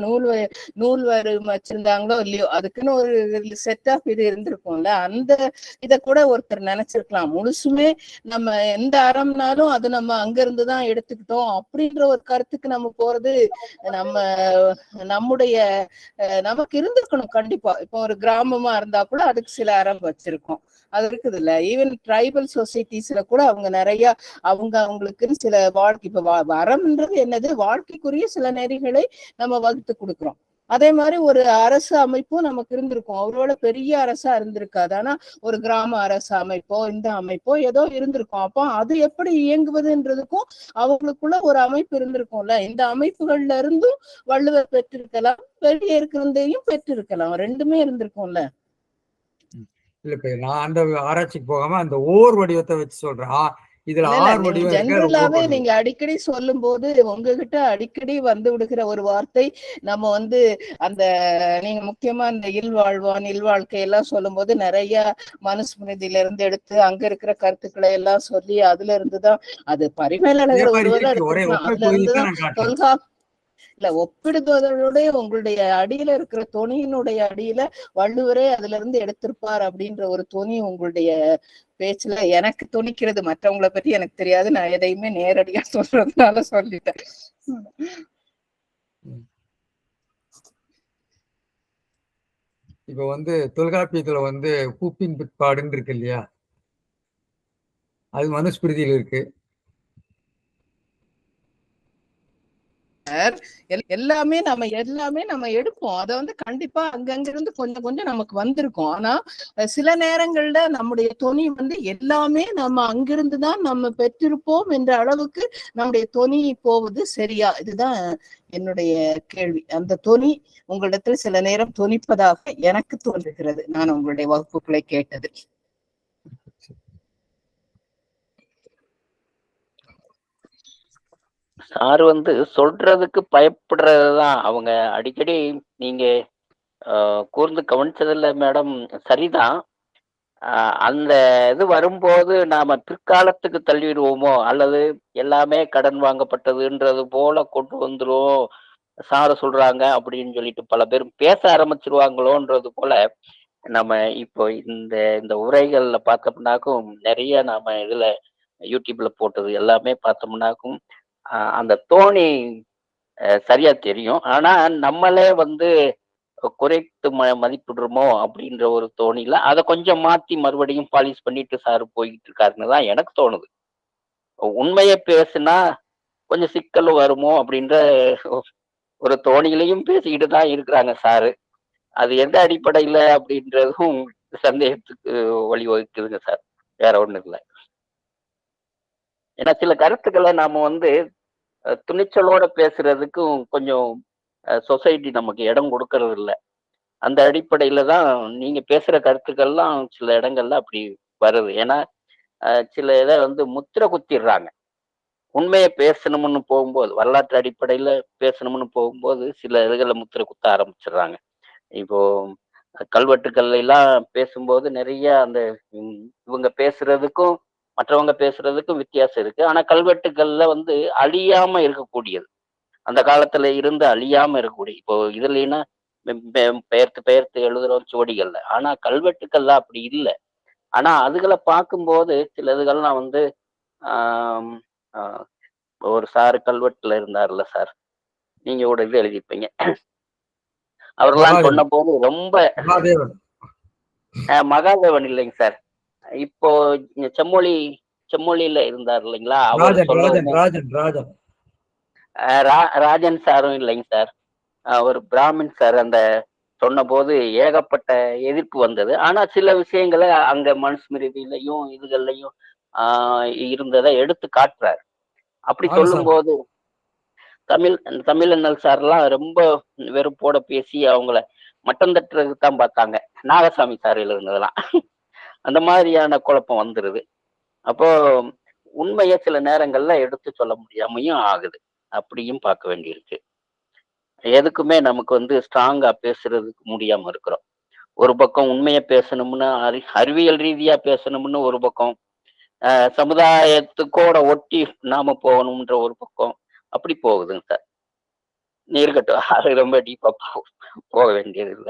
நூல் வச்சிருந்தாங்களோ இல்லையோ, அதுக்குன்னு ஒரு செட் ஆஃப் இது இருந்திருக்கும்ல. அந்த இத கூட ஒருத்தர் நினைச்சிருக்கலாம், முழுசுமே நம்ம எந்த அறம்னாலும் அது நம்ம அங்க இருந்துதான் எடுத்துக்கிட்டோம் அப்படின்ற ஒரு கருத்துக்கு நம்ம போறது நம்முடைய நமக்கு இருந்திருக்கணும் கண்டிப்பா. இப்போ ஒரு கிராமமா இருந்தா கூட அதுக்கு சில அறம் வச்சிருக்கோம், அது இருக்குது இல்ல. ஈவன் ட்ரைபல் சொசைட்டிஸ்ல கூட அவங்க நிறைய அவங்களுக்குன்னு சில வாழ்க்கை, இப்ப அறம்ன்றது என்னது, வாழ்க்கைக்குரிய சில நெறிகளை நம்ம வகுத்து கொடுக்குறோம். அதே மாதிரி ஒரு அரசு அமைப்பும் நமக்கு இருந்திருக்கும். அவரோட பெரிய அரசா இருந்திருக்காது, ஆனா ஒரு கிராம அரசு அமைப்போ இந்த அமைப்போ ஏதோ இருந்திருக்கும். அப்போ அது எப்படி இயங்குவதுன்றதுக்கும் அவங்களுக்குள்ள ஒரு அமைப்பு இருந்திருக்கும்ல. இந்த அமைப்புகள்ல இருந்தும் வள்ளுவர் பெற்றிருக்கலாம், வெளியே இருக்கிறதையும் பெற்றிருக்கலாம், ரெண்டுமே இருந்திருக்கும்ல. இல்ல இப்ப நான் அந்த ஆராய்ச்சிக்கு போகாம அந்த ஓர் வடிவத்தை வச்சு சொல்றேன். இதுல ஆறு வடிவம் ஜெனரலாவே நீங்க அடிக்கடி சொல்லும் போது உங்ககிட்ட அடிக்கடி வந்து விடுகிற ஒரு வார்த்தை, நம்ம வந்து அந்த நீங்க முக்கியமா இந்த இல்வாழ்க்கை எல்லாம் சொல்லும் போது நிறைய மனுஸ்மிருதியில இருந்து எடுத்து அங்க இருக்கிற கருத்துக்களை எல்லாம் சொல்லி அதுல இருந்துதான் அது பரிமேலழகர் ஒருவேளை எடுத்துக்கலாம், அதுல இருந்துதான் இல்ல ஒப்பிடுவதோட உங்களுடைய அடியில இருக்கிற தொனியினுடைய அடியில வள்ளுவரே அதுல இருந்து எடுத்திருப்பார் அப்படின்ற ஒரு தொனி உங்களுடைய பேச்சுல எனக்கு துணிக்கிறது. மற்றவங்களை பத்தி எனக்கு தெரியாது, நான் எதையுமே நேரடியா சொல்றதுனால சொல்லிட்டேன். இப்ப வந்து தொல்காப்பியத்துல வந்து பூப்பின் பிற்பாடுன்னு இருக்கு இல்லையா, அது மனுஸ்மிருதியில இருக்கு. எல்லாமே நம்ம எடுப்போம், அதை வந்து கண்டிப்பா அங்கிருந்து கொஞ்சம் கொஞ்சம் நமக்கு வந்திருக்கும். ஆனா சில நேரங்கள்ல நம்முடைய தொனி வந்து எல்லாமே நம்ம அங்கிருந்துதான் நம்ம பெற்றிருப்போம் என்ற அளவுக்கு நம்முடைய தொனி போவது சரியா? இதுதான் என்னுடைய கேள்வி. அந்த தொனி உங்களிடத்தில் சில நேரம் தொனிப்பதாக எனக்கு தோன்றுகிறது, நான் உங்களுடைய வகுப்புகளை கேட்டது. சார் வந்து சொல்றதுக்கு பயப்படுறதுதான். அவங்க அடிக்கடி நீங்க கூர்ந்து கவனிச்சதில்ல மேடம், சரிதான். அந்த இது வரும்போது நாம பிற்காலத்துக்கு தள்ளிடுவோமோ, அல்லது எல்லாமே கடன் வாங்கப்பட்டதுன்றது போல கொண்டு வந்துரும் சார சொல்றாங்க அப்படின்னு சொல்லிட்டு பல பேர் பேச ஆரம்பிச்சிருவாங்களோன்றது போல நம்ம இப்போ இந்த உரைகள்ல பார்த்தோம்னாக்கும் நிறைய நாம இதுல யூடியூப்ல போட்டது எல்லாமே பார்த்தோம்னாக்கும் அந்த தோணி சரியா தெரியும். ஆனா நம்மளே வந்து குறைத்து மதிப்பிடுறோமோ அப்படின்ற ஒரு தோணியில அதை கொஞ்சம் மாத்தி மறுபடியும் பாலிஷ் பண்ணிட்டு சார் போய்கிட்டு இருக்காருன்னு தான் எனக்கு தோணுது. உண்மையை பேசுனா கொஞ்சம் சிக்கல் வருமோ அப்படின்ற ஒரு தோணியிலையும் பேசிக்கிட்டு தான் இருக்கிறாங்க சாரு. அது எந்த அடிப்படையில அப்படின்றதும் சந்தேகத்துக்கு வழிவகுக்குதுங்க சார். வேற ஒண்ணும் இல்லை. ஏன்னா சில கருத்துக்களை நாம வந்து துணிச்சலோட பேசுறதுக்கும் கொஞ்சம் சொசைட்டி நமக்கு இடம் கொடுக்கறது இல்லை. அந்த அடிப்படையில தான் நீங்க பேசுற கருத்துக்கள்லாம் சில இடங்கள்ல அப்படி வருது. ஏன்னா சில இதை வந்து முத்திரை குத்திடுறாங்க. உண்மையை பேசணும்னு போகும்போது, வரலாற்று அடிப்படையில பேசணும்னு போகும்போது சில இதுகளை முத்திரை குத்த ஆரம்பிச்சிடுறாங்க. இப்போ கல்வெட்டுக்கள்ல எல்லாம் பேசும்போது நிறைய அந்த இவங்க பேசுறதுக்கும் மற்றவங்க பேசுறதுக்கும் வித்தியாசம் இருக்கு. ஆனா கல்வெட்டுக்கள்ல வந்து அழியாம இருக்கக்கூடியது, அந்த காலத்துல இருந்து அழியாம இருக்கக்கூடிய, இப்போ இதுலன்னா பெயர்த்து பெயர்த்து எழுதுறோம் சுவடிகள்ல. ஆனா கல்வெட்டுக்கள்ல அப்படி இல்லை. ஆனா அதுகளை பார்க்கும்போது சில இதுகள்லாம் வந்து ஆஹ் ஆஹ் ஒரு சார் கல்வெட்டுல இருந்தார்ல சார், நீங்க கூட இது எழுதிப்பீங்க, அவரெல்லாம் சொன்ன போது ரொம்ப மகாதேவன் இல்லைங்க சார், இப்போ செம்மொழியில இருந்தார் இல்லைங்களா, அவர் சொல்ல ராஜன் சாரும் இல்லைங்க சார், ஒரு பிராமின் சார். அந்த சொன்ன போது ஏகப்பட்ட எதிர்ப்பு வந்தது. ஆனா சில விஷயங்களை அங்க மனுஸ்மிருதியிலையும் இதுகள்லையும் இருந்ததை எடுத்து காட்டுறாரு. அப்படி சொல்லும் போது தமிழண்ணல் சார்லாம் ரொம்ப வெறுப்போட பேசி அவங்கள மட்டம் தட்டுறதுக்கு தான் பார்த்தாங்க. நாகசாமி சார் இருந்ததெல்லாம் அந்த மாதிரியான குழப்பம் வந்துருது. அப்போ உண்மையை சில நேரங்கள்ல எடுத்து சொல்ல முடியாமையும் ஆகுது. அப்படியும் பார்க்க வேண்டியிருக்கு. எதுக்குமே நமக்கு வந்து ஸ்ட்ராங்கா பேசுறதுக்கு முடியாம இருக்கிறோம். ஒரு பக்கம் உண்மையை பேசணும்னு அறிவியல் ரீதியா பேசணும்னு ஒரு பக்கம், சமுதாயத்துக்கோட ஒட்டி நாம போகணும்ன்ற ஒரு பக்கம், அப்படி போகுதுங்க சார். இருக்கட்டும், அது ரொம்ப டீப்பா போக வேண்டியது இல்லை.